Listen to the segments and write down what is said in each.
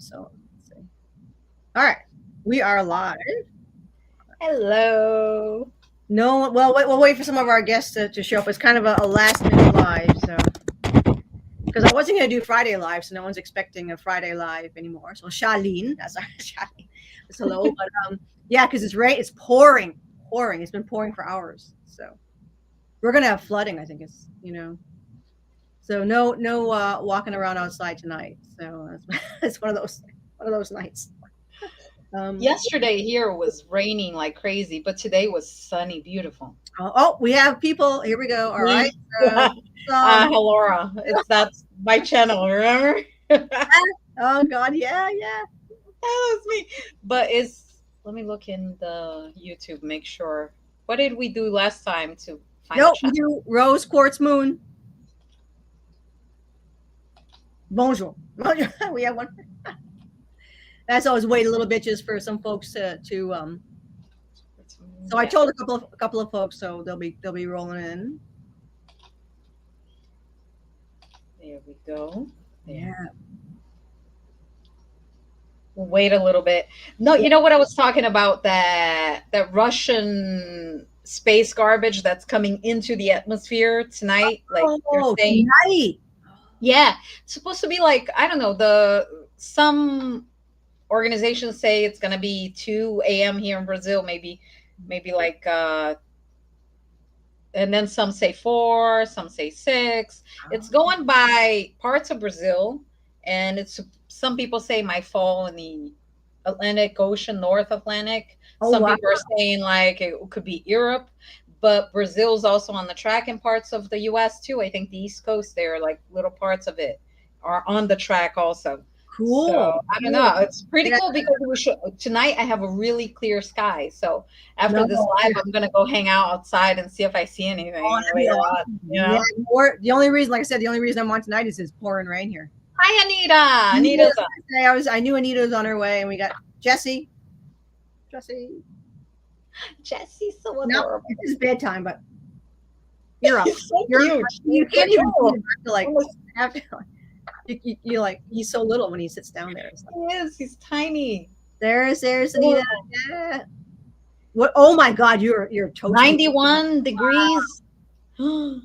So let's see. All right, we are live. Hello. No, well, we'll wait for some of our guests to show up. It's kind of a last minute live, so because I wasn't going to do Friday live, so no one's expecting a Friday live anymore. So Charlene, that's our Charlene. It's hello, but yeah, because it's rain. It's pouring. It's been pouring for hours. So we're gonna have flooding. I think it's. So no walking around outside tonight. So it's one of those nights. Yesterday here was raining like crazy, but today was sunny, beautiful. Oh, we have people. Here we go. All right. Me. Laura. That's my channel, remember? Oh God, yeah. That was me. But let me look in the YouTube, make sure. What did we do last time to find Nope, the we channel? do rose quartz moon. Bonjour. We have one. That's always wait a little bit just for some folks to. So I told a couple of folks, so they'll be rolling in. There we go. Yeah. We'll wait a little bit. No, you know what I was talking about, that Russian space garbage that's coming into the atmosphere tonight. Like they're saying, tonight. yeah, it's supposed to be like, I don't know, some organizations say it's gonna be 2 a.m. here in Brazil, maybe like and then some say 4, some say 6. It's going by parts of Brazil, and some people say might fall in the Atlantic Ocean, North Atlantic. Some people are saying like it could be Europe, but Brazil's also on the track in parts of the US too. I think the East Coast there, like little parts of it are on the track also. Cool. So I don't know. It's pretty cool because tonight I have a really clear sky. So after this live, I'm gonna go hang out outside and see if I see anything later on. Yeah, the only reason, like I said, the only reason I'm on tonight is it's pouring rain here. Hi, Anita. Anita's on. I knew Anita was on her way, and we got Jesse's so adorable. No, it's bedtime, but you're up. So cute. You can't even have to you like he's so little when he sits down there. He is. He's tiny. There's Anita. Yeah. What? Oh my God, you're toasting. 91 degrees. The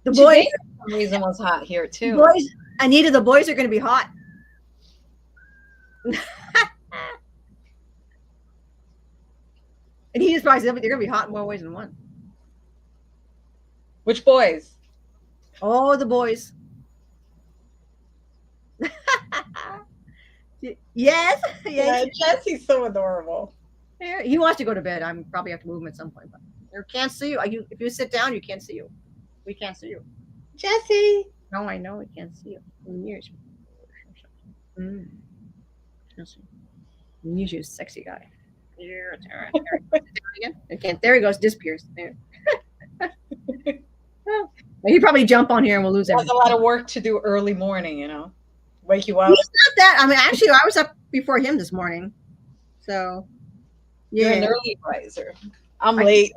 boys, boys, for some reason, was hot here too. Boys, Anita, the boys are going to be hot. And he's probably they're going to be hot in more ways than one. Which boys? Oh, the boys. Yes. Yeah, Jesse's so adorable. He wants to go to bed. I'm probably have to move him at some point, but I can't see you. If you sit down, you can't see you. We can't see you. Jesse. No, I know we can't see you. Usually a sexy guy. Again. There he goes. Disappears. There. Well, he probably jump on here and we'll lose him. That's a lot of work to do early morning, wake you up. He's not that. I mean, actually, I was up before him this morning. So, yeah. You're an early riser. I'm late.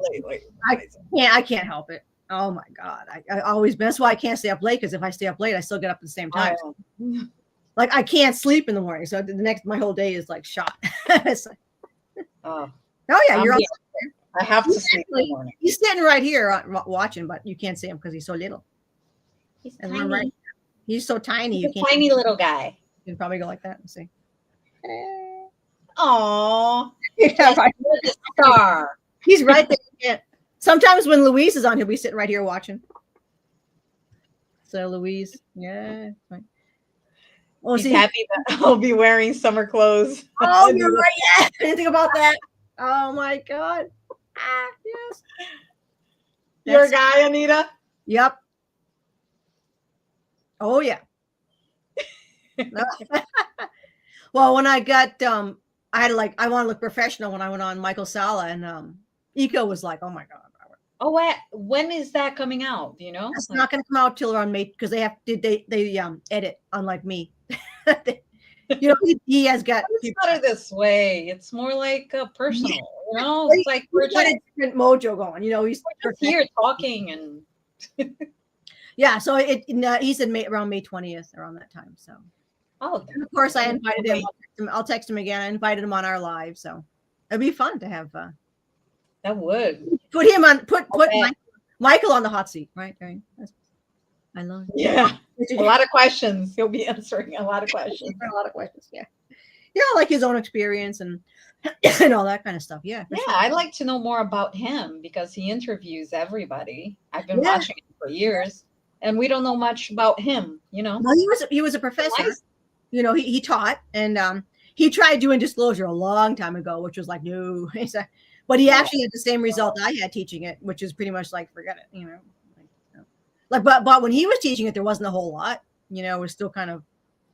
I can't help it. Oh my God. I always, that's why I can't stay up late, because if I stay up late, I still get up at the same time. Like I can't sleep in the morning. So my whole day is like shot. It's like, oh yeah, you're up there. I have to sleep in the morning. He's sitting right here watching, but you can't see him because he's so little. He's tiny. He's so tiny. He's a tiny little guy. You can probably go like that and see. Aww. Yeah, right. Star. He's right there. Sometimes when Louise is on, he'll be sitting right here watching. So Louise, yeah. Right. Oh, he's happy that I'll be wearing summer clothes. Oh, you're right. Yeah. I didn't think about that. Oh my God. Yes. Your guy, Anita? Yep. Oh yeah. Well, when I got I had I want to look professional when I went on Michael Sala, and Eco was like, oh my God. Oh, when is that coming out? Do you know? It's not going to come out till around May, because they edit, unlike me. He has got. It's better this way. It's more like personal. It's like we're got a different mojo going. He's just here talking and. Yeah, so he said around May 20th, around that time. So Oh, And of course, I invited him. wait, I'll text him again. I invited him on our live, so it'd be fun to have that would. put him on put Okay. Michael on the hot seat, right? Right. I love Yeah. A it. lot of questions. He'll be answering a lot of questions. A lot of questions. Yeah, like his own experience and and all that kind of stuff. Yeah, for Yeah, sure. I'd like to know more about him because he interviews everybody. I've been Yeah. watching him for years, and we don't know much about him. You know, Well, he was a professor. nice. You know, he taught and he tried doing disclosure a long time ago, which was like no. But he Yeah. actually had the same result I had teaching it, which is pretty much like forget it. You know, like, but when he was teaching it, there wasn't a whole lot. You know, it was still kind of.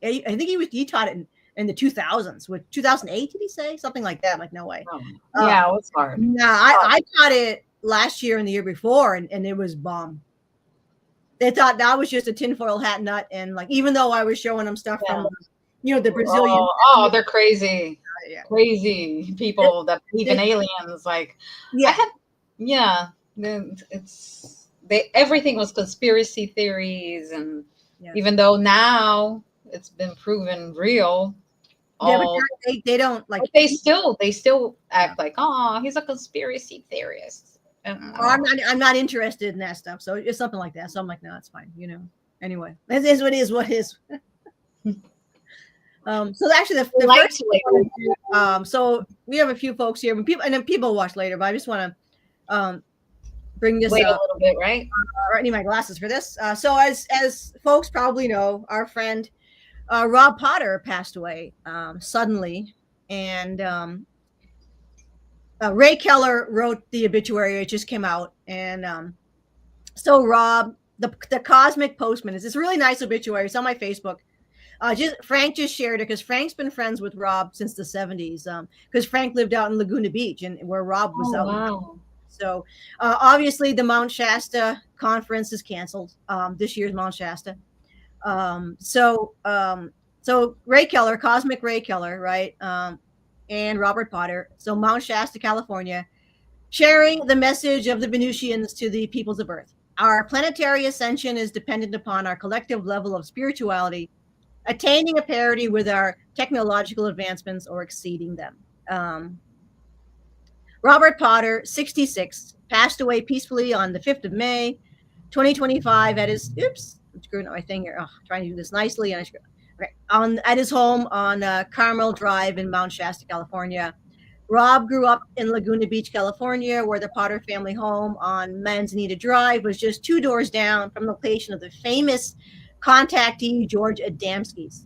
I think he taught it in the 2000s, with 2008. Did he say something like that? I'm like, no way. Oh, yeah, it was hard. Nah, I taught it last year and the year before, and it was bomb. They thought that was just a tinfoil hat nut, and like even though I was showing them stuff Yeah. from, the Brazilian. Oh, they're crazy. Yeah. Crazy people that believe in aliens. Like, I Yeah. had, yeah, everything was conspiracy theories, and Yeah. even though now it's been proven real, Yeah, but all they don't like. but they still act like, oh, he's a conspiracy theorist. I'm not interested in that stuff. So it's something like that. So I'm like, no, it's fine. Anyway, it is what is what is. So actually, the first, so we have a few folks here, and then people watch later. But I just want to bring this wait a up. little bit, right? I need my glasses for this. So as folks probably know, our friend Rob Potter passed away suddenly, and Ray Keller wrote the obituary. It just came out, and so Rob, the Cosmic Postman, is this really nice obituary. It's on my Facebook. Frank just shared it because Frank's been friends with Rob since the 70s. Because Frank lived out in Laguna Beach, and where Rob was out. Wow. So obviously the Mount Shasta conference is canceled. This year's Mount Shasta. So Ray Keller, Cosmic Ray Keller, right? And Robert Potter. So Mount Shasta, California, sharing the message of the Venusians to the peoples of Earth. Our planetary ascension is dependent upon our collective level of spirituality, attaining a parity with our technological advancements or exceeding them. Robert Potter, 66, passed away peacefully on the 5th of May, 2025 at his, I'm screwing up my thing here. Trying to do this nicely. And at his home on Carmel Drive in Mount Shasta, California. Rob grew up in Laguna Beach, California, where the Potter family home on Manzanita Drive was just 2 doors down from the location of the famous contactee George Adamski's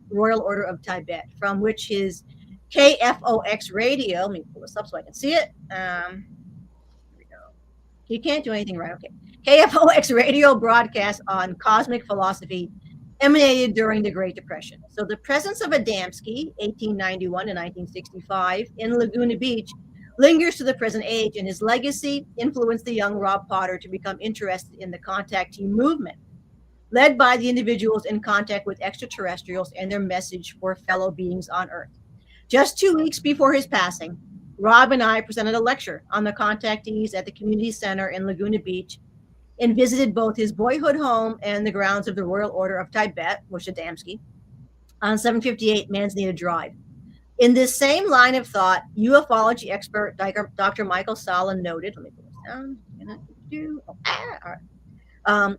Royal Order of Tibet, from which his KFOX radio, let me pull this up so I can see it. Here we go. You can't do anything right. Okay. KFOX radio broadcast on cosmic philosophy emanated during the Great Depression. So the presence of Adamski, 1891 to 1965, in Laguna Beach lingers to the present age, and his legacy influenced the young Rob Potter to become interested in the contactee movement, led by the individuals in contact with extraterrestrials and their message for fellow beings on Earth. Just 2 weeks before his passing, Rob and I presented a lecture on the contactees at the community center in Laguna Beach and visited both his boyhood home and the grounds of the Royal Order of Tibet, which is Adamski, on 758 Manzanita Drive. In this same line of thought, ufology expert Dr. Michael Sala noted, let me put this down.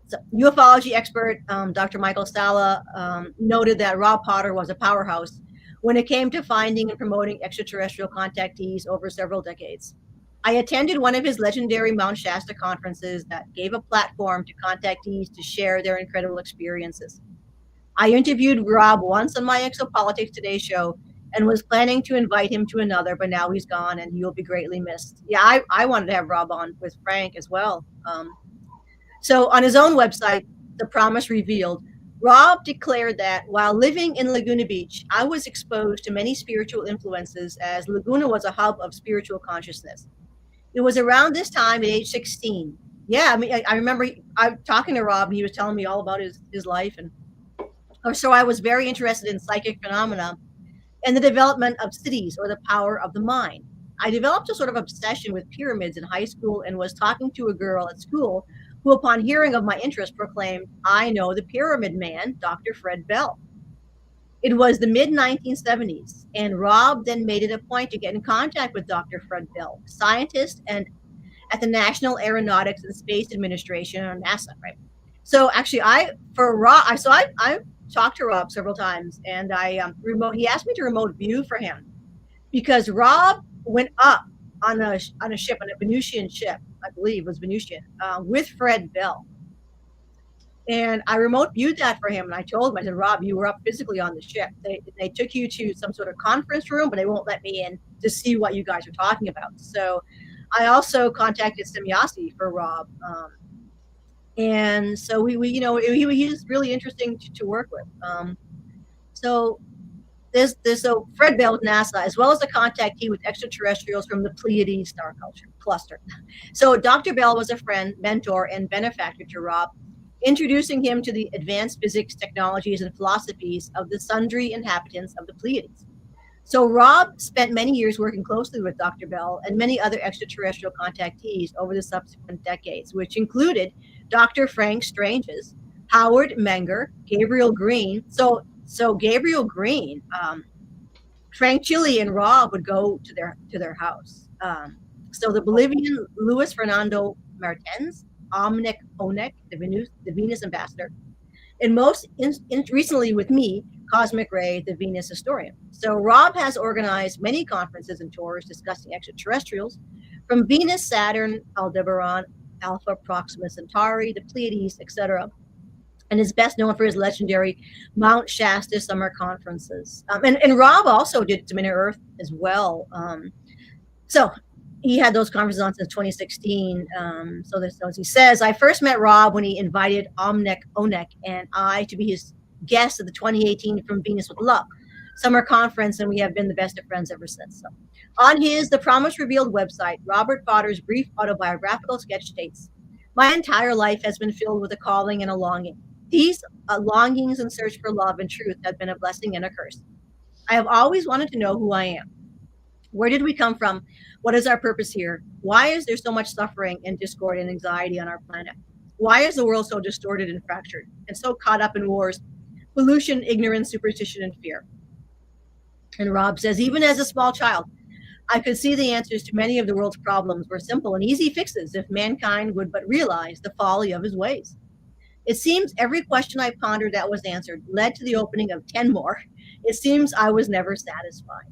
So ufology expert Dr. Michael Sala noted that Rob Potter was a powerhouse when it came to finding and promoting extraterrestrial contactees over several decades. I attended one of his legendary Mount Shasta conferences that gave a platform to contactees to share their incredible experiences. I interviewed Rob once on my Exopolitics Today show and was planning to invite him to another, but now he's gone and he will be greatly missed. Yeah, I wanted to have Rob on with Frank as well. So on his own website, The Promise Revealed, Rob declared that while living in Laguna Beach, I was exposed to many spiritual influences, as Laguna was a hub of spiritual consciousness. It was around this time at age 16. Yeah, I mean, I remember I'm talking to Rob, and he was telling me all about his life. So I was very interested in psychic phenomena and the development of cities or the power of the mind. I developed a sort of obsession with pyramids in high school and was talking to a girl at school who, upon hearing of my interest, proclaimed, "I know the Pyramid Man, Dr. Fred Bell." It was the mid 1970s, and Rob then made it a point to get in contact with Dr. Fred Bell, scientist and at the National Aeronautics and Space Administration, or NASA, right? So actually, I talked to Rob several times, and I remote. He asked me to remote view for him because Rob went up on a ship, on a Venusian ship, I believe it was Venusian, with Fred Bell. And I remote viewed that for him, and I told him, I said, Rob, you were up physically on the ship. They took you to some sort of conference room, but they won't let me in to see what you guys are talking about. So I also contacted Semyasi for Rob. And so we he's really interesting to work with. So so Fred Bell with NASA, as well as a contactee with extraterrestrials from the Pleiades star cluster. So Dr. Bell was a friend, mentor, and benefactor to Rob, introducing him to the advanced physics, technologies, and philosophies of the sundry inhabitants of the Pleiades. So Rob spent many years working closely with Dr. Bell and many other extraterrestrial contactees over the subsequent decades, which included Dr. Frank Strange's, Howard Menger, Gabriel Green. So Gabriel Green, Frank Chile and Rob would go to their house. So the Bolivian Luis Fernando Martens, Omnek Onek, the Venus ambassador, and most recently with me, Cosmic Ray, the Venus historian. So Rob has organized many conferences and tours discussing extraterrestrials, from Venus, Saturn, Aldebaran, Alpha Proxima Centauri, the Pleiades, etc., and is best known for his legendary Mount Shasta summer conferences. And Rob also did some Inner Earth as well. So he had those conferences on since 2016. So as he says, I first met Rob when he invited Omnek Onek and I to be his guest at the 2018 From Venus with Love summer conference, and we have been the best of friends ever since. So on his The Promise Revealed website, Robert Potter's brief autobiographical sketch states, my entire life has been filled with a calling and a longing. These longings and search for love and truth have been a blessing and a curse. I have always wanted to know who I am. Where did we come from? What is our purpose here? Why is there so much suffering and discord and anxiety on our planet? Why is the world so distorted and fractured and so caught up in wars, pollution, ignorance, superstition, and fear? And Rob says, even as a small child, I could see the answers to many of the world's problems were simple and easy fixes if mankind would but realize the folly of his ways. It seems every question I pondered that was answered led to the opening of 10 more. It seems I was never satisfied.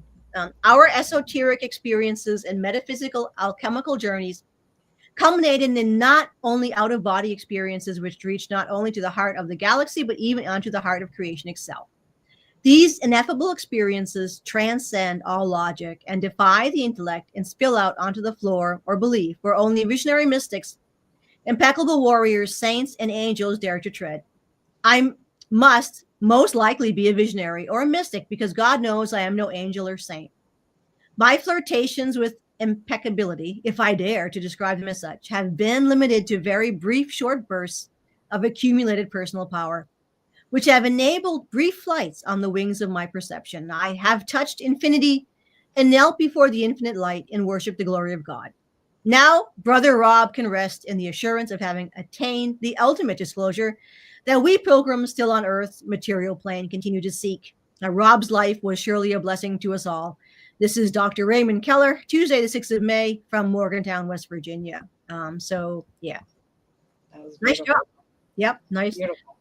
Our esoteric experiences and metaphysical alchemical journeys culminated in not only out-of-body experiences which reach not only to the heart of the galaxy, but even onto the heart of creation itself. These ineffable experiences transcend all logic and defy the intellect and spill out onto the floor or belief where only visionary mystics, impeccable warriors, saints, and angels dare to tread. I must most likely be a visionary or a mystic because God knows I am no angel or saint. My flirtations with impeccability, if I dare to describe them as such, have been limited to very brief, short bursts of accumulated personal power, which have enabled brief flights on the wings of my perception. I have touched infinity and knelt before the infinite light and worshiped the glory of God. Now, Brother Rob can rest in the assurance of having attained the ultimate disclosure that we pilgrims still on Earth's material plane continue to seek. Now, Rob's life was surely a blessing to us all. This is Dr. Raymond Keller, Tuesday, the 6th of May, from Morgantown, West Virginia. Yeah. That was Nice beautiful. job. Yep, nice. Beautiful.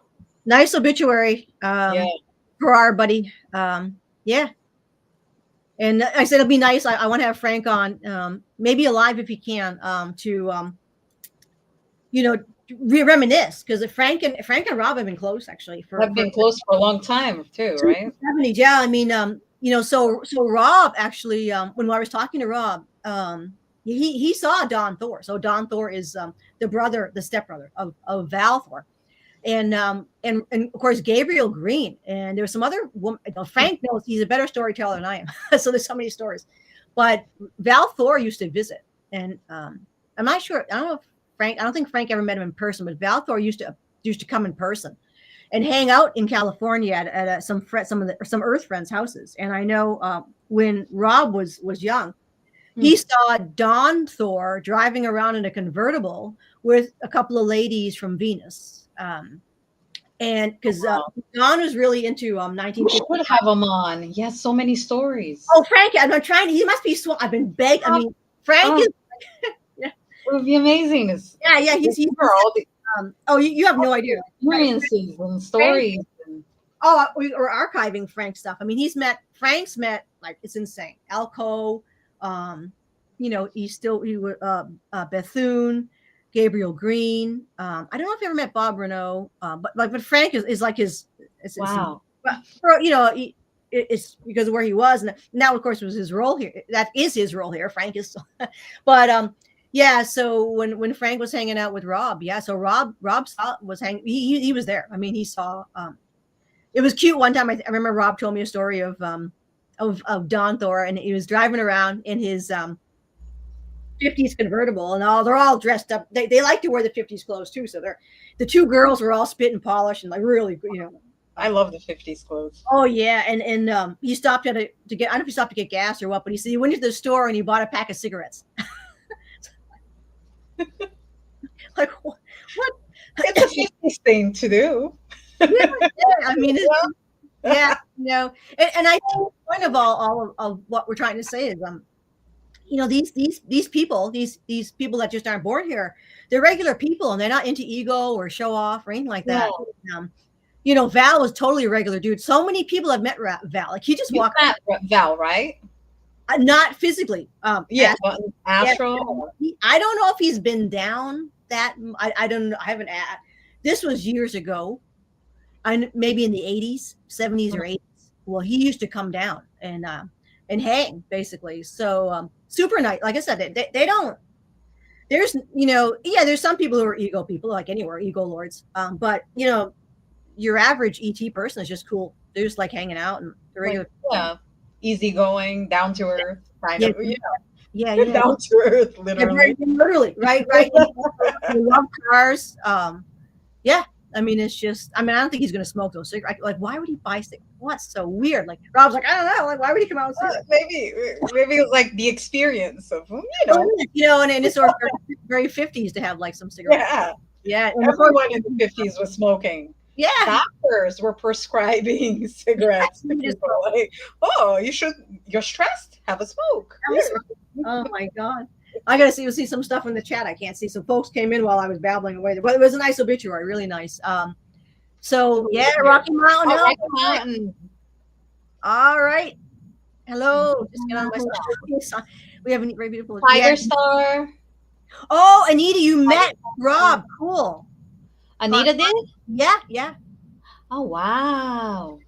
Nice obituary for our buddy. Yeah. And I said it'll be nice. I want to have Frank on, maybe alive if he can, to reminisce, because Frank and Rob have been close actually I've been close for a long time too, right? 70s. Yeah, I mean, so Rob actually, when I was talking to Rob, he saw Don Thor. So Don Thor is the stepbrother of Val Thor. And of course Gabriel Green, and there was some other woman. Frank knows, he's a better storyteller than I am. So there's so many stories. But Val Thor used to visit, and I'm not sure. I don't think Frank ever met him in person, but Val Thor used to come in person and hang out in California at some Earth friends' houses. And I know when Rob was young, he saw Don Thor driving around in a convertible with a couple of ladies from Venus. And because Wow. Don was really into We 1950. should have him on. Yes, so many stories. Oh, Frank, I'm not trying to. He must be. I've been begged. I mean, Frank is. Yeah, It would be amazing. It's yeah. He's all the oh, you have no idea. experiences and stories. And, Oh, we are archiving Frank stuff. I mean, Frank's met, like, it's insane. Alco, he was Bethune, Gabriel Green. I don't know if you ever met Bob Renault, but Frank is like his. wow. But it's because of where he was, and now, of course, was his role here. That is his role here. Frank is, but yeah. So when Frank was hanging out with Rob, yeah. So Rob was hanging. He was there. I mean, he saw. It was cute. One time, I remember Rob told me a story of Don Thor, and he was driving around in his 50s convertible, and they're all dressed up. They like to wear the 50s clothes too. So the two girls were all spit and polish and like really, I love the 50s clothes. Oh yeah, and he stopped to get. I don't know if he stopped to get gas or what, but he said he went into the store and he bought a pack of cigarettes. Like what? It's a 50s thing to do. Yeah, I mean, yeah, and I think the point of all of what we're trying to say is, these people that just aren't born here, they're regular people and they're not into ego or show off or anything like that. Val was totally a regular dude. So many people have met Val. Like he just walked. Val, right? Not physically. Yeah, astral. I don't know if he's been down that. I don't know. I haven't. This was years ago. Maybe in the 80s, 70s, or 80s. Well, he used to come down and hang basically. So super nice. Like I said, they don't. There's there's some people who are ego people, like anywhere, ego lords. But your average ET person is just cool. They're just like hanging out and regular. Yeah, easygoing, down to earth, kind of. Yeah, down to earth, literally. Literally, right. You love cars. Yeah. I mean, it's just. I mean, I don't think he's going to smoke those cigarettes. Like, why would he buy cigarettes? What's so weird? Like, Rob's like, I don't know. Like, why would he come out with cigarettes? Maybe it was like the experience of and it's sort of very 50s to have like some cigarettes. Yeah. And everyone in the 50s was smoking. Yeah. Doctors were prescribing cigarettes to people. Like, you're stressed? Have a smoke. Oh my God. I gotta see some stuff in the chat. I can't see. Some folks came in while I was babbling away. But it was a nice obituary, really nice. So yeah, Rocky Mountain. Rocky Mountain. All right. Hello. Just get on my side. We have a very beautiful Tiger Star. Oh, Anita, you met Rob. Cool. Anita did? Yeah. Oh wow.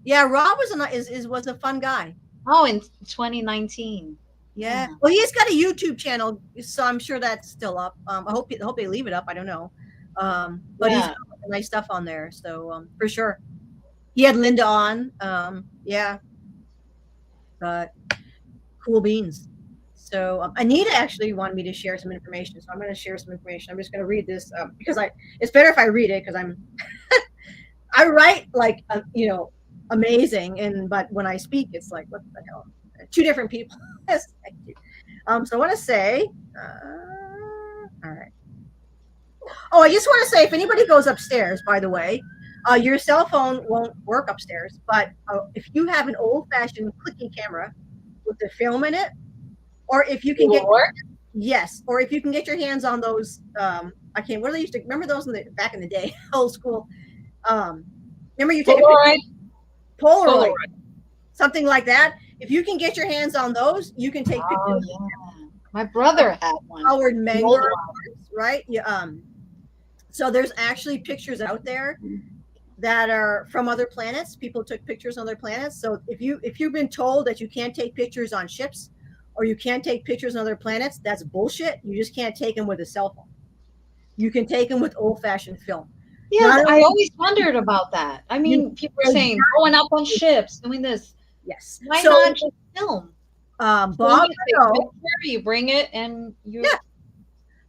Yeah. Rob was a fun guy. Oh, in 2019. Yeah. Well, he's got a YouTube channel, so I'm sure that's still up. I hope they leave it up. I don't know. But he's got nice stuff on there, so for sure. He had Linda on. Yeah. But cool beans. So Anita actually wanted me to share some information, so I'm going to share some information. I'm just going to read this because it's better if I read it because I write like amazing, but when I speak, it's like what the hell. Two different people. So I want to say, all right. Oh, I just want to say, if anybody goes upstairs, by the way, your cell phone won't work upstairs. But if you have an old-fashioned clicking camera with the film in it, or if you can or if you can get your hands on those, what do they used to remember those back in the day, old school. Remember you take Polaroid, something like that. If you can get your hands on those, you can take pictures. Yeah. My brother had one. Howard Menger, right? Yeah. So there's actually pictures out there that are from other planets. People took pictures on other planets. So if you've been told that you can't take pictures on ships or you can't take pictures on other planets, that's bullshit. You just can't take them with a cell phone. You can take them with old-fashioned film. Yeah, I always wondered about that. I mean, people are saying going up on ships, doing this. Yes. Why not just film? Bob Renault, you bring it and you. Yeah.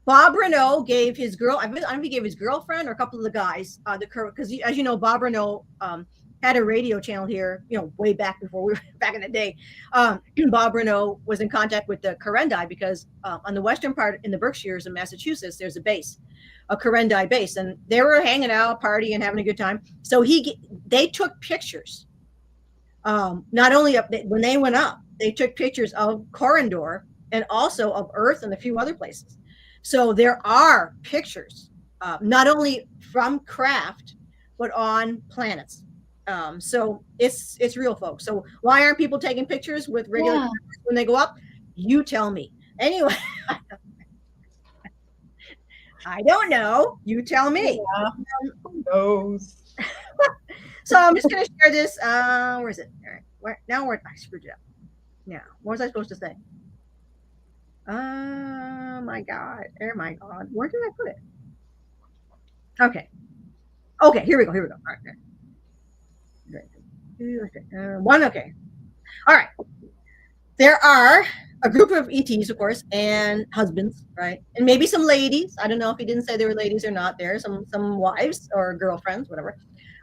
Bob Renault gave his girl. I don't know if he gave his girlfriend or a couple of the guys because as you know, Bob Renault had a radio channel here. Way back before we were back in the day. Bob Renault was in contact with the Corendai because on the western part in the Berkshires in Massachusetts, there's a base. a Corendai base, and they were hanging out, partying, having a good time. So they took pictures. Not only when they went up, they took pictures of Corendor and also of Earth and a few other places. So there are pictures, not only from craft, but on planets. So it's real, folks. So why aren't people taking pictures with regular cameras when they go up? You tell me. Anyway, I don't know. You tell me. Yeah. Who knows? So I'm just gonna share this. Where is it? All right. I screwed it up. Now, what was I supposed to say? My God. Oh my God. Where did I put it? Okay. Okay, here we go. All right. One, okay. All right. There are a group of ETs, of course, and husbands, right? And maybe some ladies. I don't know if he didn't say they were ladies or not. There, some wives or girlfriends, whatever.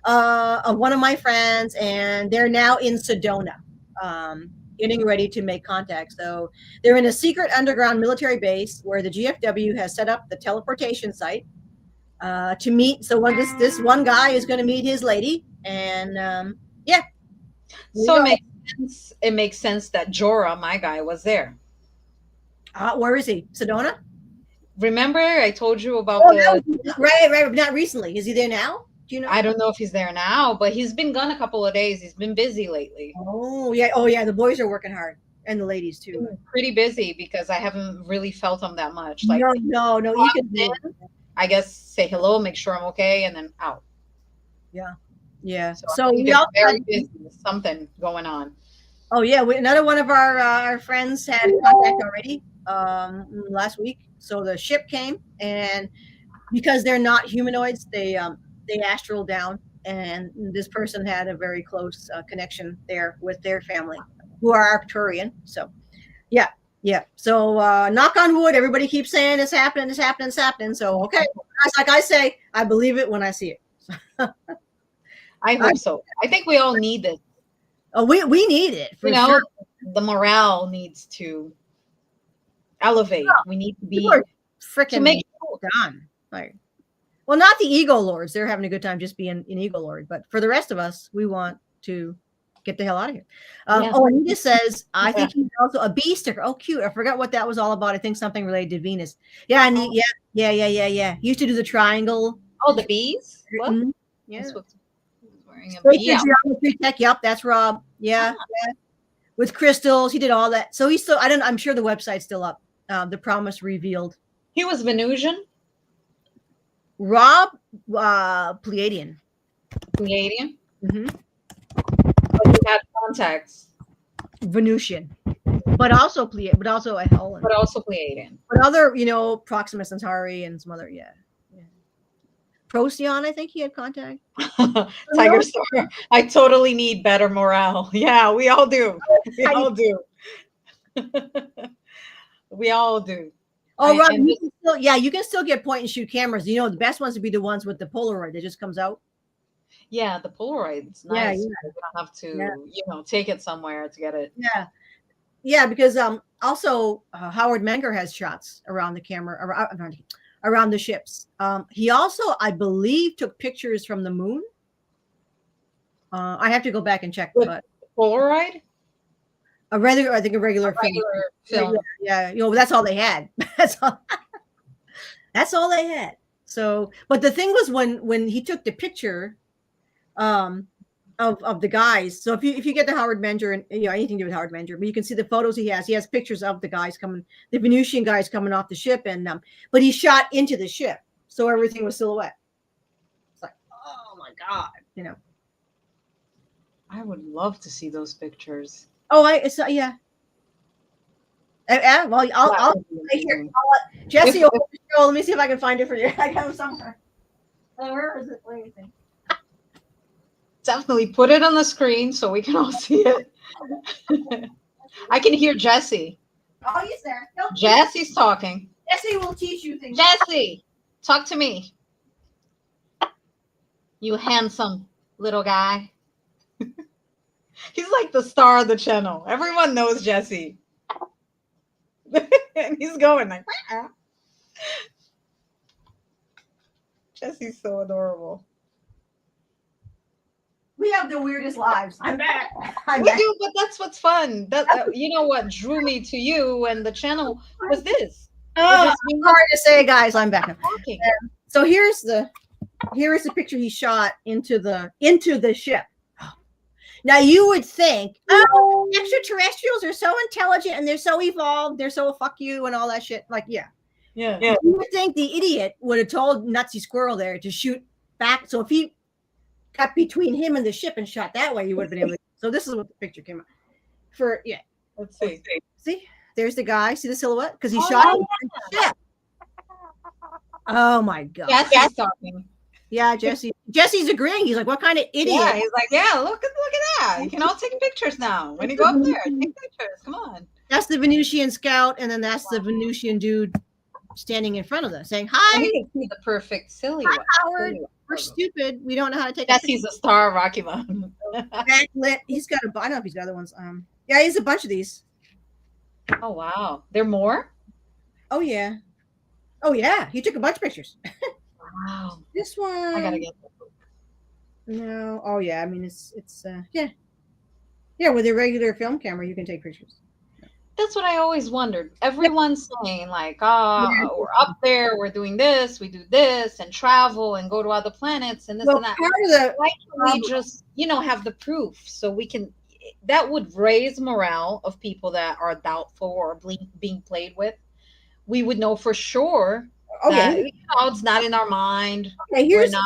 Of one of my friends, and they're now in Sedona, getting ready to make contact. So they're in a secret underground military base where the GFW has set up the teleportation site to meet. So this one guy is going to meet his lady, and yeah. So it makes sense that Jorah, my guy, was there. Where is he? Sedona? Remember I told you about right. Not recently. Is he there now? Do you know? I don't know if he's there now, but he's been gone a couple of days. He's been busy lately. Oh yeah. The boys are working hard, and the ladies too. Pretty busy because I haven't really felt him that much. Like no. You can in, I guess say hello, make sure I'm okay, and then out. Yeah. So we all very busy with something going on. Oh yeah, another one of our friends had contact already last week. So the ship came, and because they're not humanoids, they astral down, and this person had a very close connection there with their family, who are Arcturian. So yeah. So knock on wood. Everybody keeps saying it's happening. So okay, like I say, I believe it when I see it. I hope so. I think we all need it. Oh, we need it. For sure. The morale needs to elevate. We need to be freaking to make it done. Like, well, not the ego lords. They're having a good time just being an ego lord. But for the rest of us, we want to get the hell out of here. Oh, Anita says, I think he's also a bee sticker. Oh, cute. I forgot what that was all about. I think something related to Venus. Yeah, yeah. He used to do the triangle. Oh, the bees? What? Mm-hmm. Yeah. Geometry tech. Yep, that's Rob. Yeah. With crystals, he did all that. So he's still. I'm sure the website's still up. The Promise Revealed. He was Venusian. Rob, Pleiadian. Mm-hmm. But he had contacts. Venusian, but also Pleiadian. But also Pleiadian. But other, Proxima Centauri and some other, Procyon, I think he had contact. Tiger Star. I totally need better morale. Yeah, we all do. We all do. We all do. Oh, Rob, you can still get point and shoot cameras. The best ones would be the ones with the Polaroid that just comes out. Yeah, the Polaroid's nice. You don't have to, take it somewhere to get it. Yeah, because also Howard Menger has shots around the camera, around the ships. He also, I believe, took pictures from the moon. I have to go back and check. But Polaroid? A regular film. Yeah, that's all they had. That's all they had. So, but the thing was when he took the picture of the guys. So if you get the Howard Menger and anything to do with Howard Menger, but you can see the photos he has pictures of the guys the Venusian guys coming off the ship, and but he shot into the ship, so everything was silhouette. It's like, oh my God, I would love to see those pictures. Oh, yeah. Well, I'll Jesse over the show. Let me see if I can find it for you. I got them somewhere. Where is it? Let me see. Definitely put it on the screen so we can all see it. I can hear Jesse. Oh, he's there. Jesse's talking. Jesse will teach you things. Jesse, talk to me. You handsome little guy. He's like the star of the channel. Everyone knows Jesse. And he's going like, Jesse's so adorable. We have the weirdest lives. I'm back. I'm We back. do, but that's what's fun. That you know what drew me to you and the channel was this. Oh, Just being hard to say, guys. I'm back. talking. So here is the picture he shot into the ship. Now you would think, oh, extraterrestrials are so intelligent and they're so evolved, they're so fuck you and all that shit. Like, yeah. You would think the idiot would have told Nutsy Squirrel there to shoot back. So if he got between him and the ship and shot that way, you would have been able to. So this is what the picture came out for. Yeah. Let's see. See, there's the guy. See the silhouette? Because he shot him in the ship. Oh my god. Jesse's talking. Yeah, Jesse's agreeing. He's like, what kind of idiot? Yeah, he's like, yeah, look at that. You can all take pictures now. When you go up there, take pictures. Come on. That's the Venusian scout, and then that's the Venusian dude standing in front of them saying, hi. And you can see the perfect silhouette. Hi, Howard. We're stupid. We don't know how to take Jesse's a star of Rocky Mountain. backlit. He's got a, I don't know if he's got other ones. Yeah, he has a bunch of these. Oh wow. There more? Oh yeah. Oh yeah. He took a bunch of pictures. Wow. This one. I gotta get that. No. Oh yeah. I mean, it's yeah. Yeah, with a regular film camera, you can take pictures. That's what I always wondered. Everyone's saying like, we're up there, we're doing this, we do this, and travel and go to other planets and this and that. Part of the, why can't we just, have the proof so we can? That would raise morale of people that are doubtful or being played with. We would know for sure. Okay. That, it's not in our mind. Okay, here's the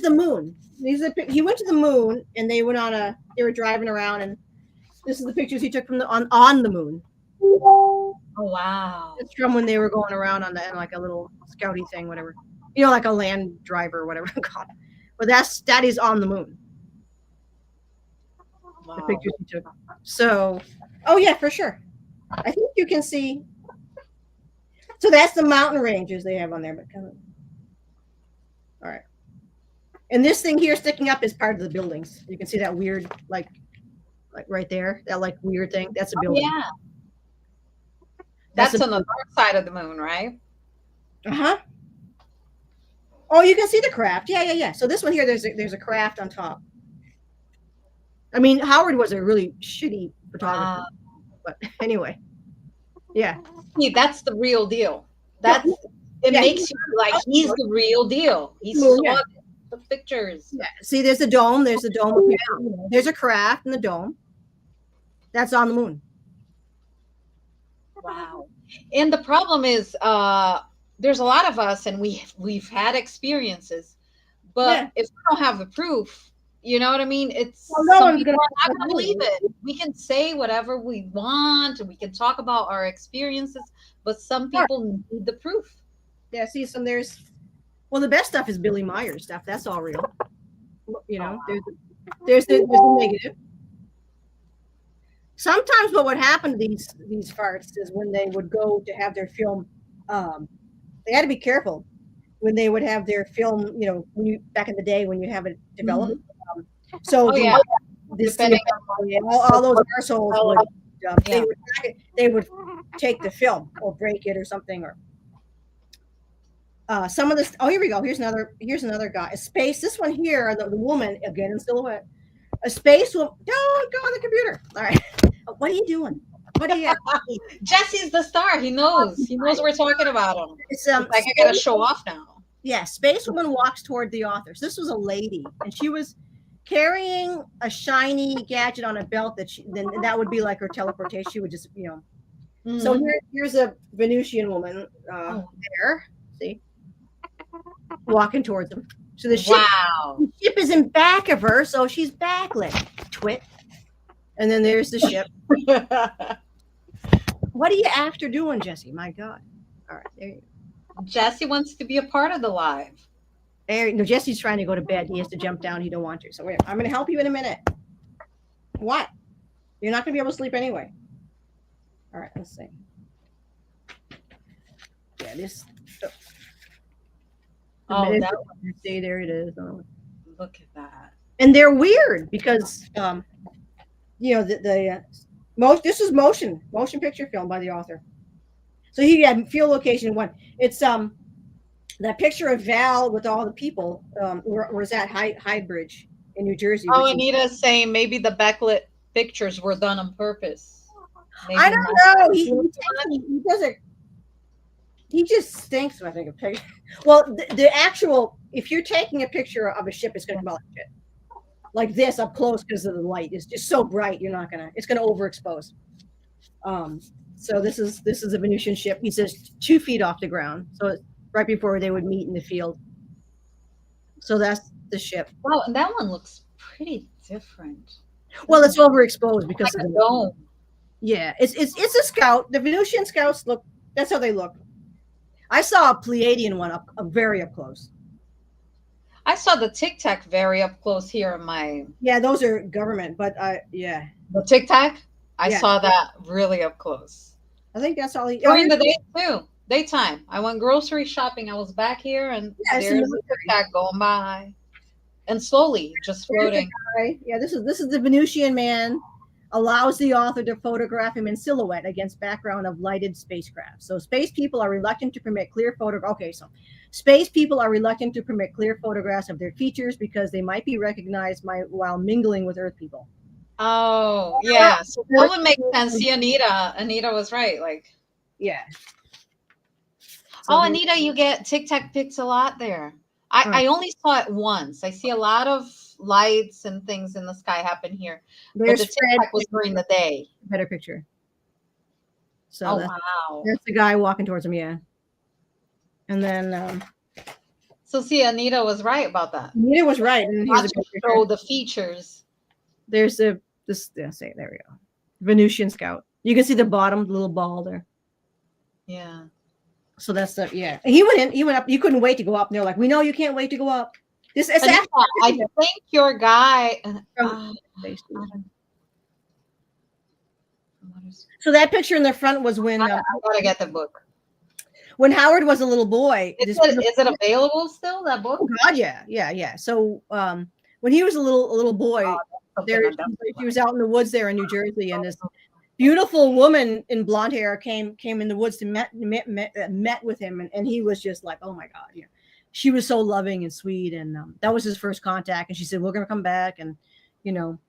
moon. He went to the moon, and they went on they were driving around, and this is the pictures he took from on the moon. Oh wow! It's from when they were going around on like a little scouty thing, whatever. Like a land driver or whatever. But that is on the moon. Wow. The pictures he took. So, oh yeah, for sure. I think you can see. So that's the mountain ranges they have on there, but kind of. All right. And this thing here sticking up is part of the buildings. You can see that weird, like right there, that like weird thing. That's a building. Yeah. That's on the dark side of the moon, right? Uh-huh. Oh, you can see the craft. Yeah. So this one here, there's a craft on top. I mean, Howard was a really shitty photographer. But anyway. Yeah. See, that's the real deal. It makes you like he's the real deal. He's the pictures. Yeah. See, there's a dome. There's a dome. There's a craft in the dome. That's on the moon. Wow. And the problem is there's a lot of us and we've had experiences, but if we don't have the proof, you know what I mean? It's some people are not gonna believe it. We can say whatever we want and we can talk about our experiences, but some people need the proof. Yeah, see, the best stuff is Billy Myers stuff. That's all real. There's the negative. Sometimes what would happen to these farts is when they would go to have their film, they had to be careful when they would have their film, back in the day when you have it developed. Mm-hmm. So all those arseholes would, they would take the film or break it or something, or some of this. Oh, here we go. Here's another guy. A space. This one here, the woman again in silhouette. A space will don't go on the computer. All right. What are you doing? What are you? Jesse's the star. He knows. He knows we're talking about him. It's like I gotta show off now. Yeah. Space woman walks toward the authors. This was a lady, and she was carrying a shiny gadget on a belt that would be like her teleportation. She would just, Mm-hmm. So here's a Venusian woman there. See, walking towards them. So the ship is in back of her, so she's backlit. Twit. And then there's the ship. What are you after doing, Jesse? My God. All right, there you go. Jesse wants to be a part of the live. Jesse's trying to go to bed. He has to jump down. He don't want to. So wait, I'm going to help you in a minute. What? You're not going to be able to sleep anyway. All right, let's see. Yeah, this. See, there it is. Look at that. And they're weird because, this is motion picture film by the author. So he had field location one. It's That picture of Val with all the people was at Hyde Bridge in New Jersey, Oh, which is Anita's saying maybe the backlit pictures were done on purpose. I Maybe not. don't know. He doesn't. He just stinks when I think of picture. Well, the actual if you're taking a picture of a ship, it's going to come out like shit. Like this up close because of the light. It's just so bright. You're not gonna. It's going to overexpose. Um. So this is a Venusian ship. He says 2 feet off the ground. So it's right before they would meet in the field. So that's the ship. Wow, and that one looks pretty different. Well, it's overexposed because Like of a the dome. yeah. It's a scout. The Venusian scouts look. That's how they look. I saw a Pleiadian one up very up close. I saw the Tic Tac very up close here in my Yeah, those are government, but yeah, the Tic Tac. I yeah. saw that really up close. I think that's all he. During the day too. Daytime. I went grocery shopping. I was back here and Yeah, it's in there's the the Tic Tac going by. And slowly just floating. Right? Yeah, this is the Venusian man allows the author to photograph him in silhouette against background of lighted spacecraft. So space people are reluctant to permit clear photograph. Okay, so space people are reluctant to permit clear photographs of their features because they might be recognized while mingling with Earth people. Oh, yeah. So that would make sense. See, Anita was right. Like, yeah. oh, Anita, you get Tic Tac pics a lot there. I only saw it once. I see a lot of lights and things in the sky happen here. But the Tic Tac was during the day. Better picture. So oh, wow. There's the guy walking towards him, yeah. And then so see, Anita was right about that. Anita was right. And here's show the features. There's there we go. Venusian scout. You can see the bottom, the little ball there. Yeah. So that's the yeah. He went in. He went up. You couldn't wait to go up. And they're like, we know you can't wait to go up. This is I think your guy. So that picture in the front was when I gotta get the book. When Howard was a little boy. Is it available still? That book? Oh God, yeah. So when he was a little boy, he was out in the woods there in New Jersey, and this beautiful woman in blonde hair came in the woods to met with him, and he was just like, oh my God, yeah. She was so loving and sweet, and that was his first contact. And she said, we're gonna come back, and yada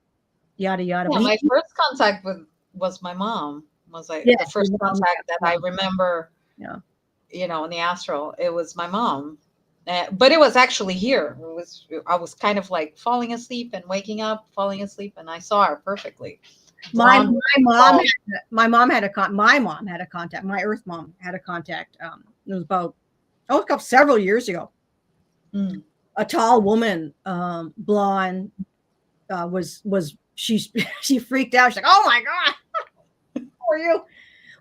yada. Yeah, my first contact was my mom. Was like the first contact that I remember. Yeah, in the astral, it was my mom. But it was actually here. I was kind of like falling asleep and waking up, falling asleep, and I saw her perfectly. My mom had a contact. My Earth mom had a contact. It was about several years ago. A tall woman, blonde, she freaked out. She's like, "Oh my God, who are you?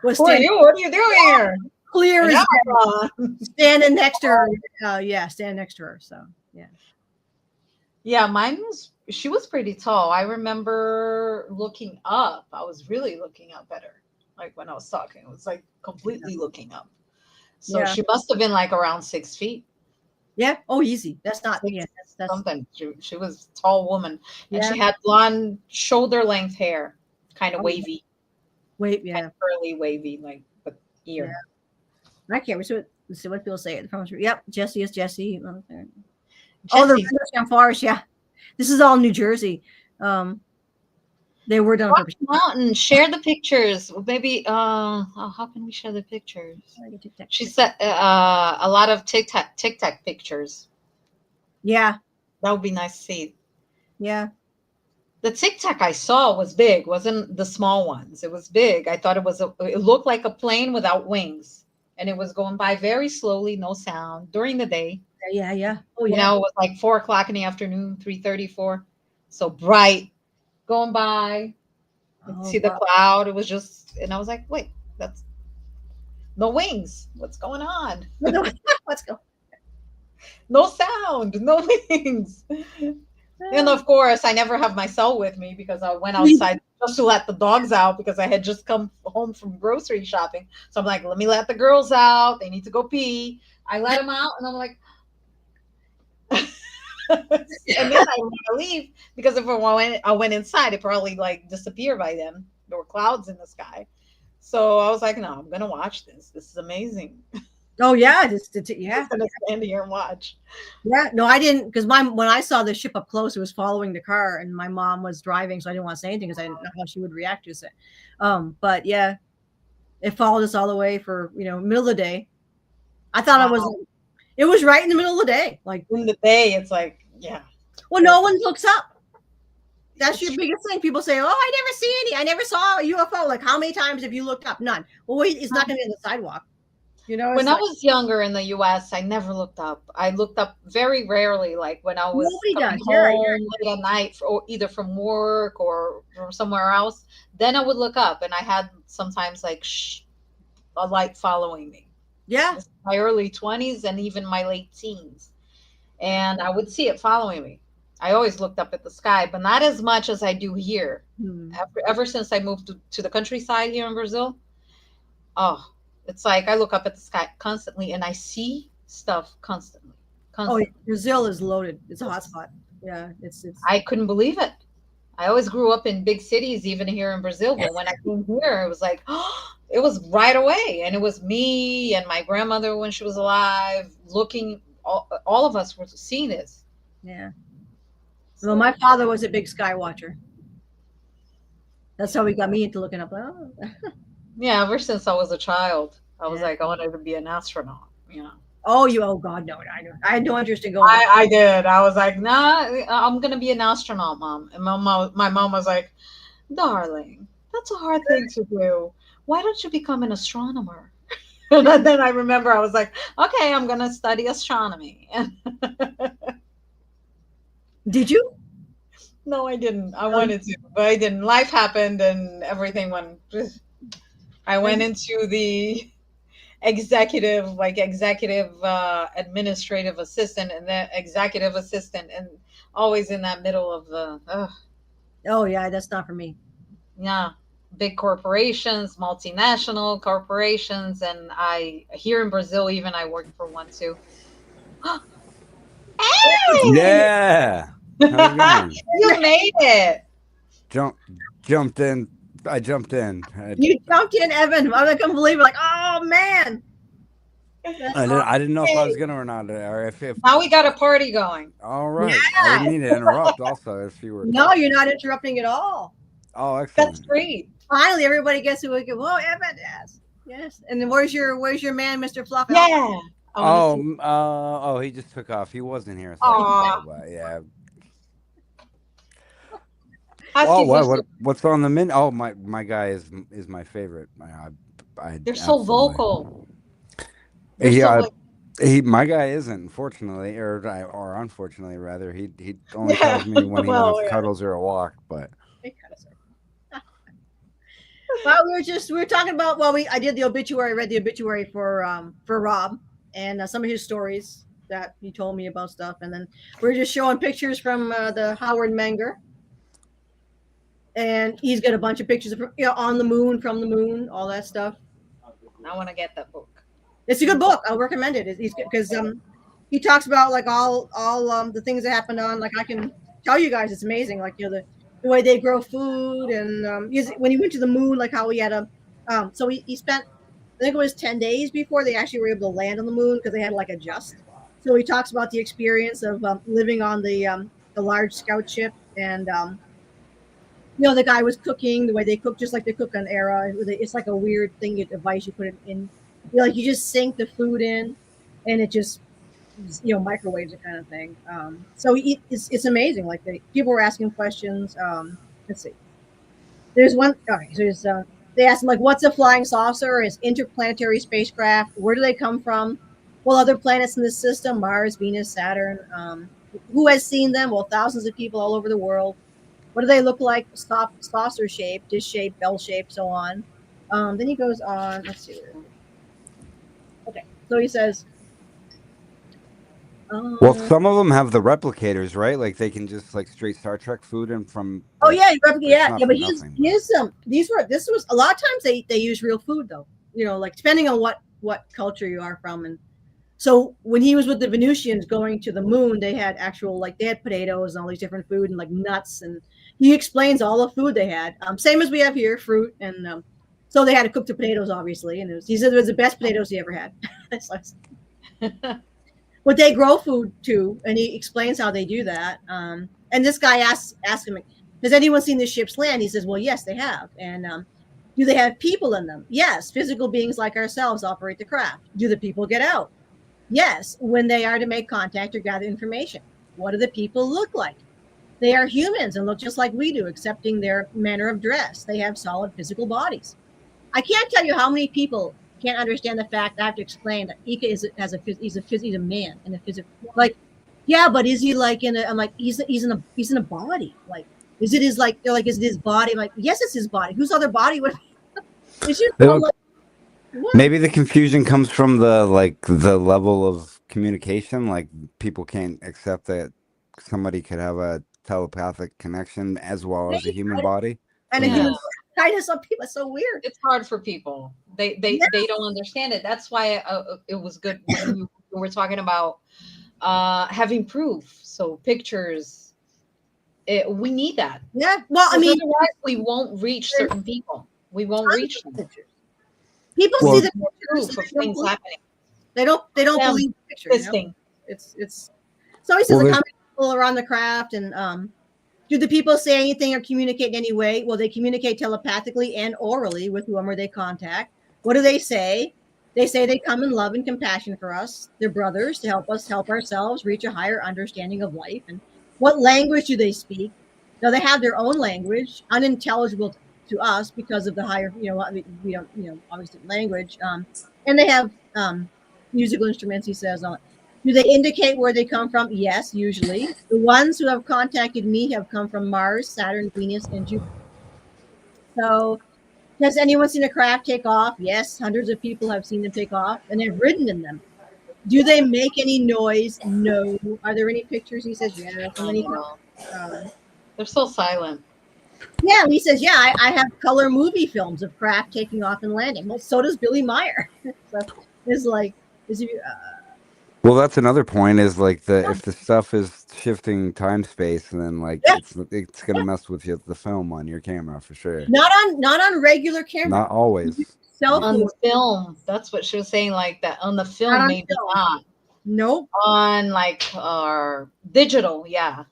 Who are you? What are you doing here?" Clear as standing next to her. Standing next to her. So yeah. Yeah, she was pretty tall. I remember looking up. I was really looking up at her. Like when I was talking, it was like completely looking up. So she must have been like around 6 feet. Yeah. Oh, easy. That's not that's something. She was a tall woman, and she had blonde shoulder length hair, kind of wavy. Kind of curly, wavy, like with ear. Yeah. I can't let's see what people say. Yep, Jesse is Jesse. Oh, the Venusian forest. Yeah, this is all New Jersey. They were done. Mountain. Share the pictures. Maybe. How can we share the pictures? She said a lot of Tic Tac pictures. Yeah, that would be nice to see. Yeah. The Tic Tac I saw was big. Wasn't the small ones. It was big. I thought it looked like a plane without wings, and it was going by very slowly, no sound during the day. Yeah. Oh yeah. It was like 4 o'clock in the afternoon, 3:30, 4. So bright. Going by, see the cloud. It was just, and I was like, wait, that's no wings. What's going on? Let's go. No sound, no wings. And of course, I never have my cell with me because I went outside just to let the dogs out because I had just come home from grocery shopping. So I'm like, let me let the girls out. They need to go pee. I let them out, and I'm like, and then I want to leave because if I went inside, it probably like disappeared by then. There were clouds in the sky. So I was like, no, I'm gonna watch this. This is amazing. Oh yeah, I'm yeah, just gonna stand here and watch. yeah. No, I didn't because my when I saw the ship up close, it was following the car, and my mom was driving, so I didn't want to say anything because I didn't know how she would react to it. But yeah, it followed us all the way for middle of the day. I thought Wow. it was right in the middle of the day. Like, In the day, it's like, yeah, well, no it's one looks up. That's it's your true. biggest thing. People say, "Oh, I never see any. I never saw a UFO." Like, how many times have you looked up? None. Well, wait, it's not going to be on the sidewalk. When It's I like was younger in the US, I never looked up. I looked up very rarely, like when I was nobody coming does. You're home late at night, or either from work or from somewhere else. Then I would look up, and I had sometimes like a light following me. yeah. This is my early 20s and even my late teens. And I would see it following me. I always looked up at the sky, but not as much as I do here. Hmm. Ever since I moved to the countryside here in Brazil, oh, it's like I look up at the sky constantly and I see stuff constantly. Oh, yeah, Constantly. Brazil is loaded. It's a It's, hotspot. Yeah, it's. I couldn't believe it. I always grew up in big cities, even here in Brazil. But when I came here, it was like, it was right away. And it was me and my grandmother when she was alive looking, all of us were seeing this. Yeah. Well, my So, father was a big sky watcher. That's how he got me into looking up. Oh, yeah, ever since I was a child, I was yeah. like, I wanted to be an astronaut, you know. Oh, you. Oh God, no. I had no interest in going up. I did. I was like, nah, I'm gonna be an astronaut, mom. And my mom was like, darling, that's a hard thing to do. Why don't you become an astronomer? And then I remember I was like, okay, I'm gonna study astronomy. And Did you? no, I didn't. I Um, wanted to, but I didn't. Life happened, and everything went. I went into the executive administrative assistant, and then executive assistant, and always in that middle of the oh yeah, that's not for me. yeah, big corporations, multinational corporations, and I here in Brazil even I worked for one too. Hey! Yeah. How's it going? You made it. Jump, jumped in. I jumped in. You jumped in, Evan. I couldn't believe it. Like, oh man, that's awesome. I didn't know if I Hey, was gonna or not, or if. now we got a party going. All right. I Yeah. didn't mean to interrupt. Also, if you were No, you're talking. not interrupting at all. Oh, That's excellent. great. Finally, everybody gets to it. Whoa, Evan, yes, yes. And then where's your man, Mr. Fluff? Yeah. I want to Oh, see. oh, he just took off. He wasn't here a second Aw. ago, but yeah. Oh, Huskies are so what's on the menu? Oh, my guy is my favorite. I they're so absolutely. vocal. They're so Yeah, like my guy isn't, unfortunately, or unfortunately rather. He only yeah. tells me when he Well, wants yeah. cuddles or a walk. But Well, we were talking about. Well, I did the obituary. Read the obituary for Rob and some of his stories that he told me about stuff, and then we are just showing pictures from the Howard Menger, and he's got a bunch of pictures of on the moon, from the moon, all that stuff. I want to get that book. It's a good book. I recommend it. He's because he talks about like all the things that happened on. Like I can tell you guys, it's amazing. Like the way they grow food, and when he went to the moon, like how he had a so he spent, I think it was 10 days before they actually were able to land on the moon because they had to like adjust. So he talks about the experience of living on the large scout ship, and the guy was cooking the way they cook, just like they cook on Era. It's like a weird thing, a device you put it in. Like you just sink the food in, and it just microwaves it kind of thing. So it's amazing. Like people were asking questions. Let's see. There's one. Okay, so they asked him like, "What's a flying saucer? Is interplanetary spacecraft? Where do they come from? Well, other planets in the system: Mars, Venus, Saturn. Who has seen them? Well, thousands of people all over the world. What do they look like? Saucer shape, dish shape, bell shape, so on." Then he goes on. Let's see. Okay, so he says, well, um, some of them have the replicators, right? Like they can just like straight Star Trek food and from "Oh like yeah, it's yeah, not yeah." for But he's nothing. he this was a lot of times they use real food though. Like depending on what culture you are from, and so when he was with the Venusians going to the moon, they had actual like they had potatoes and all these different food and like nuts, and he explains all the food they had. Same as we have here, fruit, and so they had to cook the potatoes obviously, and he said it was the best potatoes he ever had. It's like, but they grow food too, and he explains how they do that. And this guy asks him, "Has anyone seen the ships land?" He says, "Well, yes, they have." And do they have people in them? Yes, physical beings like ourselves operate the craft. Do the people get out? Yes, when they are to make contact or gather information. What do the people look like? They are humans and look just like we do, excepting their manner of dress. They have solid physical bodies. I can't tell you how many people can't understand the fact I have to explain that Ika he's a man in a physical, like, yeah, but is he like in a, I'm like, he's in a body. Like, is it his, like, they're like, is it his body? I'm like, yes, it's his body. Whose other body would it's just, I'm like, what? Maybe the confusion comes from the level of communication. Like people can't accept that somebody could have a telepathic connection as well as a human body. And a Who human knows? kind of some people, it's so weird. It's hard for people. They don't understand it. That's why it was good when we were talking about having proof. So pictures, we need that. Yeah. Well, I 'Cause mean, otherwise we won't reach certain people. We won't reach them. pictures. People Well, see the Proof pictures. of things happening. They don't Them believe the picture. You know? Existing. It's so he says Well, the there's- common people around the craft, and do the people say anything or communicate in any way? Well, they communicate telepathically and orally with whomever they contact. What do they say? They say they come in love and compassion for us. They're brothers to help us help ourselves reach a higher understanding of life. And what language do they speak? Now they have their own language, unintelligible to us because of the higher, we don't, obviously language. And they have musical instruments. He says, do they indicate where they come from? Yes, usually. The ones who have contacted me have come from Mars, Saturn, Venus, and Jupiter. So, has anyone seen a craft take off? Yes, hundreds of people have seen them take off and have ridden in them. Do they make any noise? No. Are there any pictures? He says, yeah. So many. No. Um, They're so silent. yeah, and he says, yeah, I have color movie films of craft taking off and landing. Well, so does Billy Meyer. So it's like, Well, that's another point. Is like if the stuff is shifting time space, then like Yeah. it's gonna mess with the film on your camera for sure. not on regular camera. Not always. Cell On phone. the film, that's what she was saying. Like that on the Not film, on maybe film. not. Nope. On like our digital, yeah.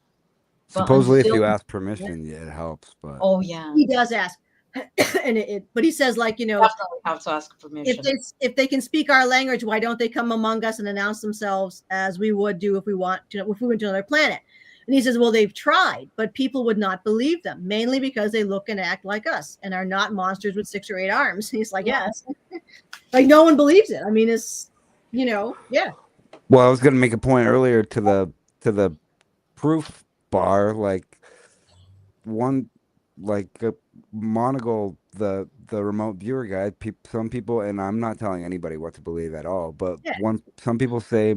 But on Supposedly, if you film- ask permission, yeah, it helps. But Oh yeah, He does ask, and but he says, like, definitely have to ask permission. if they can speak our language, why don't they come among us and announce themselves as we would do if we went to another planet? And he says, well, they've tried, but people would not believe them, mainly because they look and act like us and are not monsters with 6 or 8 arms. He's like, yes, like no one believes it. I mean, it's yeah. well, I was gonna make a point earlier to the proof bar, like one Monocle, the remote viewer guy. Some people, and I'm not telling anybody what to believe at all, but Yeah. some people say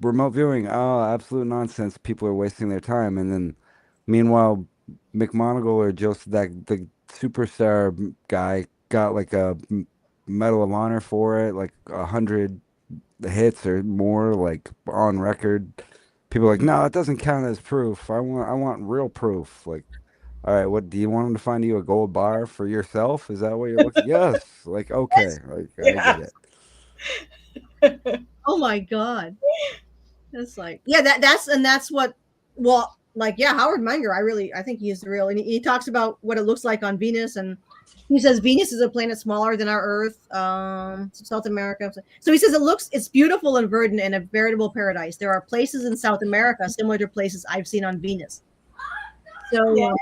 remote viewing, oh, absolute nonsense. People are wasting their time, and then meanwhile, McMonagle or just the superstar guy got like a Medal of Honor for it, like 100 hits or more, like on record. People are like, no, it doesn't count as proof. I want real proof. Like, all right, what do you want them to find you a gold bar for yourself? Is that what you're looking? Yes. Like, okay, like I get it. Oh my god. That's like, yeah, that's what, well, like, yeah, Howard Menger, I think he is the real, and he talks about what it looks like on Venus, and he says Venus is a planet smaller than our Earth, South America. So he says it's beautiful and verdant and a veritable paradise. There are places in South America similar to places I've seen on Venus. So Yeah,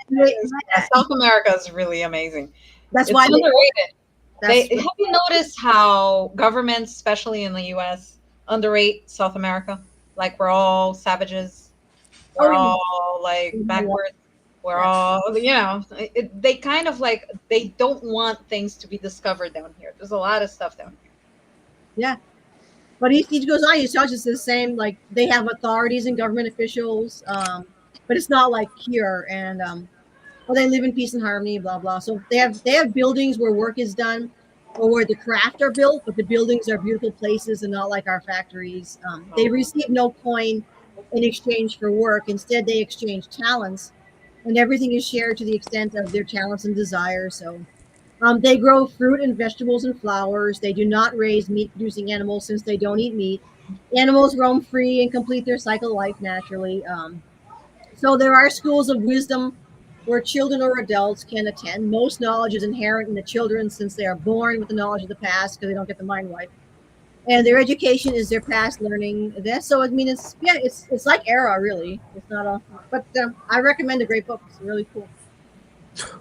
South America is really amazing. that's It's why underrated. Have you noticed how governments, especially in the U.S., underrate South America? Like we're all savages. We're all like backwards. We're all, they kind of like, they don't want things to be discovered down here. There's a lot of stuff down here. Yeah. But he goes on, he tells us the same, like they have authorities and government officials, but it's not like here. And well, they live in peace and harmony, blah blah. So they have buildings where work is done, or where the craft are built, but the buildings are beautiful places and not like our factories. They receive no coin in exchange for work. Instead, they exchange talents, and everything is shared to the extent of their talents and desires. So They grow fruit and vegetables and flowers. They do not raise meat producing animals since they don't eat meat. Animals roam free and complete their cycle of life naturally. So there are schools of wisdom where children or adults can attend. Most knowledge is inherent in the children since they are born with the knowledge of the past because they don't get the mind wipe. And their education is their past learning. This, so I mean, it's like era really. It's not a, but I recommend a great book. It's really cool.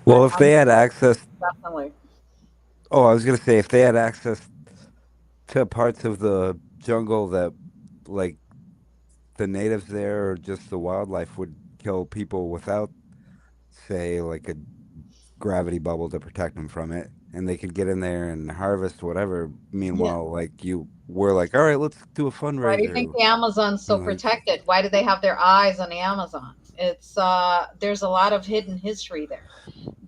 Well, if they had access, Definitely. oh, I was gonna say if they had access to parts of the jungle that, like, the natives there or just the wildlife would kill people without, say, like a gravity bubble to protect them from it, and they could get in there and harvest whatever. Yeah. Meanwhile, like you were like, all right, let's do a Why do you think fundraiser. the Amazon's so Like, protected? Why do they have their eyes on the Amazon? It's there's a lot of hidden history there.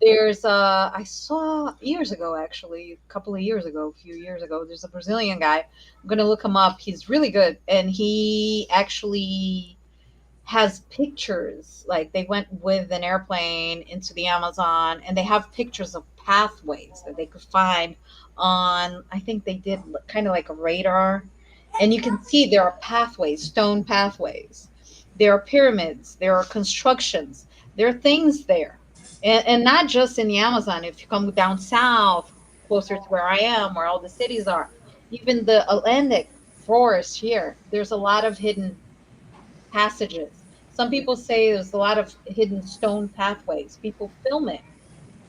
There's I saw years ago, actually, a couple of years ago, a few years ago, there's a Brazilian guy. I'm gonna look him up. He's really good, and he actually has pictures. Like they went with an airplane into the Amazon, and they have pictures of pathways that they could find on. I think they did kind of like a radar, and you can see there are pathways, stone pathways. There are pyramids. There are constructions. There are things there, and not just in the Amazon. If you come down south, closer to where I am, where all the cities are, even the Atlantic forest here, there's a lot of hidden passages. Some people say there's a lot of hidden stone pathways. People film it.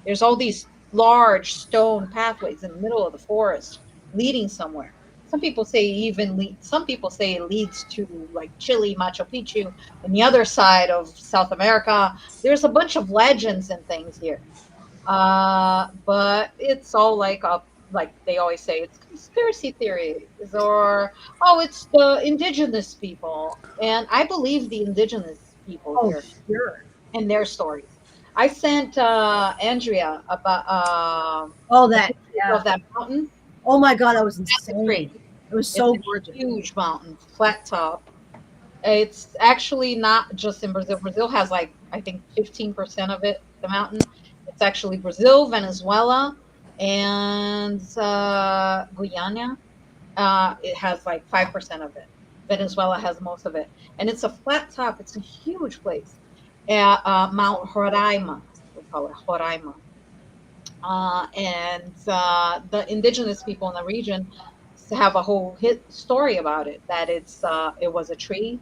There's all these large stone pathways in the middle of the forest leading somewhere. Some people say some people say it leads to like Chile, Machu Picchu, and the other side of South America. There's a bunch of legends and things here. But it's all like they always say, it's conspiracy theories, or oh, it's the indigenous people, and I believe the indigenous people Oh, here sure. and their stories. I sent Andrea about Oh, a that, picture yeah. of that mountain. Oh my God, that was That's a insane. tree. It was It's so a gorgeous. huge mountain, flat top. It's actually not just in Brazil. Brazil has like I think 15% of it, the mountain. It's actually Brazil, Venezuela, and Guyana. It has like 5% of it. Venezuela has most of it, and it's a flat top. It's a huge place. Mount Roraima, we call it Roraima, and the indigenous people in the region have a whole hit story about it. That it was a tree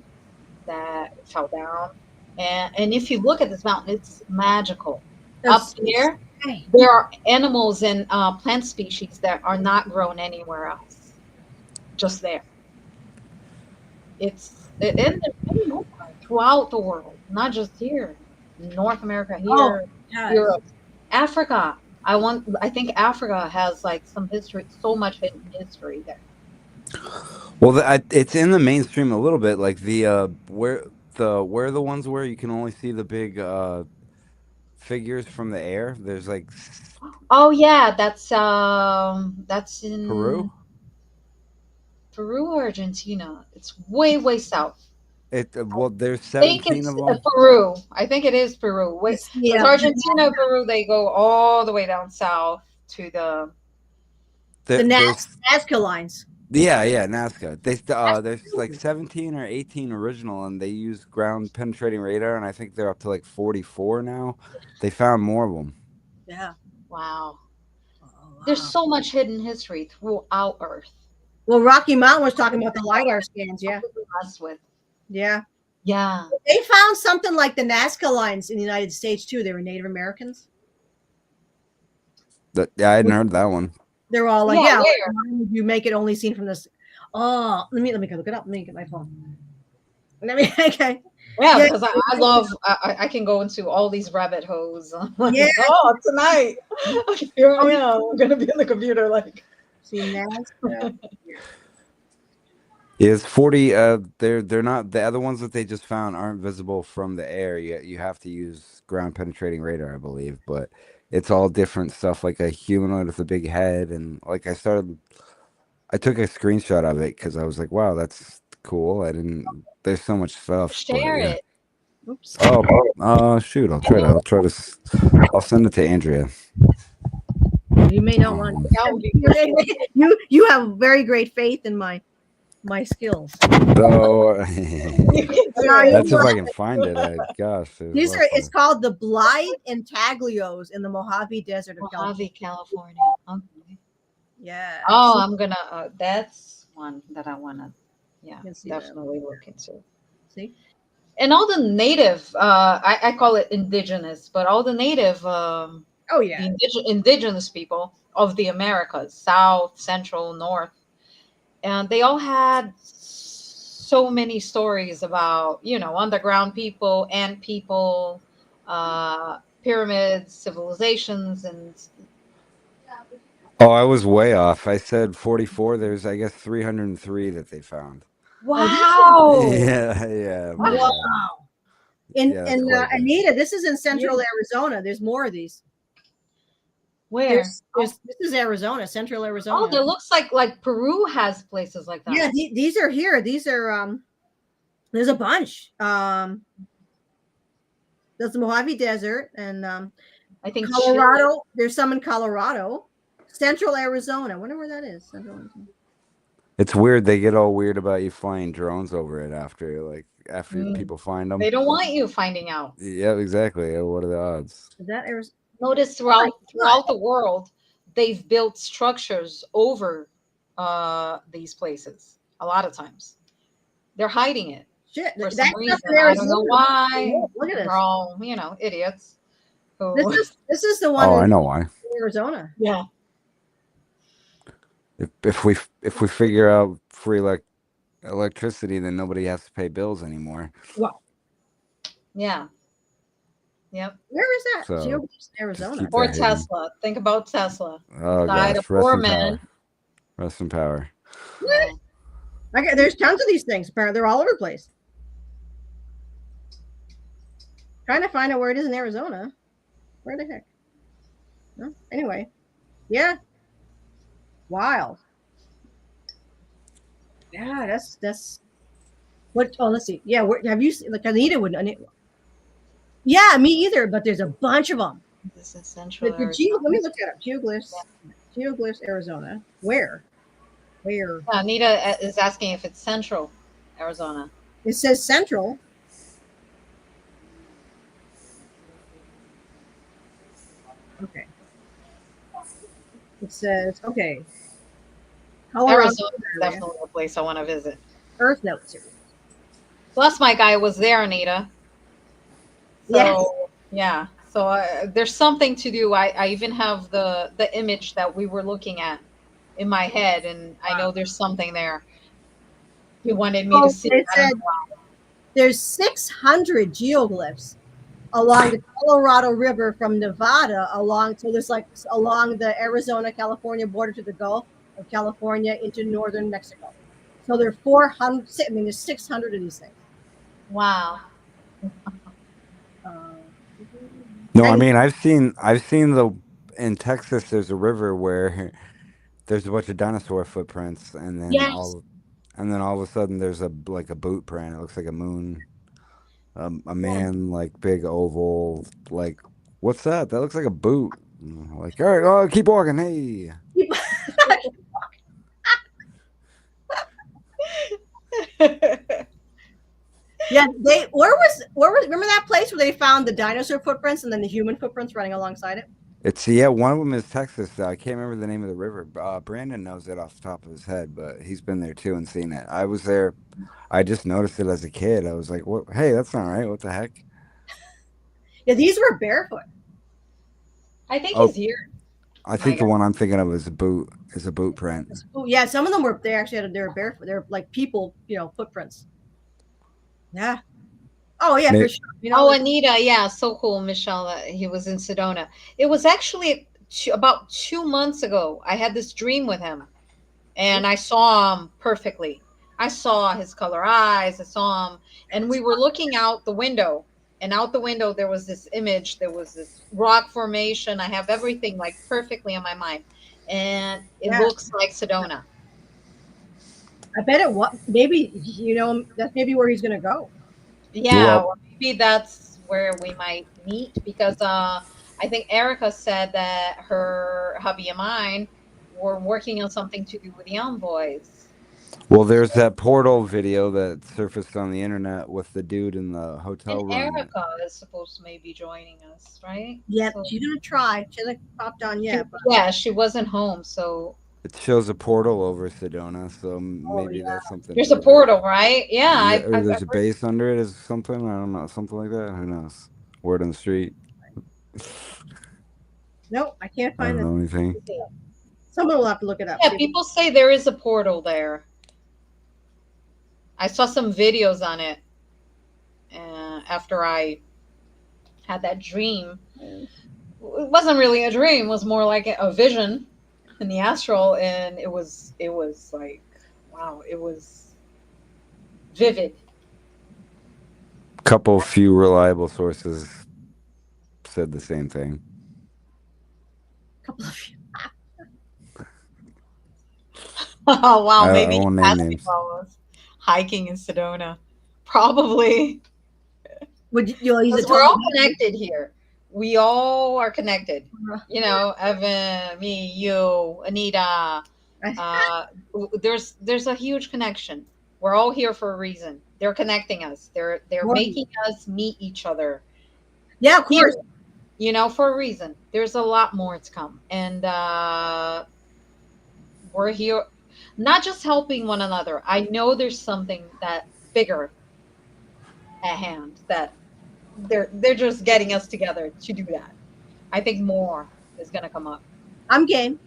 that fell down. And if you look at this mountain, it's magical. Up That's there, insane. there are animals and plant species that are not grown anywhere else, just there. And there's many more throughout the world, not just here, North America, Oh, here, yeah. Europe, Africa. I think Africa has like some history, so much hidden history there. well, it's in the mainstream a little bit. Like where the ones where you can only see the big figures from the air. There's like Oh yeah, that's in Peru. Peru or Argentina. It's way, way south. Well, there's I think 17 it's of them. Peru. I think it is Peru. Wait, It's because Argentina and Peru, they go all the way down south to the. the There's Nazca lines. yeah, Nazca. There's like 17 or 18 original, and they use ground penetrating radar, and I think they're up to like 44 now. They found more of them. Yeah. Wow. Oh, There's wow. so much hidden history throughout Earth. Well, Rocky Mountain was talking about the LiDAR scans. Yeah. Messed with. Yeah. Yeah. They found something like the Nazca lines in the United States too. They were Native Americans. Yeah, I hadn't heard that one. They're all like, Yeah, yeah, where? why would you make it only seen from this? Oh, let me go look it up. Let me get my phone. Let me okay. Yeah, Yeah. because I love, I can go into all these rabbit holes. I'm like, Yeah. oh, tonight, here I am. I'm going to be in the computer like. See Nazca. It's 40. They're not, the other ones that they just found aren't visible from the air. You have to use ground penetrating radar, I believe. But it's all different stuff, like a humanoid with a big head, and like I took a screenshot of it because I was like, wow, that's cool. I didn't. There's so much stuff. Share Yeah. it. Oops. Oh, shoot! I'll try to. I'll send it to Andrea. You you may not want. That would be great. You have very great faith in my skills. So You can do No, it. that's if you- I can find it. Gosh, there's These are. lots It's of- called the Blythe Intaglios in the Mojave Desert of California. Mojave, California. Okay. Yeah. Oh, I'm gonna. That's one that I wanna. Yeah, can see that. definitely look into. See. And all the native, I call it indigenous, but all the native, Oh yeah. indigenous people of the Americas, South, Central, North, and they all had so many stories about underground people, ant people, pyramids, civilizations, and Oh, I was way off. I said 44. There's, I guess, 303 that they found. wow. Yeah, yeah, my Wow. bad. Yeah, that's quite a bit. Anita, this is in central Arizona. There's more of these. Where? This is Arizona, central Arizona. Oh, there looks like Peru has places like that. Yeah, these are here. These are there's a bunch. There's the Mojave Desert and I think Colorado. There's some in Colorado. Central Arizona. I wonder where that is. Central Arizona. It's weird. They get all weird about you flying drones over it after people find them. They don't want you finding out. Yeah, exactly. What are the odds? Is that Arizona? Notice throughout the world, they've built structures over these places. A lot of times, they're hiding it Shit, for that's some reason. I don't know why. Look at this. They're all idiots. This is the one. Oh, I in know why. Arizona. Yeah. If we figure out free electricity, then nobody has to pay bills anymore. Wow. Yeah. Yep. Where is that? So, Geoglyphs, Arizona. keep Or that hidden. Tesla. Think about Tesla. Oh Died gosh, of poor men. Rest in power. Okay, there's tons of these things. Apparently, they're all over the place. Trying to find out where it is in Arizona. Where the heck? No? Anyway, yeah. Wild. Yeah, that's. What? Oh, let's see. Yeah, have you seen? Like Anita wouldn't. Yeah, me either. But there's a bunch of them. This is Central Let Arizona. me look at it. Geoglyphs, Arizona. Where? Yeah, Anita is asking if it's Central Arizona. It says Central. Okay. It says okay. Colorado Arizona is area. definitely a place I want to visit. Earth Note series. Plus, my guy was there, Anita. So, Yes. yeah. So there's something to do. I even have the image that we were looking at in my head, and I know there's something there. He wanted me to see. It said there's 600 geoglyphs along the Colorado River from Nevada so there's along the Arizona California border to the Gulf of California into northern Mexico. So there are 400. I mean, there's 600 of these things. Wow. No, I mean I've seen in Texas. There's a river where there's a bunch of dinosaur footprints, and then all of a sudden there's a boot print. It looks like a moon. A man, big oval, what's that? That looks like a boot. Like, all right, oh, keep walking. Hey. Yeah, where was remember that place where they found the dinosaur footprints and then the human footprints running alongside it? One of them is Texas. I can't remember the name of the river. Brandon knows it off the top of his head, but he's been there too and seen it. I was there. I just noticed it as a kid. I was like, "What? Hey, that's not right. What the heck?" Yeah, these were barefoot. I think he's here. I think the one I'm thinking of is a boot print. Oh, yeah, some of them were. They actually they were barefoot. They're like people, footprints. Yeah. Oh yeah, for sure. Anita, yeah, so cool, Michelle. He was in Sedona. It was actually about 2 months ago. I had this dream with him, and I saw him perfectly. I saw his color eyes. I saw him, and we were looking out the window. And out the window, there was this image. There was this rock formation. I have everything perfectly in my mind, and it looks like Sedona. I bet it was maybe that's maybe where he's gonna go. Yeah, or maybe that's where we might meet because I think Erica said that her hubby and mine were working on something to do with the envoys. Well, there's that portal video that surfaced on the internet with the dude in the And hotel room. Erica is supposed to maybe joining us, right? Yep, So she's gonna try. She hasn't popped on she, yet, but yeah, she wasn't home, so It shows a portal over Sedona, so oh maybe yeah. that's something there's a to it. portal, right? Yeah, Yeah, or I've there's a heard. base under it, is something. I don't know, something like that. Who knows? Word on the street. Nope, I can't I find don't it. know anything. Someone will have to look it up. Yeah, See. people say there is a portal there. I saw some videos on it after I had that dream. It wasn't really a dream; it was more like a vision in the astral, and it was like, wow, it was vivid. Couple few reliable sources said the same thing. Couple of you. Oh wow, I maybe he won't name asked me names. while I was hiking in Sedona. Probably. Would you? He's a Because we're all total. connected here. We all are connected. You know, Evan, me, you, Anita. There's a huge connection. We're all here for a reason. They're connecting us. They're More- making us meet each other Yeah, of here. course. You know, for a reason. There's a lot more to come, and we're here, not just helping one another. I know there's something that bigger at hand that they're just getting us together to do that. I think more is gonna come up. I'm game.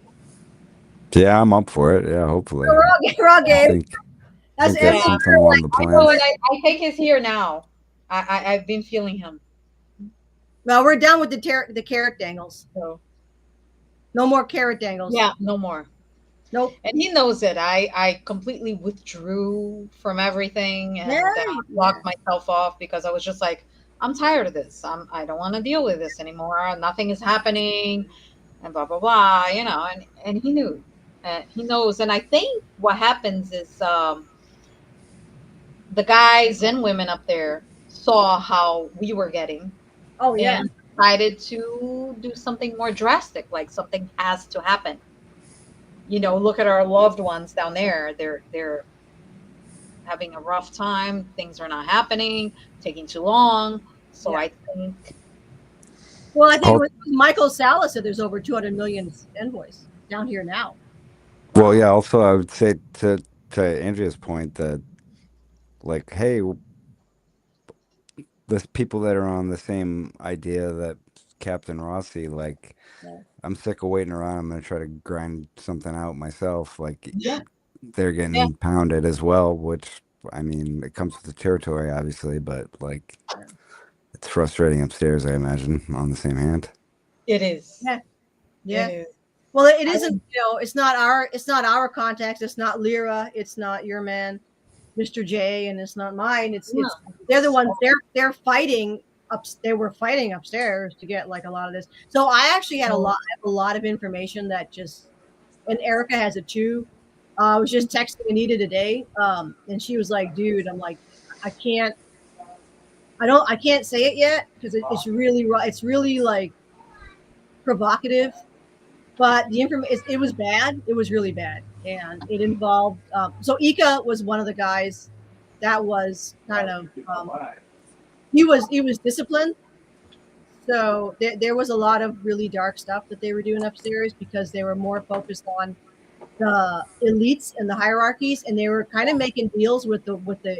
Yeah, I'm up for it. Yeah, hopefully. We're all game. We're all I game. think That's that's Yeah. something along the I know, and plans. I think he's here now. I've been feeling him. Well, we're done with the carrot dangles. So No more carrot dangles. yeah, no more. Nope. And he knows it. I completely withdrew from everything and Yeah. locked myself off because I was just like, I'm tired of this. I don't want to deal with this anymore. Nothing is happening, and blah blah blah. You know, and he knew, he knows. And I think what happens is the guys and women up there saw how we were getting Oh yeah. and decided to do something more drastic, like something has to happen. You know, look at our loved ones down there. They're having a rough time. Things are not happening, taking too long. So Yeah. I think Well, I think I'll- it was Michael Salas said there's over 200 million envoys down here now. Well, yeah. Also, I would say to Andrea's point that, like, hey, the people that are on the same idea that Captain Rossi, like, Yeah. I'm sick of waiting around. I'm gonna try to grind something out myself. Like, Yeah. they're getting Yeah. pounded as well, which, I mean, it comes with the territory, obviously, but like, Yeah. it's frustrating upstairs, I imagine, on the same hand. it is. Yeah. Yeah. It is. Well, it isn't. You know, it's not our contacts. It's not Leerah. It's not your man, Mr. J, and it's not mine. It's they're the ones. They're fighting up. They were fighting upstairs to get like a lot of this. So I actually had a lot of information that just, and Erica has it too. I was just texting Anita today, and she was like, "Dude," I'm like, I can't say it yet because it's really like provocative, but the information it was bad. It was really bad, and it involved. So Ika was one of the guys that was kind of he was disciplined. So there was a lot of really dark stuff that they were doing upstairs because they were more focused on the elites and the hierarchies, and they were kind of making deals with the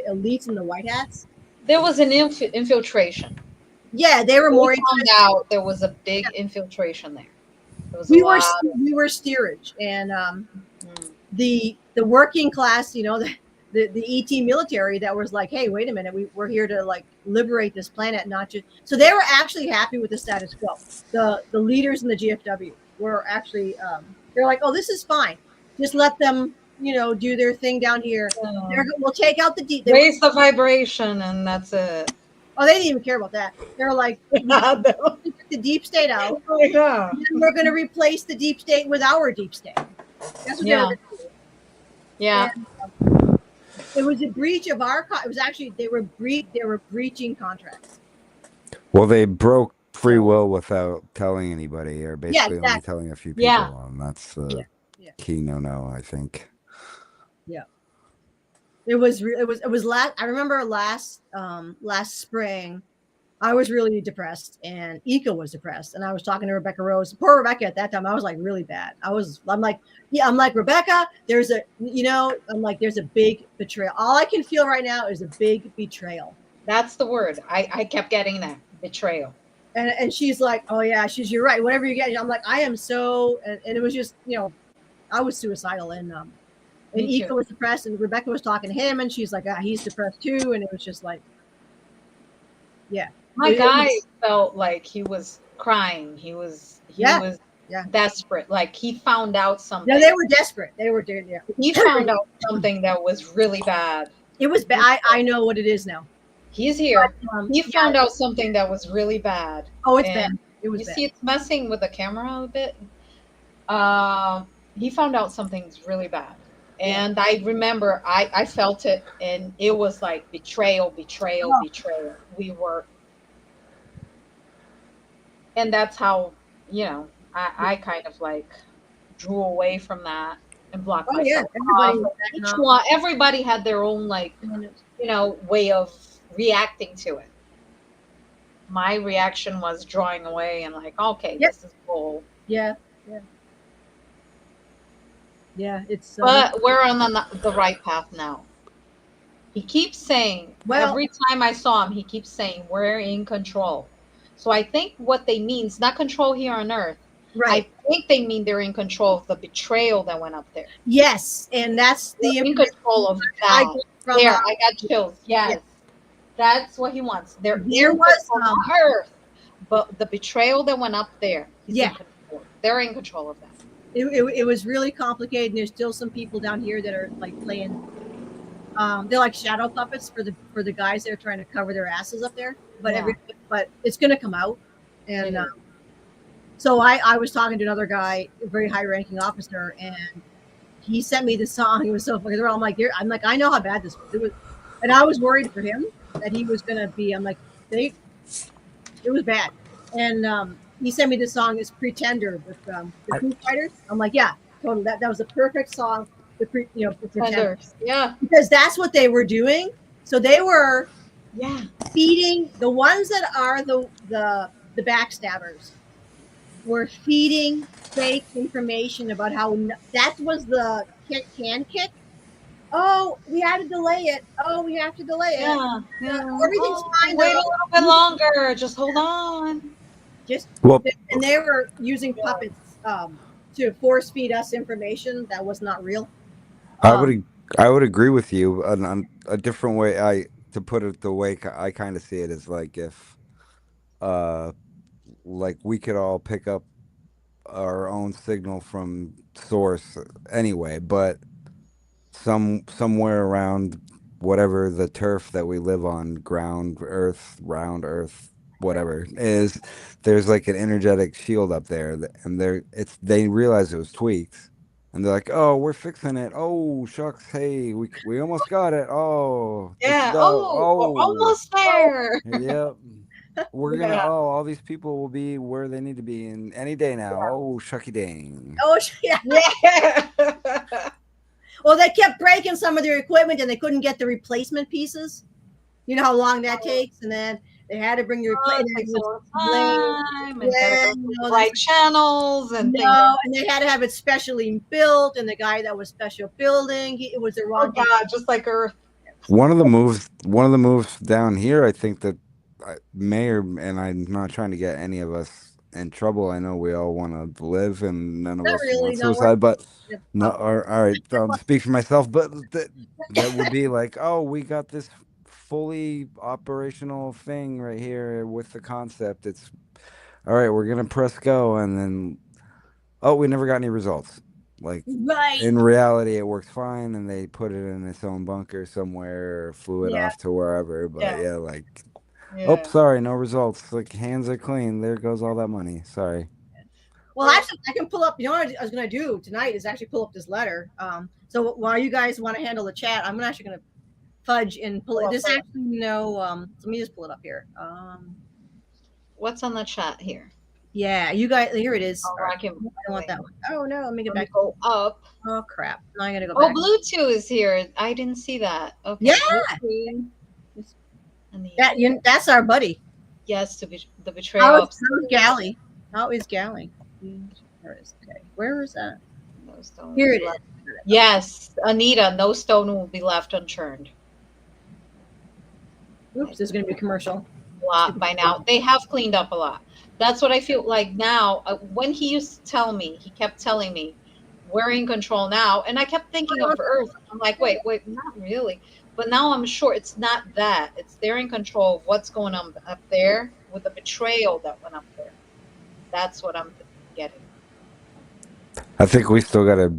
elites and the white hats. There was an infiltration. Yeah, they were more. We found out there was a big infiltration there. There was a We lot. were steerage, and Mm. the working class, you know, the ET military that was like, hey, wait a minute, we're here to like liberate this planet, not just. So they were actually happy with the status quo. The leaders in the GFW were actually they're like, oh, this is fine. Just let them, you know, do their thing down here. We'll take out the deep. Raise the vibration, and that's it. Oh, they didn't even care about that. They're like, Oh the deep state out. yeah. And we're going to replace the deep state with our deep state. That's what they were going to do. Yeah. And, it was a breach of our. It was actually they were breaching contracts. Well, they broke free So will without telling anybody, or yeah, basically only exactly. telling a few Yeah. people, and that's Yeah, the yeah, key no, I think. yeah. It was last. I remember last spring. I was really depressed, and Ika was depressed, and I was talking to Rebecca Rose. Poor Rebecca at that time. I was like really bad. I'm like, yeah, I'm like Rebecca. I'm like, there's a big betrayal. All I can feel right now is a big betrayal. That's the word. I kept getting that betrayal. And she's like, oh yeah, you're right. Whatever you get, I'm like, I am so, and it was just, I was suicidal, and Me too. Ika was depressed, and Rebecca was talking to him, and she's like, he's depressed too, and it was just like, yeah, My it guy was, felt like he was crying. He yeah, was yeah, desperate. Like he found out yeah. something. They were desperate. They were doing, yeah. He found out something that was really bad. It was bad. I know what it is now. He's here. He Yeah. found out something that was really bad. Oh, it's bad. And It was you bad. see it's messing with the camera a bit. He found out something's really bad. Yeah. And I remember I felt it, and it was like betrayal, betrayal, Oh, betrayal. We were, and that's how, I kind of like drew away from that and blocked oh yeah. myself Everybody off. was acting Each off. one, everybody had their own, like, way of reacting to it. My reaction was drawing away and like, okay, Yep. this is bull. Yeah. Yeah. Yeah. It's But we're on the right path now. He keeps saying, well. every time I saw him, he keeps saying, we're in control. So I think what they mean is not control here on Earth. Right. I think they mean they're in control of the betrayal that went up there. Yes, and that's the They're in control of I that. got from. There, I got chills. Yes. Yeah. That's what he wants. They're There in was, control of Earth. But the betrayal that went up there, he's Yeah. in control. They're in control of that. It was really complicated, and there's still some people down here that are like playing. They're like shadow puppets for the guys that are trying to cover their asses up there. But Yeah. but it's gonna come out, and It is. so I was talking to another guy, a very high ranking officer, and he sent me the song. It was so fucking. I'm like, I know how bad this was. It was, and I was worried for him that he was gonna be. I'm like, it was bad, and he sent me the song. It's Pretender with the Foo Fighters. I'm like, yeah, totally. That was a perfect song. For Pretender. Yeah. Because that's what they were doing. So they were Yeah. feeding the ones that are the backstabbers were feeding fake information about how that was the can kick. Oh, we had to delay it. Oh, we have to delay it. Yeah. Everything's fine. Wait a little bit longer. Just hold on. And they were using puppets to force feed us information that was not real. I would agree with you. On a different way, to put it the way I kind of see it is like if, like we could all pick up our own signal from source anyway, but somewhere around whatever the turf that we live on, ground, earth, round earth, whatever is, there's like an energetic shield up there, and they realize it was tweaked, and they're like, oh, we're fixing it. Oh shucks, hey, we almost got it. Oh Yeah. we're Almost there. yep. We're gonna. Yeah. Oh, all these people will be where they need to be in any day now. Oh, shucky dang. Oh yeah. Yeah. Well, they kept breaking some of their equipment, and they couldn't get the replacement pieces. You know how long that takes, and then they had to bring the replacement. Takes a long time, and right channels and things. And they had to have it specially built, and the guy that was special building, it was the wrong. Oh God, just like Earth. One of the moves down here, I think that mayor, and I'm not trying to get any of us in trouble. I know we all want to live, and none of us want suicide. But no, all right, I'll speak for myself. But that would be like, oh, we got this fully operational thing right here with the concept. It's all right. We're gonna press go, and then oh, we never got any results. Like in reality, it works fine, and they put it in its own bunker somewhere, or flew it off to wherever. But oh, sorry, no results. Like hands are clean. There goes all that money. Sorry. Well, actually, I can pull up. You know what I was going to do tonight is actually pull up this letter. So while you guys want to handle the chat, I'm actually going to fudge and pull it. There's actually no. Let me just pull it up here. What's on the chat here? Yeah, you guys. Here it is. Oh, All right. I can. I don't want that one. Oh no, let me get Let me back. go up. Oh crap! Now I gotta go Oh, back. Bluetooth is here. I didn't see that. Okay. Yeah, Bluetooth and the that's our buddy. yes, the betrayal How's upstairs. Galley? How is Galley? There it is. Okay, where is that? No stone Here will it be is. left. Yes, Anita, no stone will be left unturned. Oops, there's gonna be a commercial. A lot by now. They have cleaned up a lot. That's what I feel like now. When he used to tell me, he kept telling me, we're in control now. And I kept thinking of Earth. I'm like, wait, not really. But now I'm sure it's not that. It's they're in control of what's going on up there with the betrayal that went up there. That's what I'm getting. I think we still gotta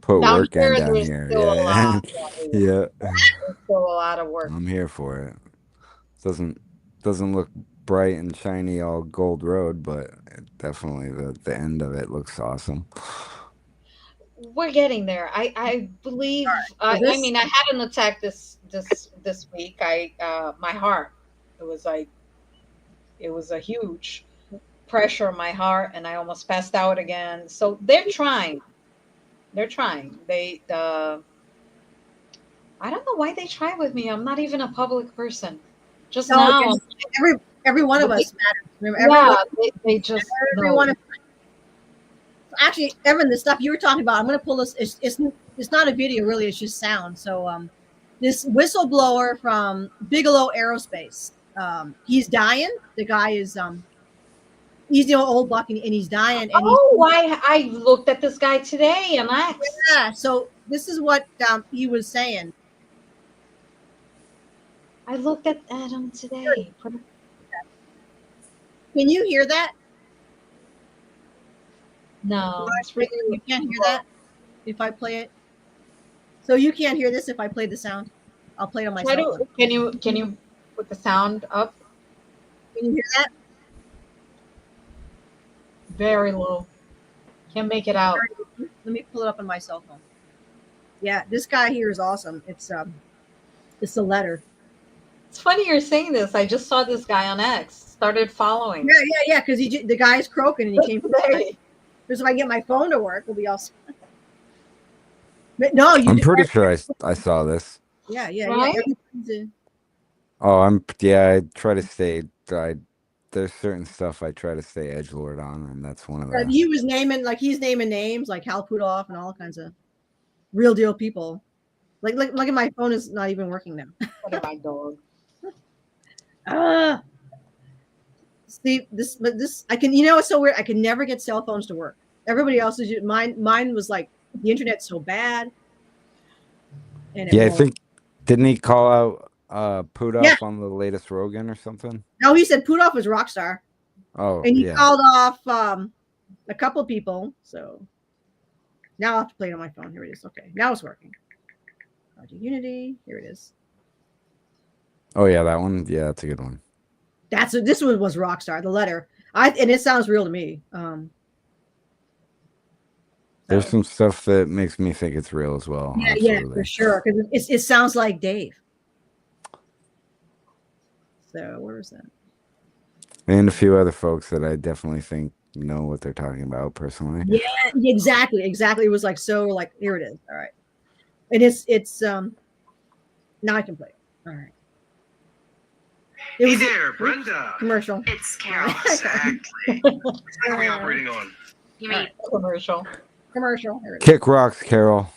put Down work in here, down there's here. still a Yeah, lot. yeah. There's still a lot of work. I'm here for it. Doesn't look bright and shiny all gold road, but definitely the end of it looks awesome. We're getting there. I believe. I mean, I had an attack this week. My heart. It was a huge pressure on my heart, and I almost passed out again. So they're trying. They're trying. I don't know why they try with me. I'm not even a public person. Just now, every one of us matters. Remember, they just every one of actually, Evan, the stuff you were talking about, I'm going to pull this. It's not a video, really. It's just sound. So, this whistleblower from Bigelow Aerospace, he's dying. The guy is he's the old buck, and he's dying. And I looked at this guy today, and yeah. So this is what he was saying. I looked at him today. Can you hear that? No, you can't hear that if I play it. So you can't hear this if I play the sound. I'll play it on my cell phone. Can you put the sound up? Can you hear that? Very low. Can't make it out. Let me pull it up on my cell phone. Yeah, this guy here is awesome. It's the letter. It's funny you're saying this. I just saw this guy on X. Started following. Yeah. Because the guy's croaking and he came from today. Because if I get my phone to work, we'll be all. But no, I'm pretty sure I saw this. Yeah. Right? Oh, I try to stay. There's certain stuff I try to stay edgelord on, and that's one of them. He was he's naming names like Hal Puthoff and all kinds of real deal people. Like my phone is not even working now. What about my dog? See this I can, it's so weird. I can never get cell phones to work. Everybody else's mine was like the internet's so bad. And I think didn't he call out Puthoff on the latest Rogan or something? No, he said Puthoff was Rockstar. Oh, and he called off a couple people. So now I'll have to play it on my phone. Here it is. Okay, now it's working. Project Unity. Here it is. Oh yeah, that one. Yeah, that's a good one. This one was Rockstar. The letter. And it sounds real to me. There's some stuff that makes me think it's real as well. Yeah, for sure. Because it sounds like Dave. So where is that? And a few other folks that I definitely think know what they're talking about personally. Yeah, exactly. It was here it is. All right. And it's now I can play it. All right. Hey there, Brenda. Commercial. It's Carol. Exactly. What are we operating on? You mean commercial? Commercial. Here it is. Kick rocks, Carol.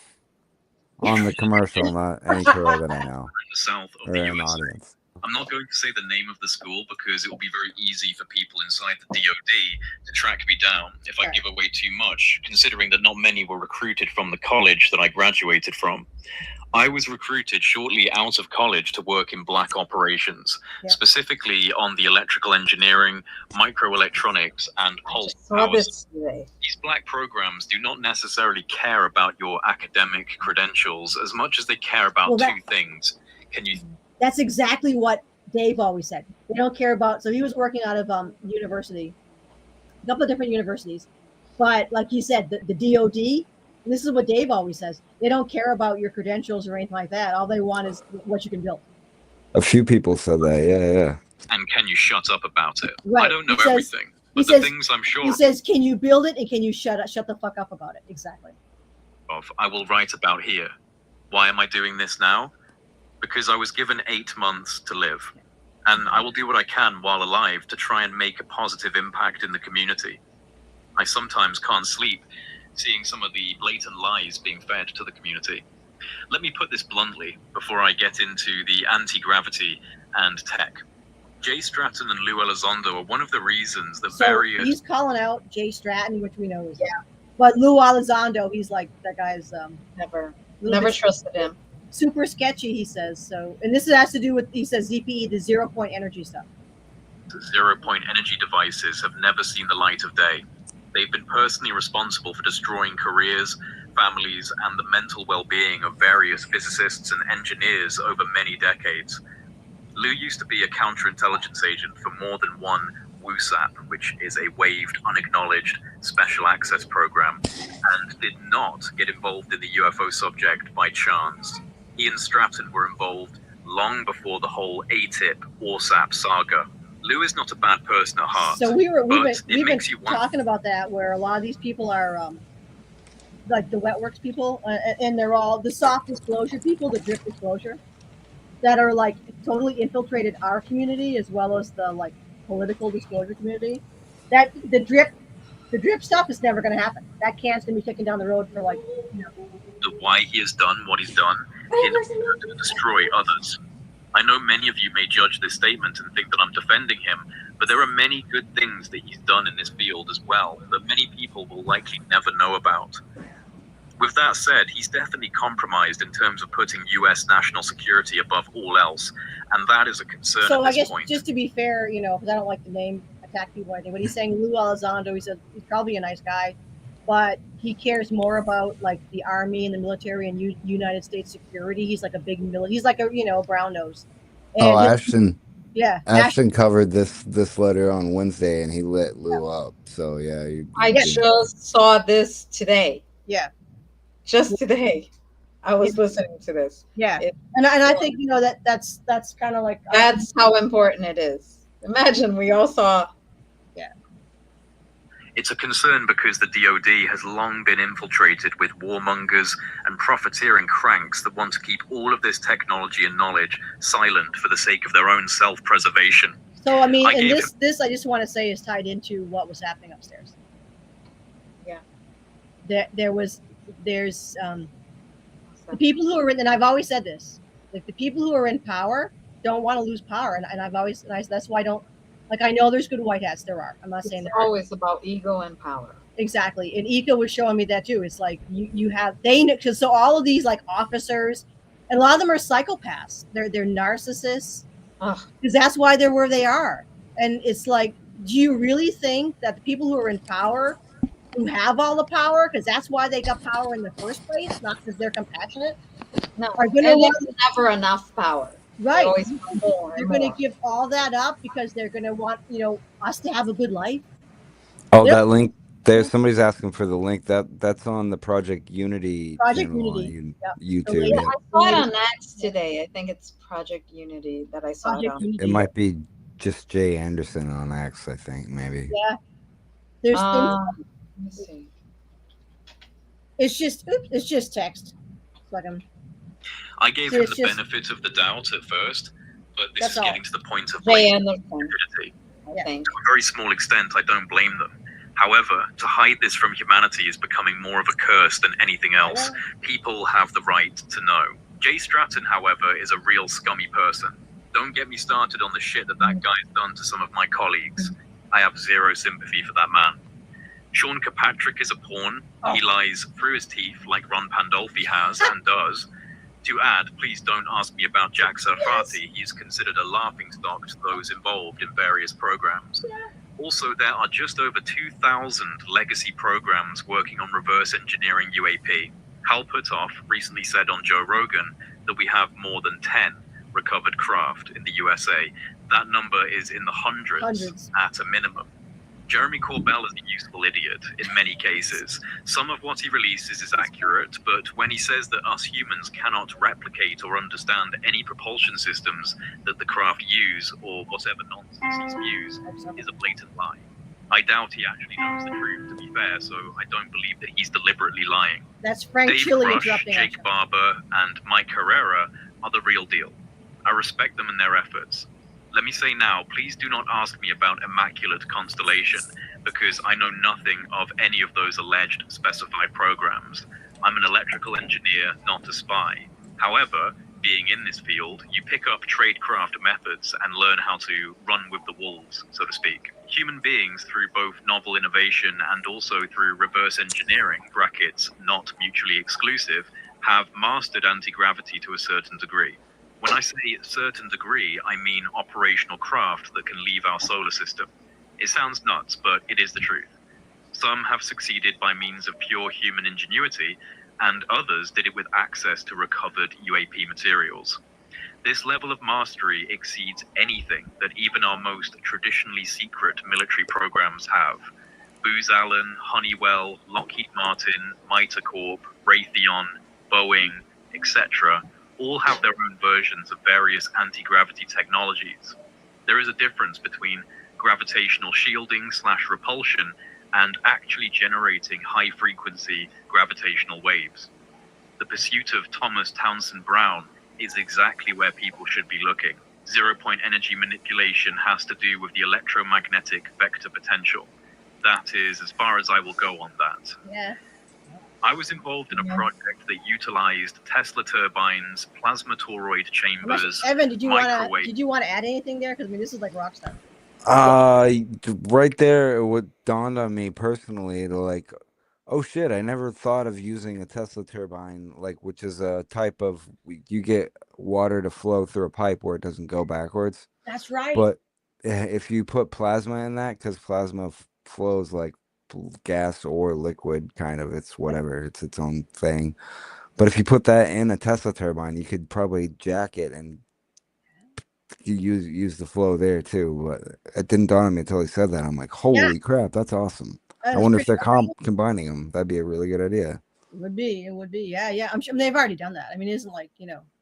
On the commercial, not any Carol that I know. In the south of or the an US. audience. I'm not going to say the name of the school because it will be very easy for people inside the DoD to track me down if I give away too much, considering that not many were recruited from the college that I graduated from. I was recruited shortly out of college to work in black operations, specifically on the electrical engineering, microelectronics, and pulse power. These black programs do not necessarily care about your academic credentials as much as they care about two things. That's exactly what Dave always said. They don't care about. So he was working out of university, a couple of different universities, but like he said, the DoD. This is what Dave always says. They don't care about your credentials or anything like that. All they want is what you can build. A few people said that. Yeah. And can you shut up about it? Right. I don't know He says- everything, but he the says- things I'm sure He says, "Can you build it, and can you shut the fuck up about it?" Exactly. of, I will write about here. Why am I doing this now? Because I was given 8 months to live. And I will do what I can while alive to try and make a positive impact in the community. I sometimes can't sleep, seeing some of the blatant lies being fed to the community. Let me put this bluntly before I get into the anti-gravity and tech. Jay Stratton and Lou Elizondo are one of the reasons that So various... he's calling out Jay Stratton, which we know is but Lou Elizondo, he's like, that guy's Never little bit trusted him. super sketchy, he says. So, and this has to do with, he says, ZPE, the 0-point energy stuff. 0-point energy devices have never seen the light of day. They've been personally responsible for destroying careers, families, and the mental well-being of various physicists and engineers over many decades. Lou used to be a counterintelligence agent for more than one WUSAP, which is a waived, unacknowledged special access program, and did not get involved in the UFO subject by chance. He and Stratton were involved long before the whole ATIP ORSAP saga. Lou is not a bad person at heart. So we've been makes you wonder. talking about that, where a lot of these people are like the Wetworks people, and they're all the soft disclosure people, the drip disclosure, that are like totally infiltrated our community as well as the like political disclosure community. That the drip stuff is never going to happen. That can's going to be taken down the road for like, you know. Why he has done what he's done in order to destroy others. I know many of you may judge this statement and think that I'm defending him, but there are many good things that he's done in this field as well that many people will likely never know about. With that said, he's definitely compromised in terms of putting US national security above all else, and that is a concern So at I this guess point. just to be fair, you know, because I don't like to name attack people or anything, but he's saying Lou Elizondo, he said he's probably a nice guy, but he cares more about like the army and the military and United States security. He's like a big he's like a, you know, brown nose. And Oh, Ashton. Yeah. Ashton covered this letter on Wednesday, and he lit Lou up. So yeah, I just saw this today. Yeah. Just today, I was listening to this. Yeah, and I think, you know, that's kind of like that's how important it is. Imagine we all saw. Yeah. It's a concern because the DoD has long been infiltrated with warmongers and profiteering cranks that want to keep all of this technology and knowledge silent for the sake of their own self-preservation. So I mean, and this I just want to say is tied into what was happening upstairs. Yeah. There's the people who are in, and I've always said this, like the people who are in power don't want to lose power, and that's why I don't, like, I know there's good white hats, there are. I'm not saying it's always about ego and power. Exactly, and Ika was showing me that too. It's like you have because so all of these like officers, and a lot of them are psychopaths. They're narcissists, because that's why they're where they are. And it's like, do you really think that the people who are in power, who have all the power, because that's why they got power in the first place, not because they're compassionate, no, are going to want never enough power. Right. They're going to give all that up because they're going to want, you know, us to have a good life. Oh, that link there. Somebody's asking for the link. That's on the Project Unity. Project Unity. YouTube. So, I saw it on X today. I think it's Project Unity that I saw it on. It might be just Jay Anderson on X. I think maybe. Yeah. There's let me see. It's just text. Like I gave him the benefit of the doubt at first, but this is getting to the point of stupidity. To a very small extent, I don't blame them. However, to hide this from humanity is becoming more of a curse than anything else. People have the right to know. Jay Stratton, however, is a real scummy person. Don't get me started on the shit that guy's done to some of my colleagues. I have zero sympathy for that man. Sean Kirkpatrick is a pawn. He lies through his teeth like Ron Pandolfi has and does. To add, please don't ask me about Jack Sarfati. He's considered a laughingstock to those involved in various programs. Also, there are just over 2,000 legacy programs working on reverse engineering UAP. Hal Puthoff recently said on Joe Rogan that we have more than 10 recovered craft in the USA. That number is in the hundreds. At a minimum. Jeremy Corbell is a useful idiot in many cases. Some of what he releases is accurate, but when he says that us humans cannot replicate or understand any propulsion systems that the craft use, or whatever nonsense he spews, is a blatant lie. I doubt he actually knows the truth, to be fair, so I don't believe that he's deliberately lying. That's Frank Dave Chili Rush, interrupting. Jake Barber, and Mike Herrera are the real deal. I respect them and their efforts. Let me say now, please do not ask me about Immaculate Constellation, because I know nothing of any of those alleged specified programs. I'm an electrical engineer, not a spy. However, being in this field, you pick up tradecraft methods and learn how to run with the wolves, so to speak. Human beings, through both novel innovation and also through reverse engineering, brackets, not mutually exclusive, have mastered anti-gravity to a certain degree. When I say certain degree, I mean operational craft that can leave our solar system. It sounds nuts, but it is the truth. Some have succeeded by means of pure human ingenuity, and others did it with access to recovered UAP materials. This level of mastery exceeds anything that even our most traditionally secret military programs have. Booz Allen, Honeywell, Lockheed Martin, Mitre Corp, Raytheon, Boeing, etc. all have their own versions of various anti-gravity technologies. There is a difference between gravitational shielding / repulsion and actually generating high-frequency gravitational waves. The pursuit of Thomas Townsend Brown is exactly where people should be looking. Zero-point energy manipulation has to do with the electromagnetic vector potential. That is as far as I will go on that. Yeah. I was involved in a project that utilized Tesla turbines, plasma toroid chambers, Evan, did you microwave. want to add anything there? Because I mean, this is like rock stuff. Right there, what dawned on me personally, like, oh shit, I never thought of using a Tesla turbine, like, which is a type of, you get water to flow through a pipe where it doesn't go backwards. That's right. But if you put plasma in that, because plasma flows like gas or liquid, kind of, it's whatever, it's its own thing. But if you put that in a Tesla turbine, you could probably jack it and you use the flow there too. But it didn't dawn on me until he said that. I'm like, holy crap, that's awesome. I wonder if they're combining them. That'd be a really good idea. It would be. Yeah. I'm sure they've already done that. I mean, it isn't like,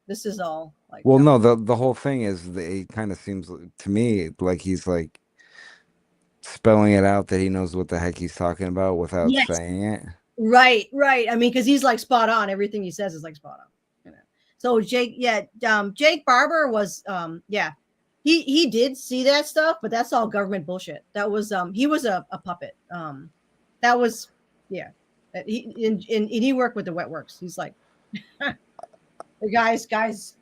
this is all like. Well, no, the whole thing is, it kind of seems to me like he's like spelling it out that he knows what the heck he's talking about without saying it. Right. I mean, because he's like spot on. Everything he says is like spot on. So Jake Barber was he did see that stuff, but that's all government bullshit. That was he was a puppet. That was he worked with the Wet Works. He's like the guys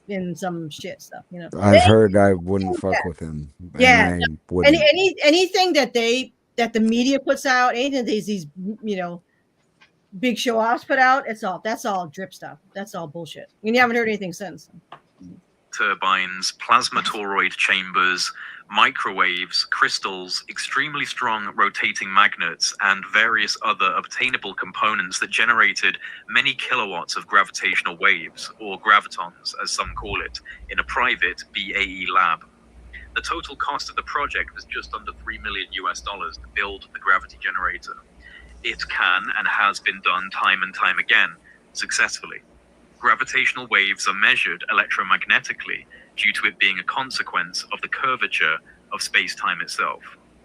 in some shit stuff, I've heard I wouldn't fuck with him. Yeah. Anything that the media puts out, anything these big show offs put out, that's all drip stuff. That's all bullshit. You haven't heard anything since. Turbines, plasma toroid chambers, microwaves, crystals, extremely strong rotating magnets, and various other obtainable components that generated many kilowatts of gravitational waves, or gravitons as some call it, in a private BAE lab. The total cost of the project was just under $3 million to build the gravity generator. It can and has been done time and time again, successfully. Gravitational waves are measured electromagnetically due to it being a consequence of the curvature of space-time itself.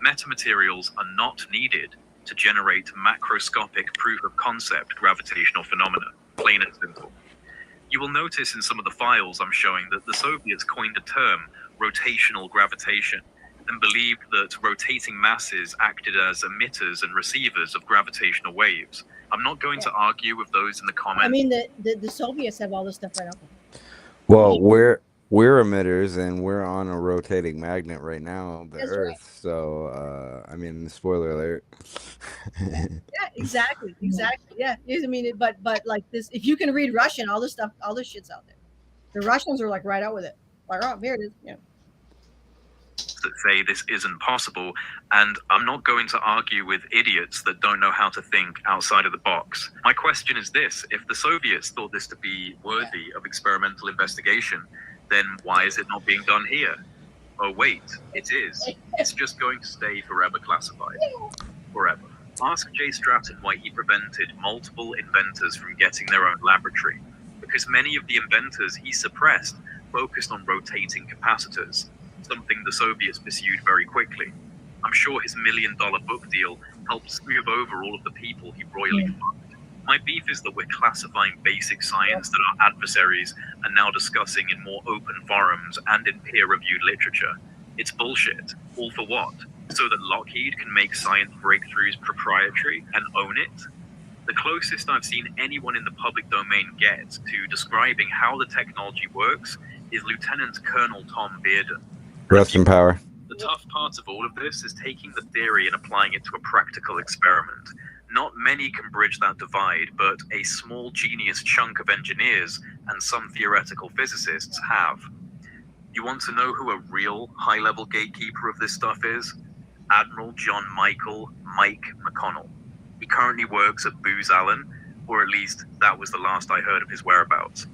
Metamaterials are not needed to generate macroscopic proof-of-concept gravitational phenomena, plain and simple. You will notice in some of the files I'm showing that the Soviets coined a term, rotational gravitation, and believed that rotating masses acted as emitters and receivers of gravitational waves. I'm not going to argue with those in the comments. I mean, the Soviets have all this stuff right up. Well, we're emitters, and we're on a rotating magnet right now, the Earth. Right. So, I mean, spoiler alert. Yeah, exactly. Yeah, I mean, but like this, if you can read Russian, all this shit's out there. The Russians are like right out with it. Like, oh, here it is. Yeah. That say this isn't possible, and I'm not going to argue with idiots that don't know how to think outside of the box. My question is this: if the Soviets thought this to be worthy of experimental investigation, then why is it not being done here? Oh wait, it is. It's just going to stay forever classified. Forever. Ask Jay Stratton why he prevented multiple inventors from getting their own laboratory, because many of the inventors he suppressed focused on rotating capacitors, something the Soviets pursued very quickly. I'm sure his $1 million book deal helped smooth over all of the people he royally fucked. My beef is that we're classifying basic science that our adversaries are now discussing in more open forums and in peer-reviewed literature. It's bullshit. All for what? So that Lockheed can make science breakthroughs proprietary and own it? The closest I've seen anyone in the public domain get to describing how the technology works is Lieutenant Colonel Tom Bearden. Rest in power. The tough part of all of this is taking the theory and applying it to a practical experiment. Not many can bridge that divide, but a small genius chunk of engineers and some theoretical physicists have. You want to know who a real high-level gatekeeper of this stuff is? Admiral John Michael Mike McConnell. He currently works at Booz Allen, or at least that was the last I heard of his whereabouts.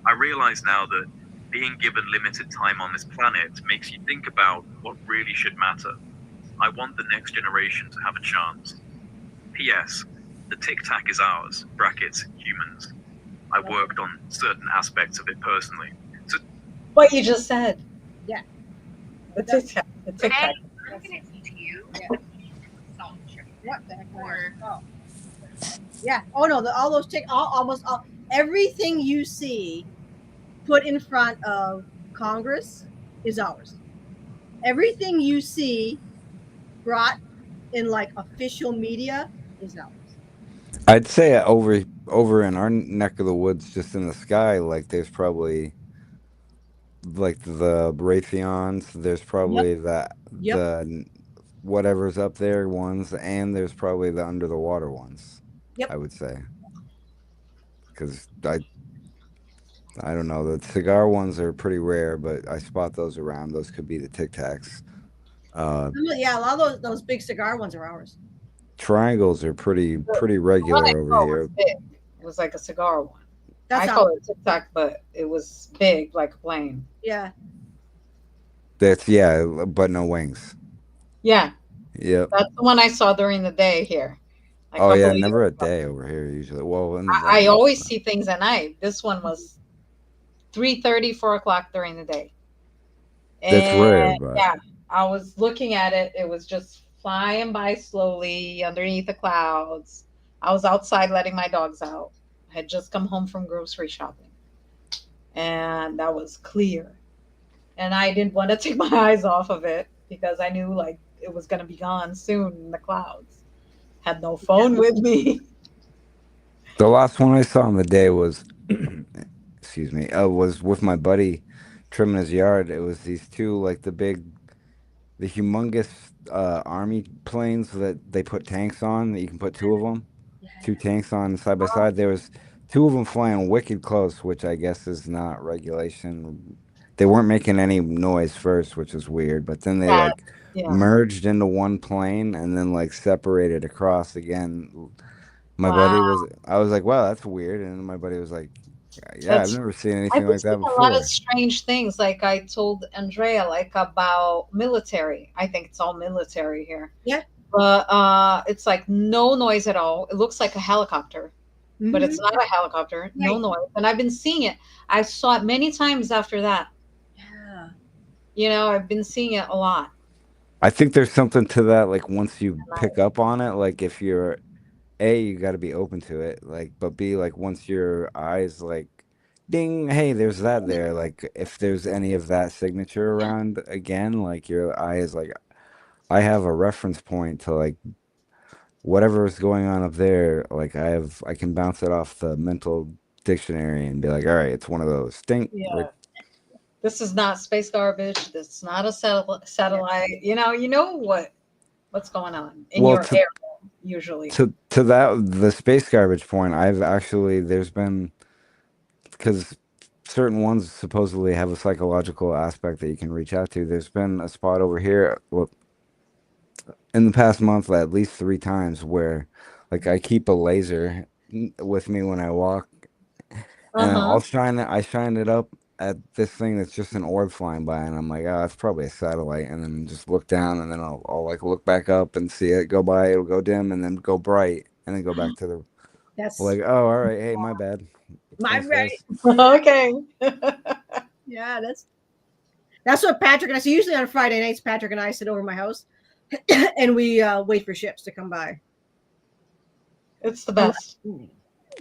I realize now that being given limited time on this planet makes you think about what really should matter. I want the next generation to have a chance. P.S. The Tic Tac is ours, brackets, humans. I worked on certain aspects of it personally. So, What you just said. Yeah. The Tic Tac. The Tic Tac. I'm going to teach you salt sugar. What the heck? Or Oh. Yeah. Oh no, all those almost all everything you see put in front of Congress is ours. Everything you see brought in like official media is ours. I'd say over in our neck of the woods, just in the sky, like there's probably like the Raytheons. There's probably the whatever's up there ones, and there's probably the under the water ones. Yep. I would say, because I don't know, the cigar ones are pretty rare, but I spot those around. Those could be the Tic Tacs. Yeah, a lot of those big cigar ones are ours. Triangles are pretty regular over here. Was big. It was like a cigar one. That's I call it Tic Tac, but it was big, like a plane. Yeah. That's but no wings. Yeah, Yep. that's the one I saw during the day here. Like Oh a yeah, couple of never a years ago. day over here usually. Well, in the I morning. always see things at night. This one was 3:30, 4 o'clock during the day. That's rare, but yeah, I was looking at it. It was just flying by slowly underneath the clouds. I was outside letting my dogs out. I had just come home from grocery shopping, and that was clear. And I didn't want to take my eyes off of it because I knew like it was going to be gone soon in the clouds. Had no phone with me. the last one I saw in the day was, excuse me, was with my buddy trimming his yard. It was these two, like the humongous army planes that they put tanks on. That you can put two of them, two tanks on side by side. There was two of them flying wicked close, which I guess is not regulation. They weren't making any noise first, which was weird, but then they like merged into one plane and then like separated across again. My buddy I was like, wow, that's weird. And my buddy was like, yeah, I've never seen anything like that before. A lot of strange things. Like I told Andrea, like about military. I think it's all military here. Yeah. But it's like no noise at all. It looks like a helicopter, but it's not a helicopter. Right. No noise. And I've been seeing it. I saw it many times after that. Yeah. You know, I've been seeing it a lot. I think there's something to that. Like once you pick up on it, like if you're you got to be open to it. Like, but B, like once your eyes like, ding, hey, there's that there. Like if there's any of that signature around again, like your eye is like, I have a reference point to like whatever is going on up there. Like I can bounce it off the mental dictionary and be like, all right, it's one of those. Ding. Yeah. Like, this is not space garbage. This is not a satellite. You know what's going on in your area usually. To that, the space garbage point, there's been, because certain ones supposedly have a psychological aspect that you can reach out to. There's been a spot over here in the past month at least 3 times where like I keep a laser with me when I walk, and I shine it up at this thing that's just an orb flying by, and I'm like, oh, that's probably a satellite, and then just look down, and then I'll like look back up and see it go by. It'll go dim and then go bright, and then go back to the That's like, oh, all right, hey, my bad. my Thanks, right. guys. Okay. Yeah, that's what Patrick and I. So usually on Friday nights, Patrick and I sit over my house, and we wait for ships to come by. It's the best.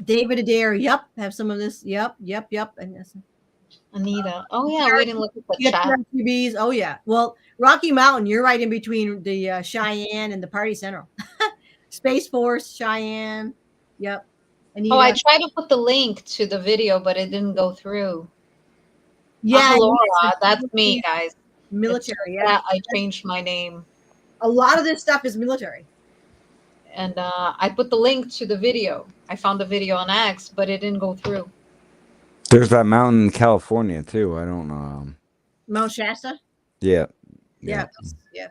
David Adair, yep, have some of this. Yep. And that's Anita. Oh yeah, we didn't look at the chat. TVs. Oh yeah. Well, Rocky Mountain, you're right in between the Cheyenne and the Party Central. Space Force, Cheyenne. Yep. Anita. Oh, I tried to put the link to the video, but it didn't go through. Yeah, Laura, that's me, guys. Military. Yeah, Yeah, I changed my name. a lot of this stuff is military. And I put the link to the video. I found the video on X, but it didn't go through. There's that mountain in California too. I don't know. Mount Shasta. Yeah. Yeah. A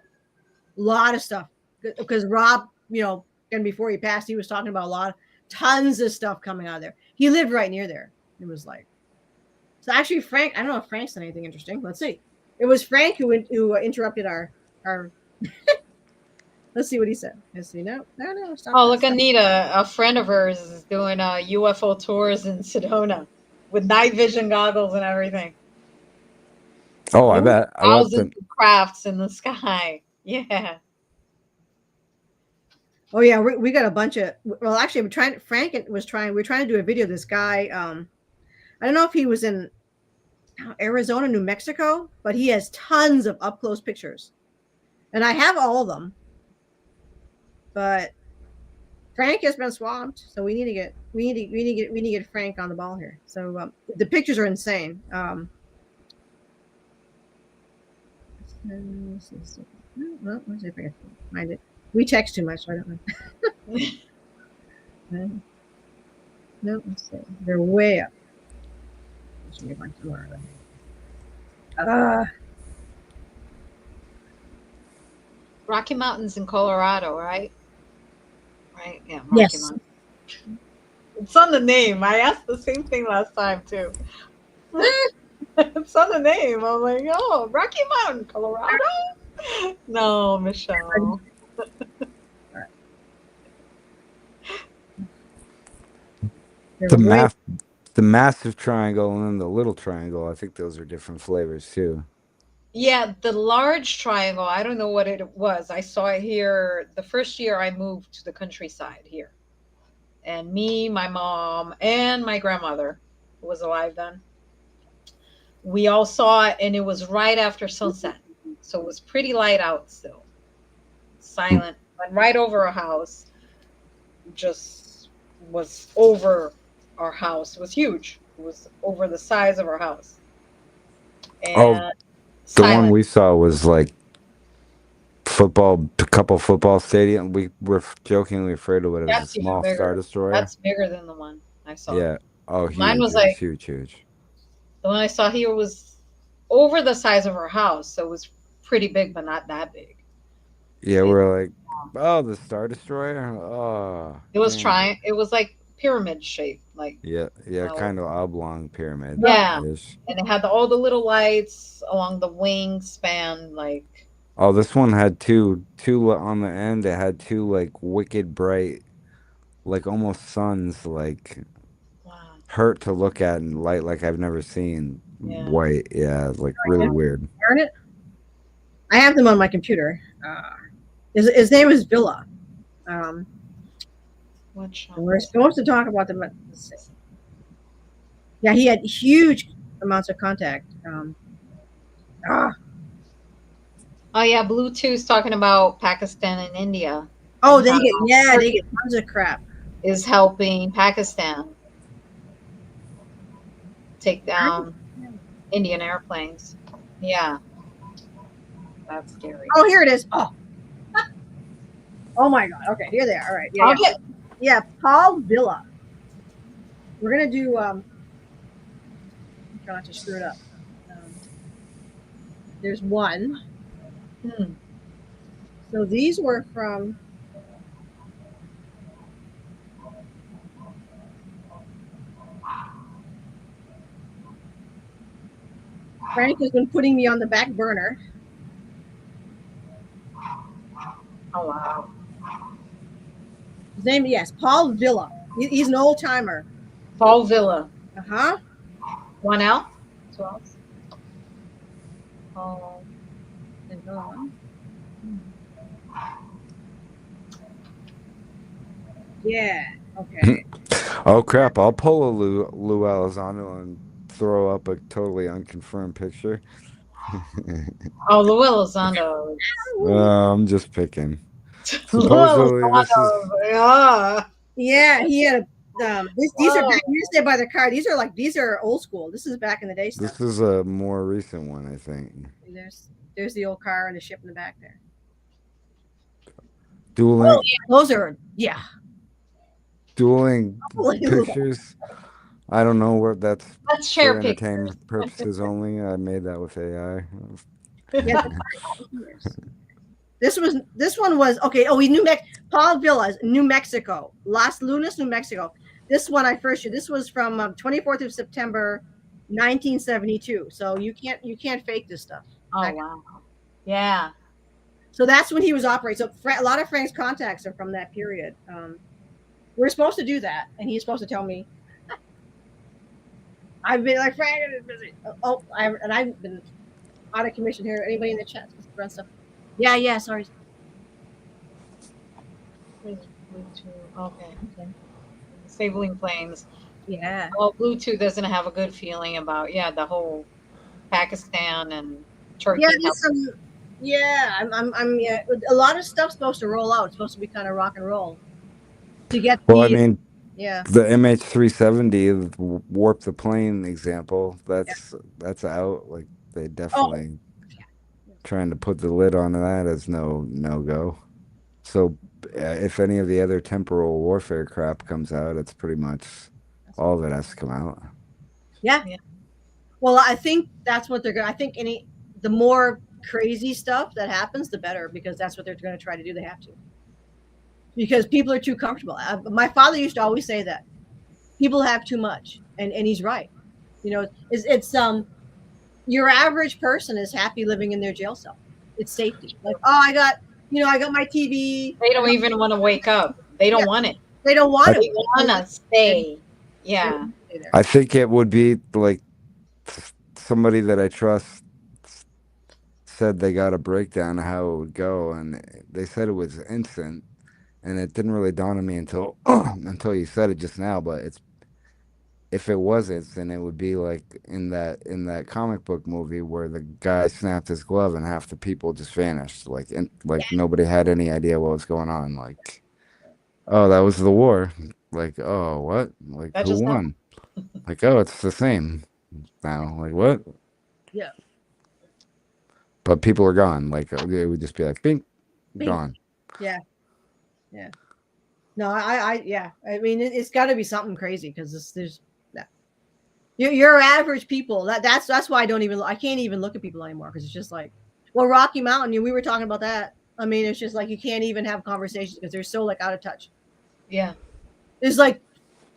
lot of stuff because Rob, and before he passed, he was talking about tons of stuff coming out of there. He lived right near there. It was like, so actually, Frank. I don't know if Frank said anything interesting. Let's see. It was Frank who interrupted our. Let's see what he said. Let's see. No. Stop Oh, look, Anita, a friend of hers is doing UFO tours in Sedona with night vision goggles and everything. Oh, I bet. Thousands of crafts in the sky. Yeah. Oh yeah, we got a bunch of. Well, actually, we're trying to do a video of this guy. I don't know if he was in Arizona, New Mexico, but he has tons of up close pictures, and I have all of them. But Frank has been swamped, so we need to get Frank on the ball here. So the pictures are insane. Let's see. Well, let's see if I can find it. We text too much, so I don't know. No, let's see. They're way up. Should be a bunch more of them. Rocky Mountains in Colorado, right? Right? Yeah. Rocky Yes. Mountains. It's on the name. I asked the same thing last time too. It's on the name. I'm like, oh, Rocky Mountain, Colorado. No, Michelle. The massive triangle and then the little triangle. I think those are different flavors too. Yeah, the large triangle, I don't know what it was. I saw it here the first year I moved to the countryside here. And me, my mom, and my grandmother, who was alive then, we all saw it, and it was right after sunset. So it was pretty light out still. Silent. Went right over our house. Just was over our house. It was huge. It was over the size of our house. And the one we saw was like a couple football stadium. We were jokingly afraid of it as a small Star Destroyer. That's bigger than the one I saw. Yeah. Oh, huge. Mine was like huge. The one I saw here was over the size of our house, so it was pretty big, but not that big. Yeah, we're like, oh, the Star Destroyer. Oh, it was It was like pyramid shape, like kind of oblong pyramid. Yeah, and it had all the little lights along the wingspan, like. Oh, this one had two on the end. It had two like wicked bright, like almost suns, like hurt to look at and light like I've never seen. Yeah. White, yeah, like really weird. I have them on my computer. His name is Villa. We're supposed to talk about them. Yeah, he had huge amounts of contact. Oh yeah, Blue 2's talking about Pakistan and India. Oh, they get tons of crap. Is helping Pakistan take down Indian airplanes. Yeah. That's scary. Oh, here it is. Oh my God. Okay, here they are. All right. Yeah. Paul Villa. We're gonna do. Try not to screw it up. There's one. So these were from. Frank has been putting me on the back burner. Oh wow. His name, yes, Paul Villa. He's an old timer. Paul Villa. Uh-huh. 1 L? 2 L's? Oh. There's another one. Yeah. Okay. Oh crap! I'll pull a Lou Elizondo and throw up a totally unconfirmed picture. Oh, Louis Elizondo. I'm just picking. Louis Supposedly, this is Elizondo. Yeah. Yeah, he had these are Whoa. back, you say by the car. These are old school. This is back in the day stuff. this is a more recent one, I think. And there's the old car and the ship in the back there. Dueling Those are dueling Unbelievable. pictures. I don't know what that's Let's share for pictures. entertainment purposes only. I made that with AI. Yeah, this one was okay. Oh, Paul Villas, New Mexico, Las Lunas, New Mexico. This one I first. This was from 24th of September, 1972. So you can't fake this stuff. Oh wow. Yeah. So that's when he was operating. So a lot of Frank's contacts are from that period. We're supposed to do that, and he's supposed to tell me. I've been like Frank is busy. I've been out of commission here. Anybody in the chat run stuff? Yeah. Sorry. Okay. Disabling flames. Yeah. Well, Bluetooth doesn't have a good feeling about the whole Pakistan and Turkey. Yeah, there's some. Yeah, I'm. Yeah, a lot of stuff's supposed to roll out. It's supposed to be kind of rock and roll. To get. Well, I mean, yeah. the MH370 warp the plane example. That's out. Like they definitely trying to put the lid on that as no go. So if any of the other temporal warfare crap comes out, it's pretty much all that has to come out. Yeah. Well, I think that's what they're going to, I think the more crazy stuff that happens, the better, because that's what they're going to try to do. They have to. Because people are too comfortable. My father used to always say that people have too much, and he's right. You know, it's your average person is happy living in their jail cell. It's safety. Like, oh, I got my TV. They don't even want to wake up. They don't want it. They don't want They want to stay. Yeah. I think it would be like somebody that I trust said they got a breakdown of how it would go, and they said it was instant, and it didn't really dawn on me until you said it just now. But if it was instant, it would be like in that comic book movie where the guy snapped his glove and half the people just vanished, like nobody had any idea what was going on. Like, oh, that was the war. Like, oh, what? Like, That who just won? Like, oh, it's the same now. Like, what? Yeah. But people are gone. Like, it would just be like, bing, gone. Yeah. No, I mean, it's got to be something crazy, because there's that. Your average people. That's why I can't even look at people anymore, because it's just like, well, Rocky Mountain. We were talking about that. I mean, it's just like you can't even have conversations because they're so like out of touch. Yeah. There's like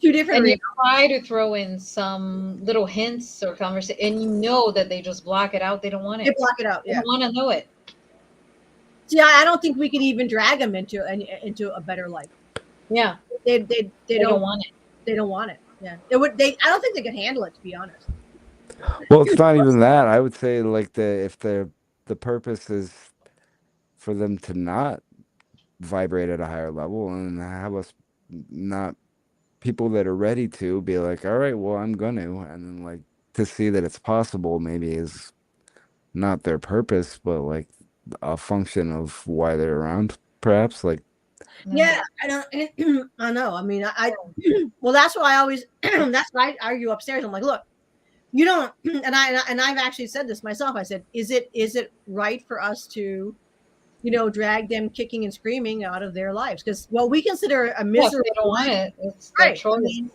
two different. And you try to throw in some little hints or conversation, and you know that they just block it out. They don't want it. They block it out. They Yeah. don't want to know it. See, I don't think we can even drag them into a better life. Yeah. They don't want it. They don't want it. Yeah. I don't think they could handle it, to be honest. Well, it's not even that. I would say like if the purpose is for them to not vibrate at a higher level and have us not people that are ready to be like, all right, well, I'm going to, and then like to see that it's possible maybe is not their purpose, but like a function of why they're around, perhaps. Like, yeah, I know. I mean, well, that's why I always, that's why I argue upstairs. I'm like, look, you don't, and I've actually said this myself. I said, is it right for us to, drag them kicking and screaming out of their lives? Because what we consider a miserable, they don't want it. It's their choice. I mean,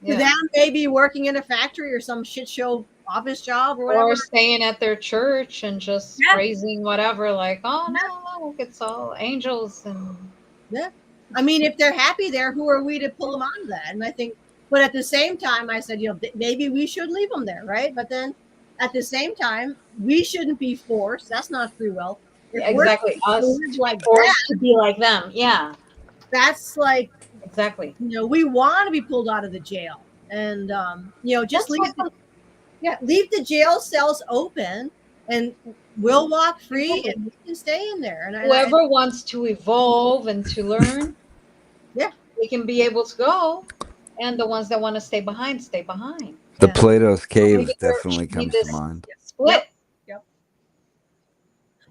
to them, maybe working in a factory or some shit show office job or whatever, or staying at their church and just praising whatever, like, oh no, it's all angels. And I mean, if they're happy there, who are we to pull them out of that? And I think, but at the same time, I said, maybe we should leave them there, right? But then at the same time, we shouldn't be forced. That's not free will. If Yeah, we're exactly. Us to live to be like that, forced to be like them. Yeah, that's like, exactly. we want to be pulled out of the jail, and just That's why leave the jail cells open, and we'll walk free, and we can stay in there. whoever wants to evolve and to learn, Yeah. they can be able to go. And the ones that want to stay behind, stay behind. The Yeah. Plato's Maybe cave there definitely should be comes to this mind. split.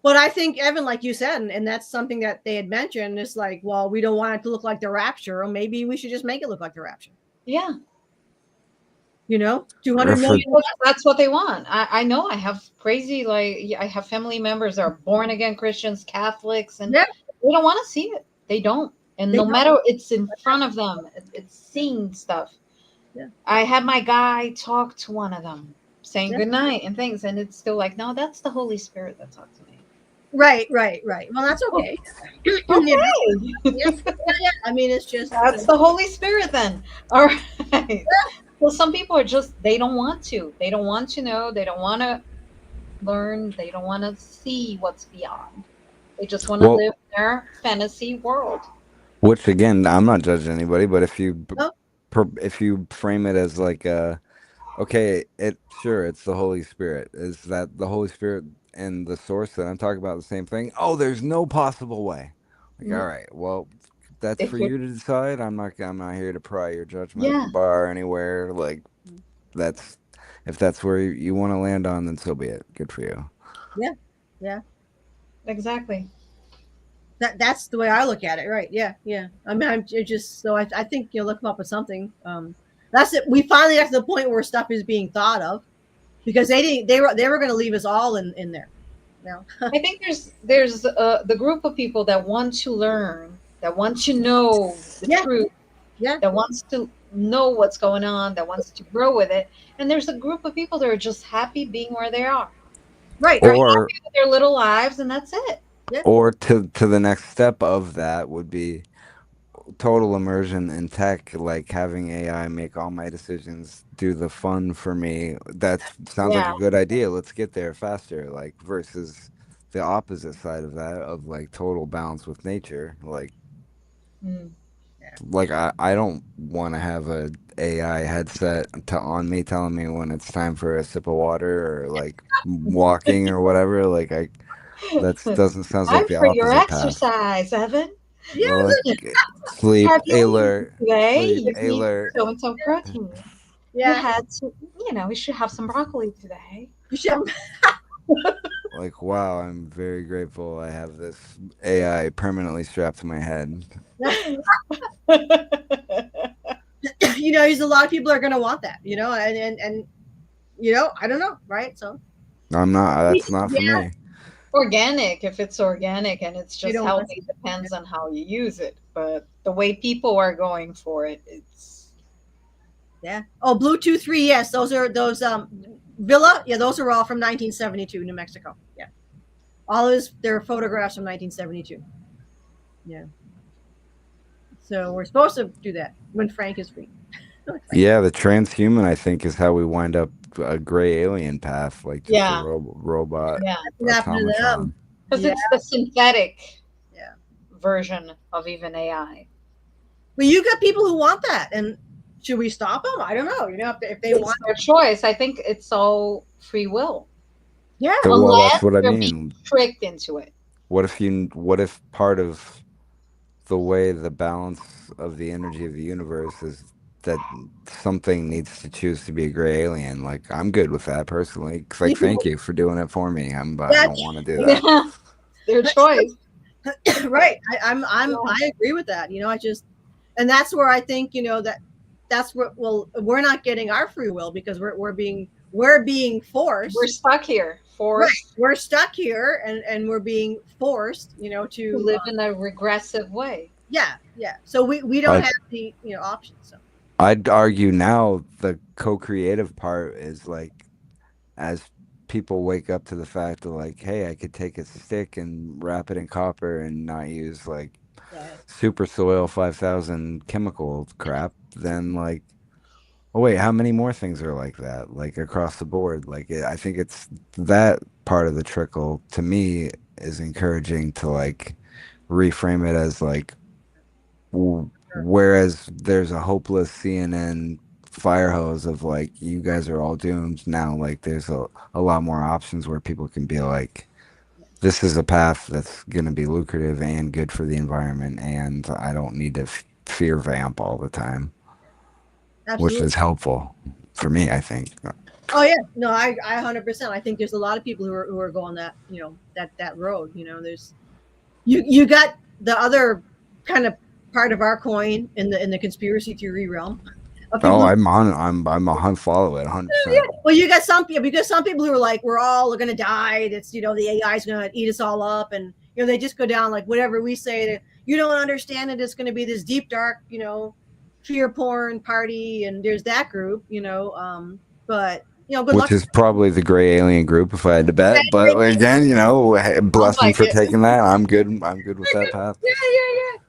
But I think, Evan, like you said, and that's something that they had mentioned, is like, well, we don't want it to look like the rapture, or maybe we should just make it look like the rapture. Yeah. 200 million. That's what they want. I know I have crazy, I have family members that are born again Christians, Catholics, and Yeah. they don't want to see it. They don't. And They no don't. matter, it's in front of them. It's seeing stuff. Yeah. I had my guy talk to one of them, saying Yeah. good night and things, and it's still like, no, that's the Holy Spirit that talked to me. Right. Well, that's okay. Yeah. I mean, it's just That's the Holy Spirit then. All right. Well, some people are just, they don't want to. They don't want to know. They don't want to learn. They don't want to see what's beyond. They just want to live in their fantasy world. Which, again, I'm not judging anybody, but if you No. if you frame it as like okay, it's the Holy Spirit. Is that the Holy Spirit and the source that I'm talking about the same thing? Oh, there's no possible way. Like, all right, well, that's If for you're- you to decide. I'm not here to pry your judgment Yeah. bar anywhere. Like, if that's where you want to land on, then so be it. Good for you. Yeah. Exactly. That's the way I look at it, right? Yeah. I mean, I'm just, so I think you'll look up with something. That's it. We finally got to the point where stuff is being thought of, because they were going to leave us all in there. I think there's the group of people that want to learn, that want to know the truth, that wants to know what's going on, that wants to grow with it, and there's a group of people that are just happy being where they are, right? They're happy with their little lives, and that's it. Or to the next step of that would be total immersion in tech, like having AI make all my decisions, do the fun for me. That sounds like a good idea. Let's get there faster. Like, versus the opposite side of that, of like total balance with nature. Like, like I don't want to have a AI headset on me telling me when it's time for a sip of water, or like walking or whatever. Like, that doesn't sound like the for your opposite path. exercise, Evan. Like, sleep alert. Today, Sleep you alert. need so and so protein. Yeah. You had to, we should have some broccoli today. You should. Like, wow, I'm very grateful I have this AI permanently strapped to my head. There's a lot of people are going to want that, and I don't know, right? So That's not for me. Organic, if it's organic and it's just don't healthy, depends on how you use it. But the way people are going for it, it's Bluetooth 3, yes, those Villa, those are all from 1972, New Mexico. Yeah, all their photographs from 1972. Yeah, so we're supposed to do that when Frank is free. Yeah, the transhuman, I think, is how we wind up a gray alien path, like just a robot. Yeah, automaton. because it's the synthetic version of even AI. But you got people who want that, and should we stop them? I don't know. If they want their choice, I think it's all free will. Yeah, well, that's what I mean. Being tricked into it. What if part of the way the balance of the energy of the universe is that something needs to choose to be a gray alien? Like, I'm good with that personally. Like, thank you for doing it for me. I don't want to do that. Their choice. Right. I agree with that. And that's where I think, that's where, well, we're not getting our free will, because we're being forced. We're stuck here. Forced. Right. We're stuck here, and we're being forced, to live in a regressive way. Yeah. So we don't have the options. So I'd argue now the co-creative part is like, as people wake up to the fact of like, hey, I could take a stick and wrap it in copper and not use like super soil 5000 chemical crap, then like, Oh wait, how many more things are like that? Like across the board? Like I think it's that part of the trickle to me is encouraging to like reframe it as like whereas there's a hopeless CNN fire hose of like you guys are all doomed now, like there's a lot more options where people can be like this is a path that's going to be lucrative and good for the environment and I don't need to fear vamp all the time, which Absolutely. is helpful for me, I think. Oh yeah, no, I 100%. I think there's a lot of people who are going that, you know, that road. You know, there's you got the other kind of part of our coin in the conspiracy theory realm of people Oh, who, I'm a hunt follow it 100%. well, you got some people, because some people who are like, we're all gonna die. That's, you know, the AI is gonna eat us all up, and you know they just go down like whatever we say. That you don't understand it. It's gonna be this deep dark, you know, fear porn party, and there's that group, you know. But you know, good Which luck. is probably the gray alien group if I had to bet. But again, you know, Sounds bless them like for it. taking that. I'm good. I'm good with that path. Yeah.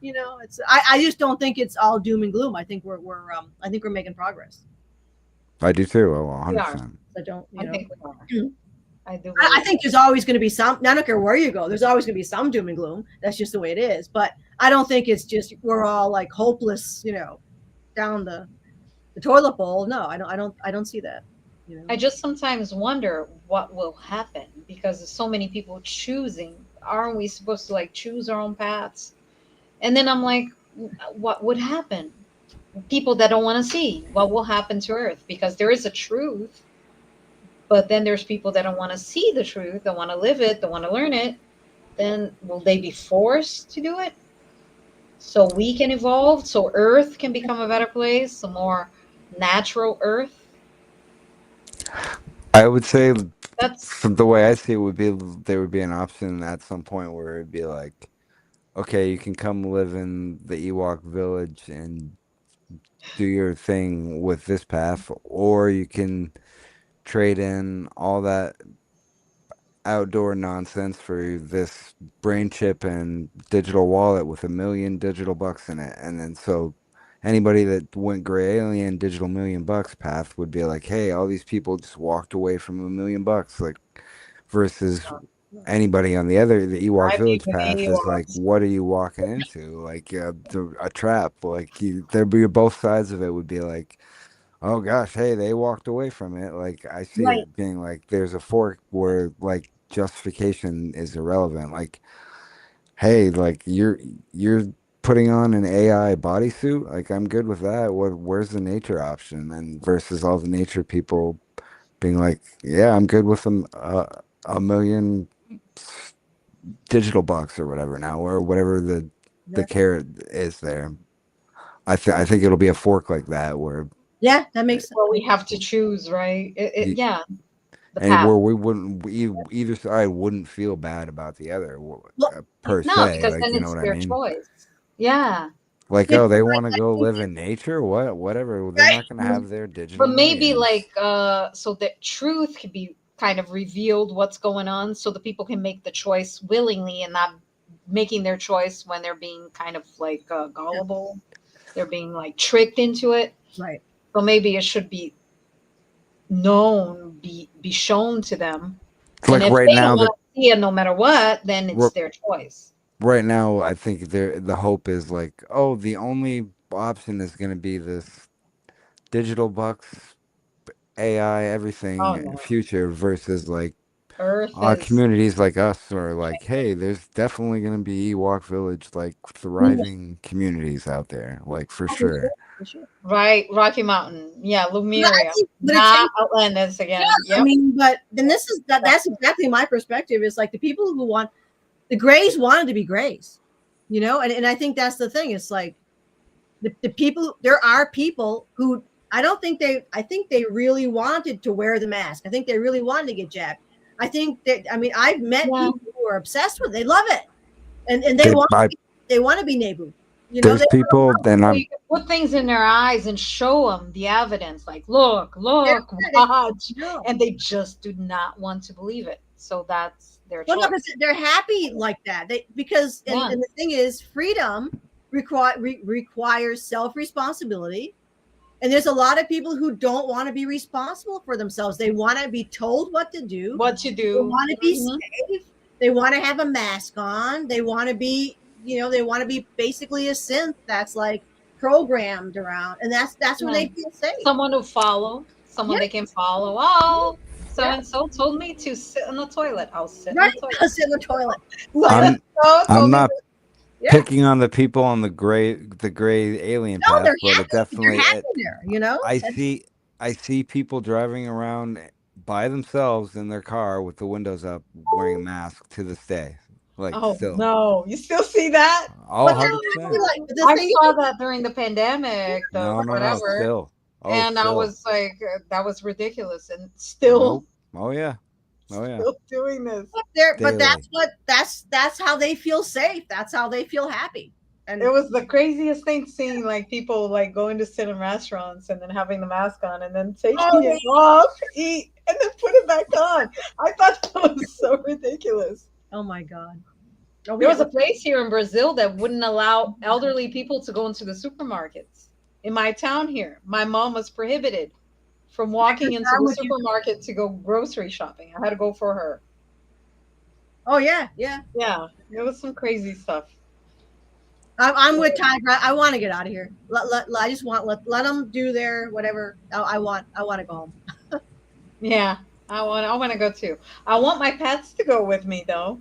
You know, it's I just don't think it's all doom and gloom. I think I think we're making progress. I do too. Oh, We are. 100%. I don't, you I know. think we are. I do I believe think there's always going to be some. I don't care where you go. There's always going to be some doom and gloom. That's just the way it is. But I don't think it's just we're all like hopeless, you know, down the toilet bowl. No, I don't see that. You know. I just sometimes wonder what will happen because there's so many people choosing. Aren't we supposed to like choose our own paths? And then I'm like, what would happen? People that don't want to see what will happen to Earth because there is a truth, but then there's people that don't want to see the truth, don't want to live it, don't want to learn it. Then will they be forced to do it so we can evolve, so Earth can become a better place, a more natural Earth? I would say That's from the way I see it would be there would be an option at some point where it'd be like, okay, you can come live in the Ewok village and do your thing with this path, or you can trade in all that outdoor nonsense for this brain chip and digital wallet with $1 million digital in it. And then so anybody that went gray alien digital $1 million path would be like, hey, all these people just walked away from $1 million. Like versus anybody on the Ewok I Village believe in path is like, Ewoks. what are you walking into? Like a trap. Like there'd be both sides of it would be like, oh gosh, hey, they walked away from it. Like I see Right. it being like there's a fork where like justification is irrelevant. Like, hey, like you're putting on an AI bodysuit. Like I'm good with that. Where's the nature option? And versus all the nature people being like, yeah, I'm good with a million digital bucks or whatever now, or whatever the Exactly. carrot is there. I think it'll be a fork like that where Yeah, that makes sense. Well, we have to choose, right? you, Yeah, the and path. where we wouldn't either side wouldn't feel bad about the other Well, per No, se, because like then you know it's what I their mean, choice. Yeah. like it's oh they like want to I go think live in nature, whatever, they're right. not going to have their digital But maybe millions. like so the truth could be kind of revealed what's going on so the people can make the choice willingly and not making their choice when they're being kind of like gullible. They're being like tricked into it. Right. So maybe it should be known, be shown to them. And Like if right they don't now that want to see it no matter what, then it's r- their choice. right now I think the hope is like, oh, the only option is going to be this digital bucks, AI, Oh everything no. future versus like Earth is communities like us are like, hey, there's definitely going to be Ewok Village, like Mm, thriving communities out there, like for oh, for sure. sure. For sure. right, Rocky Mountain. Yeah, But I Lumeria. think, but it's Not Atlantis yeah. again. I Yep. mean, but then this is that's exactly my perspective. Is like the people who want the Greys wanted to be Greys, you know, and I think that's the thing. It's like the people. There are people who I don't think they. I think they really wanted to wear the mask. I think they really wanted to get jabbed. I think that. I mean, I've met Yeah. people who are obsessed with it. They love it, and They, I, they want to be Nebu. You know, there's they people, and So I'm you can put things in their eyes and show them the evidence, like, look, they're, look, they watch. no. And they just do not want to believe it. So that's their Well, no, choice. but they're happy like that. They because Yeah. and the thing is, freedom requires self responsibility, And there's a lot of people who don't want to be responsible for themselves. They want to be told what to do. What you They do. want to be Mhm. safe. They want to have a mask on. They want to be, they want to be basically a synth that's like programmed around, and that's where Yeah. they feel safe. Someone to follow, someone Yeah. they can follow. Oh, so Yeah. and so told me to sit in the toilet. I'll sit Right? in the toilet. I'll sit in the toilet. So I'm and so I'm told me not Yeah. picking on the people on the gray alien No, path, they're but happy. it definitely They're happy there. I see people driving around by themselves in their car with the windows up, wearing a mask to this day. Like oh still, no, you still see that? oh, But they're 100%. happy, like the I thing saw that during the pandemic, the No, whatever, still. Oh, and I still. was like, that was ridiculous, and still, Nope. Oh yeah. still doing this. but Daily. that's how they feel safe. That's how they feel happy. And It was the craziest thing seeing like people like going to sit in restaurants and then having the mask on and then taking it off, eat, and then put it back on. I thought that was so ridiculous. oh my god. There was a place here in Brazil that wouldn't allow elderly people to go into the supermarkets. In my town here, my mom was prohibited from walking into the supermarket to go grocery shopping. I had to go for her. Oh yeah, yeah. Yeah, it was some crazy stuff. I'm with Tiger. I want to get out of here. I just want let them do their whatever. I want to go home. Yeah, I want to go too. I want my pets to go with me though.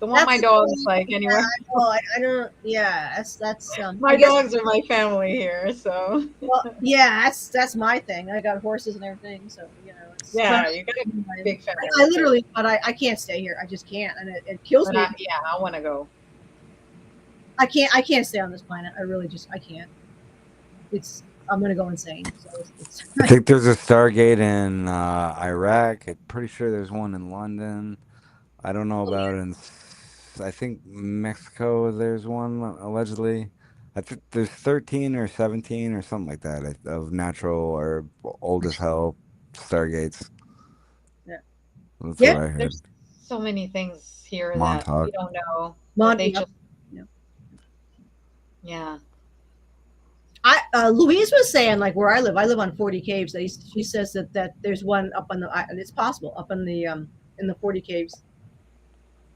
Don't want That's my dogs like anywhere. Well, I don't. Yeah, that's. My dogs are my family here, so Well, yeah, that's my thing. I got horses and everything, so It's, yeah, you got a big family. I literally, but I can't stay here. I just can't, and it kills me. I want to go. I can't stay on this planet. I really just I can't. I'm gonna go insane. So I think there's a Stargate in Iraq. I'm pretty sure there's one in London. I don't know about I think Mexico. There's one allegedly. I think there's 13 or 17 or something like that of natural or old as hell Stargates. Yeah, that's what I heard. There's so many things here that Montauk. we don't know. Montauk. They just yeah. Louise was saying, like, where I live on 40 caves. She says that there's one up on it's possible up in the 40 caves.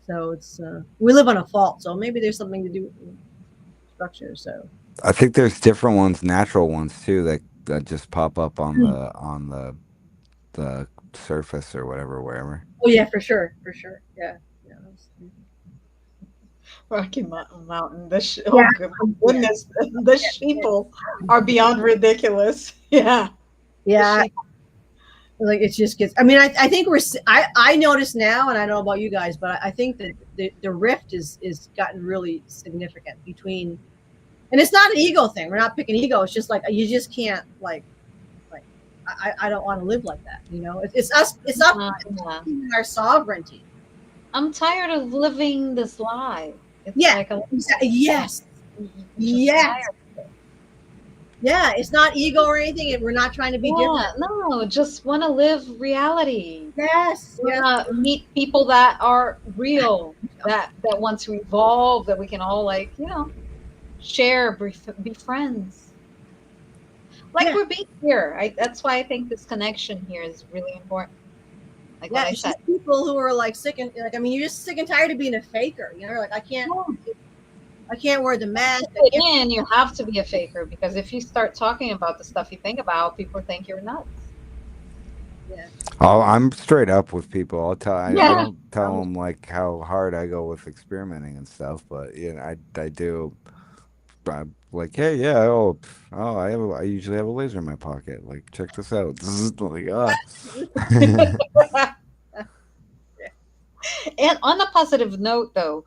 So it's we live on a fault, so maybe there's something to do with the structure. So I think there's different ones, natural ones too, that just pop up on the surface or wherever. oh yeah, for sure, yeah. Rocky Mountain. Oh goodness, the sheeple are beyond ridiculous. Yeah. Yeah. Like it just gets. I mean, I think I notice now, and I don't know about you guys, but I think that the rift is gotten really significant between, and it's not an ego thing. We're not picking ego. It's just like you just can't like I don't want to live like that. It's us. It's us our sovereignty. I'm tired of living this lie. It's like yes. Yeah, it's not ego or anything. We're not trying to be different. No, just want to live reality. Yes. Meet people that are real, that want to evolve, that we can all share, be friends. We're being here. That's why I think this connection here is really important. Like what I said. People who are like sick and you're just sick and tired of being a faker. Like I can't wear the mask. And you have to be a faker, because if you start talking about the stuff you think about, people think you're nuts. Yeah. Oh, I'm straight up with people. I don't tell them like how hard I go with experimenting and stuff, but I do. I'm like, hey, yeah, I usually have a laser in my pocket. Like, check this out. And on a positive note, though,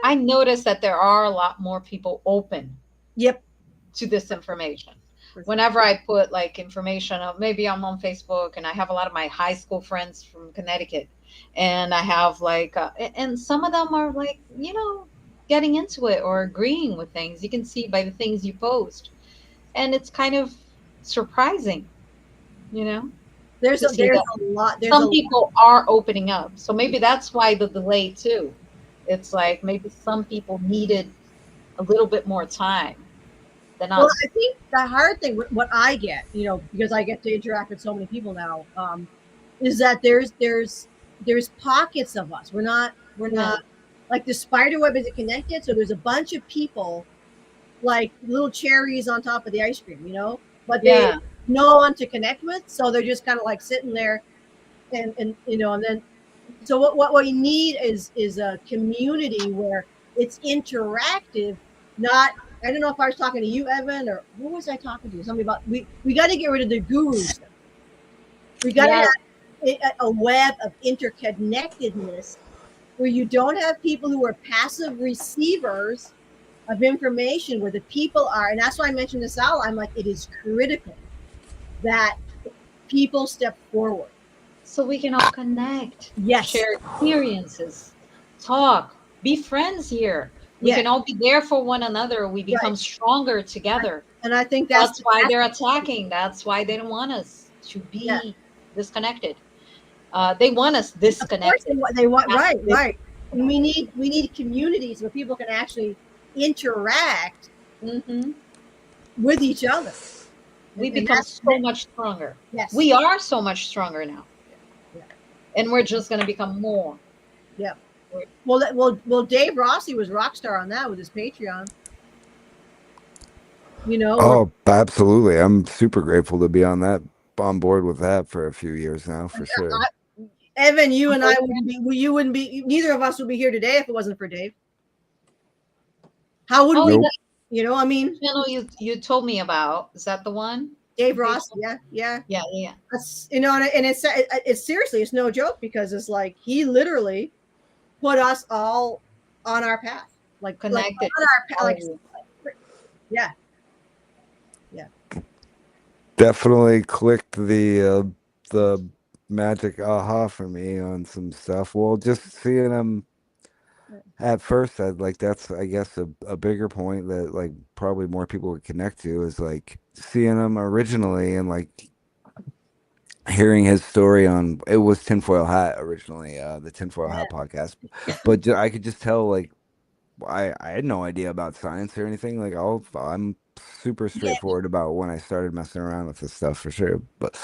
I noticed that there are a lot more people open. Yep. To this information. Whenever I put information, maybe I'm on Facebook, and I have a lot of my high school friends from Connecticut, and I have and some of them are getting into it or agreeing with things. You can see by the things you post, and it's kind of surprising, There's a lot. Some people are opening up, so maybe that's why the delay too. It's like maybe some people needed a little bit more time than Well, us. I think the hard thing, what I get, because I get to interact with so many people now, is that there's pockets of us. We're not like the spider web isn't connected, so there's a bunch of people like little cherries on top of the ice cream, but they Yeah. no one to connect with, so they're just kind of like sitting there, and then so what we need is a community where it's interactive, not. I don't know if I was talking to you, Evan, or who was I talking to? Somebody about we got to get rid of the guru stuff. We got to Yeah. have a web of interconnectedness where you don't have people who are passive receivers of information, where the people are, and that's why I mentioned this out. I'm like, it is critical that people step forward. So we can all connect, Yes. share experiences, talk, be friends here. We Yeah. can all be there for one another. We become Right. stronger together. And I think That's why they're attacking. That's why they don't want us to be Yeah. disconnected. They want us Of course disconnected. they want That's right. And we need communities where people can actually interact Mhm. with each other. We And become that's so much stronger. yes. We are so much stronger now. Yeah. And we're just going to become more. Yeah. Well, Dave Rossi was rock star on that with his Patreon. Oh, absolutely. I'm super grateful to be on board with that for a few years now, for sure. Evan, you and I wouldn't be, neither of us would be here today if it wasn't for Dave. How would we? Nope. I mean, Channel you told me about, is that the one? Dave Ross, yeah. Yeah. That's, and it's seriously, it's no joke, because it's like he literally put us all on our path, like Connected. on our path, like, yeah. Definitely clicked the magic aha for me on some stuff. Well, just seeing them at first, that's, I guess, a bigger point that like probably more people would connect to is like seeing him originally and like hearing his story on, it was Tinfoil Hat originally, the Tinfoil Hat podcast, but I could just tell like I had no idea about science or anything. Like I'm super straightforward about when I started messing around with this stuff, for sure. But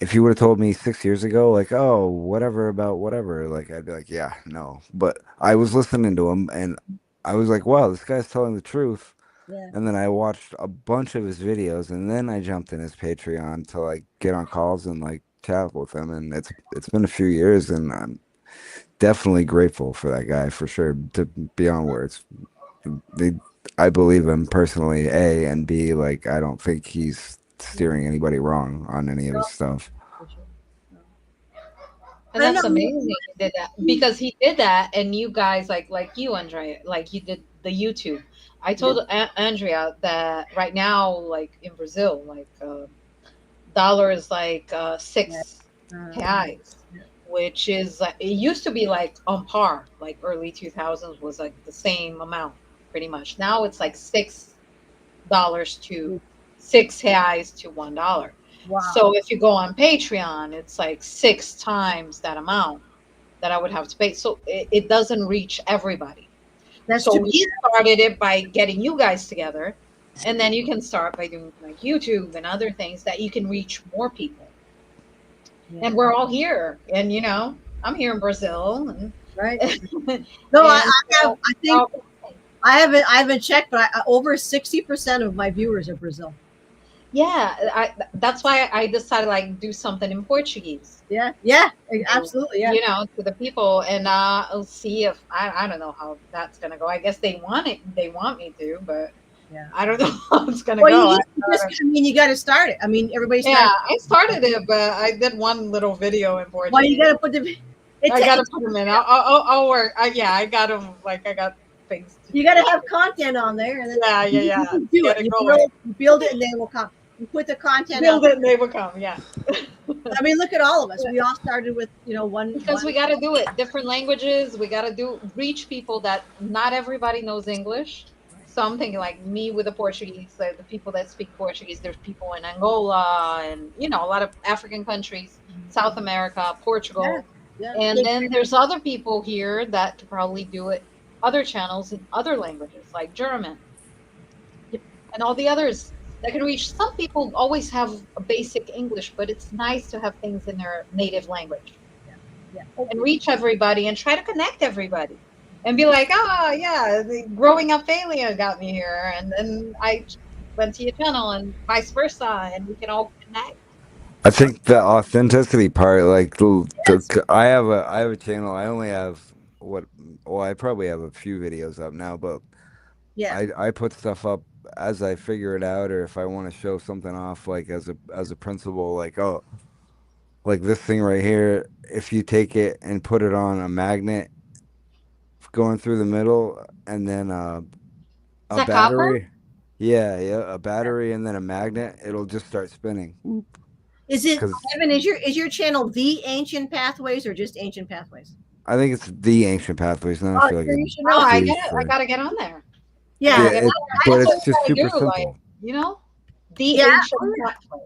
if you would have told me 6 years ago, like, oh, whatever about whatever, like I'd be like, yeah, no. But I was listening to him and I was like, wow, this guy's telling the truth. Yeah. And then I watched a bunch of his videos, and then I jumped in his Patreon to like get on calls and like chat with him. And it's been a few years, and I'm definitely grateful for that guy, for sure. To beyond words, I believe him personally, A, and B, like I don't think he's steering anybody wrong on any of his stuff. And that's amazing he did that, because he did that, and you guys like you, Andrea, like you did the YouTube. I told Andrea that right now, like in Brazil, like dollar is like 6 reais, which is like, it used to be like on par, like early 2000s was like the same amount pretty much. Now it's like $6 to 6 reais to $1. Wow. So if you go on Patreon, it's like 6 times that amount that I would have to pay. So it doesn't reach everybody. So we started it by getting you guys together, and then you can start by doing like YouTube and other things that you can reach more people. Yeah. And we're all here, and I'm here in Brazil, and right. No, I think I haven't checked, but over 60% of my viewers are Brazil. Yeah, that's why I decided like do something in Portuguese. Yeah, absolutely. Yeah, to the people, and I'll see if I don't know how that's gonna go. I guess they want me to, but I don't know how it's gonna go. You got to start it. I mean, everybody. I started it, but I did one little video in Portuguese. Well, you got to put them. I got to put them in. I'll work. I got them. Like I got things. You got to have content on there, and then You do it. You build it, and they will come. You put the content. Build it, and they will come. Yeah. I mean, look at all of us. We all started with one. Because we got to do it. Different languages. We got to reach people that not everybody knows English. So I'm thinking like me with the Portuguese, like the people that speak Portuguese. There's people in Angola and a lot of African countries, South America, Portugal. And then there's other people here that could probably do it, other channels in other languages like German. and all the others that can reach. Some people always have a basic English, but it's nice to have things in their native language Yeah. and reach everybody and try to connect everybody and be like, oh yeah, the growing up alien got me here, and then I went to your channel and vice versa, and we can all connect. I think the authenticity part, like Yes. I have a channel. I only have what, well, I probably have a few videos up now, but Yeah. I put stuff up as I figure it out, or if I want to show something off, like as a principle, like, oh, like this thing right here, if you take it and put it on a magnet going through the middle, and then Is a that copper? battery, yeah, a battery, and then a magnet, it'll just start spinning. Is it, Because Evan? Is your channel the Ancient Pathways or just Ancient Pathways? I think it's the Ancient Pathways. Now I Oh, feel like sure, it you should Oh, know. I pays get it. I for. gotta get on there. Yeah. Yeah, Get on there. but That's what it's I'm just trying to super do, like, simple. you know, the Yeah. ancient pathway.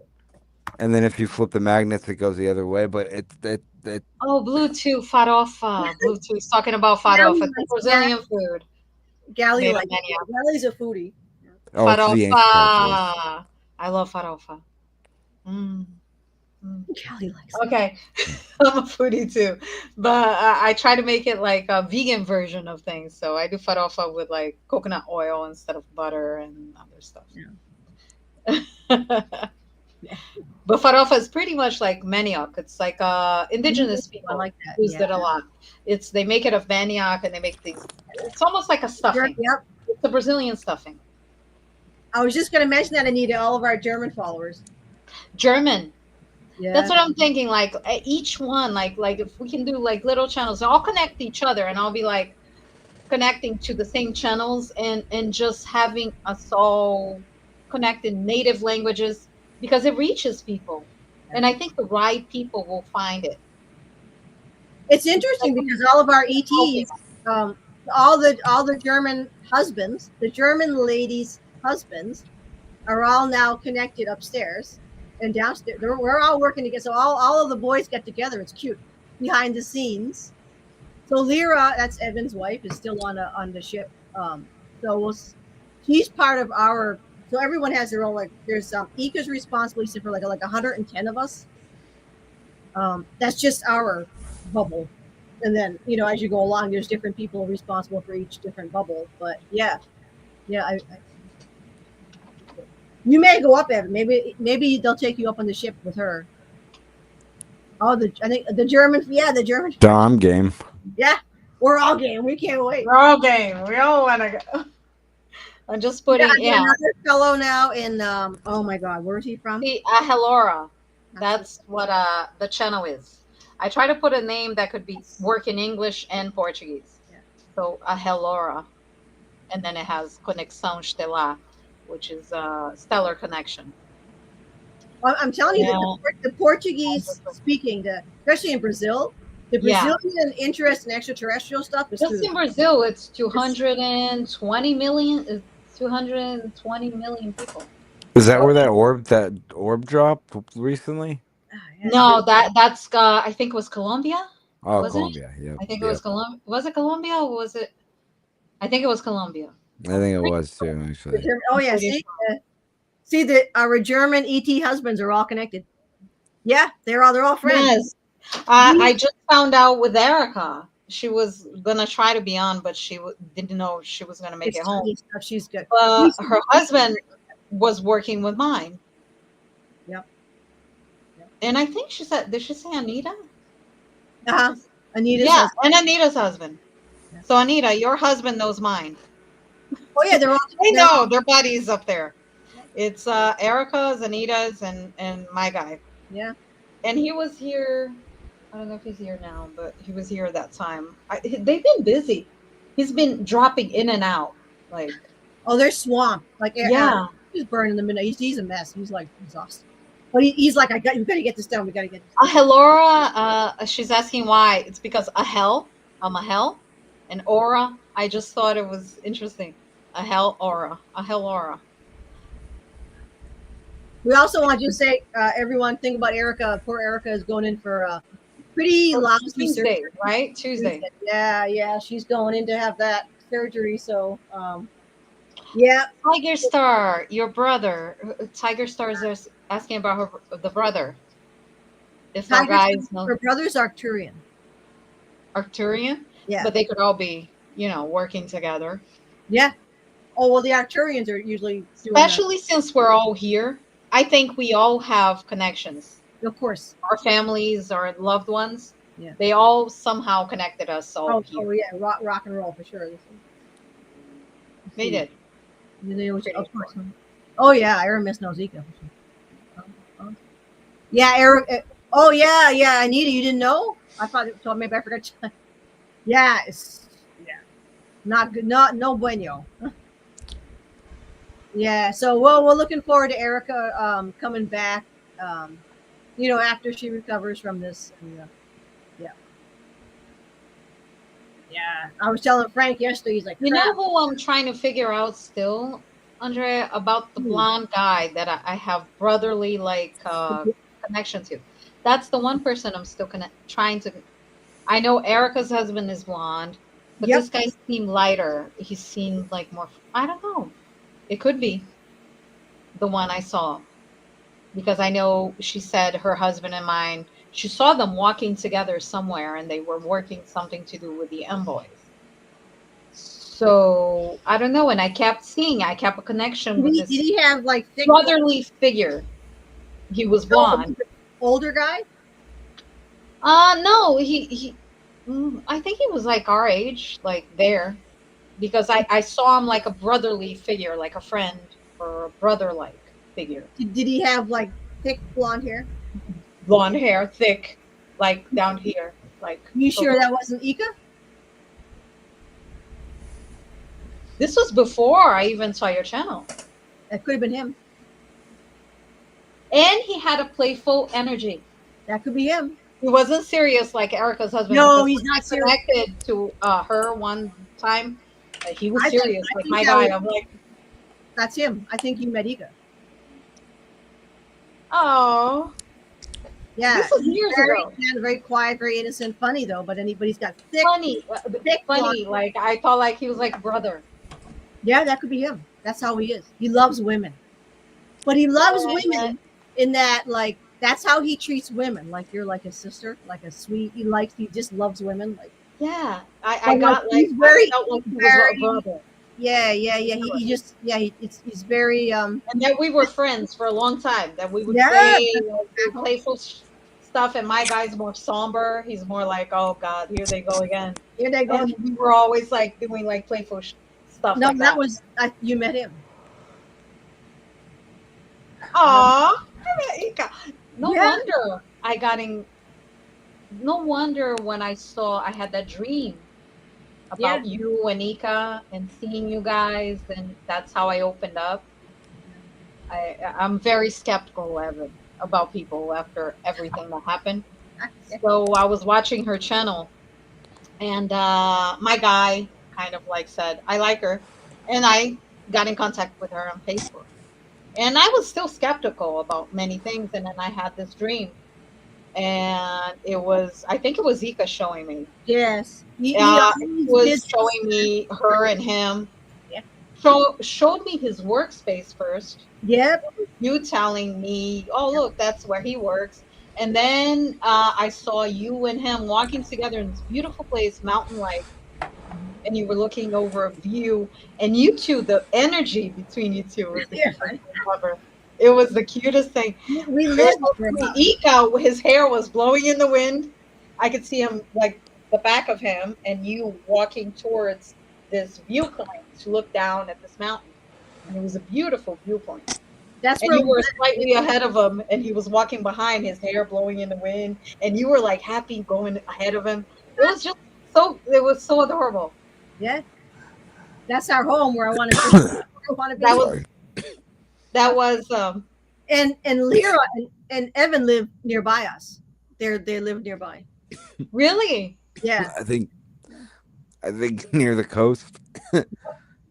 And then if you flip the magnets, it goes the other way. But it Oh, Bluetooth, farofa. Bluetooth's talking about Gally farofa. It's a likes Brazilian food Gally made of like manioc. Gally's a foodie. oh, it's the Ancient Pathways. Farofa. I love farofa. Mm. Mm. Gally likes. Okay, I'm a foodie too, but I try to make it like a vegan version of things. So I do farofa with like coconut oil instead of butter and other stuff. But farofa is pretty much like manioc. It's like indigenous I people like that. use Yeah. it a lot. They make it of manioc and they make these. It's almost like a stuffing. Yep. It's a Brazilian stuffing. I was just going to mention that, Anita, all of our German followers. German. Yeah. That's what I'm thinking. Like each one, like if we can do like little channels, I'll connect each other, and I'll be like connecting to the same channels, and just having us all connect in native languages because it reaches people, and I think the right people will find it. It's interesting because all of our ETs, all the German husbands, the German ladies' husbands, are all now connected upstairs and downstairs. We're all working together. So all of the boys get together. It's cute behind the scenes. So Leerah, that's Evan's wife, is still on the ship. So she's part of our. So everyone has their own, like, there's Ika's responsible for like 110 of us. That's just our bubble. And then, as you go along, there's different people responsible for each different bubble. But yeah, you may go up, Evan. Maybe they'll take you up on the ship with her. Oh, I think the German. Yeah, the German. Dom game. Yeah, we're all game. We can't wait. We're all game. We all want to go. I'm just putting another fellow now in. Oh my God, where is he from? The Ahelora. That's what the channel is. I try to put a name that could work in English and Portuguese. Yeah. So Ahelora, and then it has Conexão Estelar, which is stellar connection. Well, I'm telling you, the Portuguese speaking, especially in Brazil, the Brazilian interest in extraterrestrial stuff is just in Brazil. It's 220 million. 220 million people. Is that where that orb dropped recently? No, that's I think it was Colombia. Oh, was Colombia. It? Yeah. I think it was Colombia. Was it Colombia or was it? I think it was Colombia. I think it was too, actually. Oh yeah, see our German ET husbands are all connected. Yeah, they're all friends. Yes. I just found out with Erica. She was gonna try to be on, but she didn't know she was gonna make it home. She's good. Her husband was working with mine. Yep. And I think she said, did she say Anita? Anita's husband. And Anita's husband. Yeah. So Anita, your husband knows mine. Oh yeah, they know their buddies up there. It's Erica's, Anita's, and my guy. Yeah. And he was here. I don't know if he's here now, but he was here that time. They've been busy. He's been dropping in and out. Like, oh, they're swamped. Like, yeah, he's burning the minute. He's a mess. He's like exhausted. But he's like, we got to get this done. We got to get this done. Helora, she's asking why. It's because Ahel, I'm Ahel, and Aura. I just thought it was interesting. Ahel Aura, Ahelora. We also want to say, everyone, think about Erica. Poor Erica is going in for pretty lousy Tuesday, surgery. right? Tuesday. Yeah, she's going in to have that surgery. So, Yeah, Tiger Star, your brother. Tiger Star is just asking about the brother. If our Tigers. guys know Her brother's Arcturian. Arcturian, Yeah, but they could all be, working together. yeah. Oh well, the Arcturians are usually doing the. Especially since we're all here. I think we all have connections. Of course. Our families, our loved ones, Yeah. they all somehow connected us all Oh, here. yeah, rock and roll for sure. Let's They see. did. Of course. Oh yeah, Aramis knows Zika. Yeah, Eric. Oh yeah, Anita, you didn't know? I thought so. Maybe I forgot. Yeah, it's not good. Not no bueno. Yeah. So well, we're looking forward to Erica coming back. Um, after she recovers from this. And, yeah. Yeah. I was telling Frank yesterday. He's like, You know crap. who I'm trying to figure out still, Andrea, about the Who? blonde guy that I have brotherly connection to. That's the one person I'm still trying to. I know Erica's husband is blonde, but Yep. this guy seemed lighter. He seemed like more. I don't know. It could be the one I saw because I know she said her husband and mine. She saw them walking together somewhere, and they were working something to do with the envoys. So I don't know, and I kept a connection with Did this he have like thick brotherly figure. He was blonde. older guy? No, I think he was like our age, like there, because I saw him like a brotherly figure, like a friend or a brother like figure. Did he have like thick blonde hair? Blonde hair, thick, like down here, like. You so sure that wasn't Ika? This was before I even saw your channel, That could have been him. and he had a playful energy. That could be him. He wasn't serious like Erica's husband. No, because he's when not I serious. connected to her one time. He was I think- serious, I like think my that guy. was- I'm like, That's him. I think you met Ika. oh, Yeah. this was years Very, ago. very quiet, very innocent, funny though. But he's got thick. Funny, thick funny. blonde. Like I thought, like he was like a brother. Yeah, that could be him. That's how he is. He loves women, but he loves Yeah. women in that like that's how he treats women. Like you're like a sister, like a sweet. He just loves women. Like Yeah, I But, got like, like he's very- I felt like he very- was a brother, yeah. He just he's very and that we were friends for a long time. That we would Yeah. say like, playful stuff, and my guy's more somber. He's more like, oh God, here they go again. here they go. And we were always like doing like playful stuff. No, like that was you met him. Aw, Ika. No Yeah. wonder I got in. No wonder when I had that dream about you and Ika and seeing you guys, and that's how I opened up. I'm very skeptical, Evan, about people after everything that happened. So I was watching her channel, and my guy kind of like said, I like her. And I got in contact with her on Facebook. And I was still skeptical about many things. And then I had this dream. And I think it was Ika showing me. Yes, he Was showing me her and him. Yeah. Showed me his workspace first. Yep. You telling me, oh, look, that's where he works. And then I saw you and him walking together in this beautiful place, mountain-like. And you were looking over a view. And you two, the energy between you two was the cutest thing ever. It was the cutest thing. We lived for Ika, his hair was blowing in the wind. I could see him, like the back of him, and you walking towards this viewpoint to look down at this mountain. And it was a beautiful viewpoint. That's And where you were slightly ahead of him, and he was walking behind, his hair blowing in the wind, and you were like happy going ahead of him. It was so adorable. yeah. That's our home where I want to be. That was and Leerah and Evan live nearby us. They live nearby. really. Yeah. I think near the coast.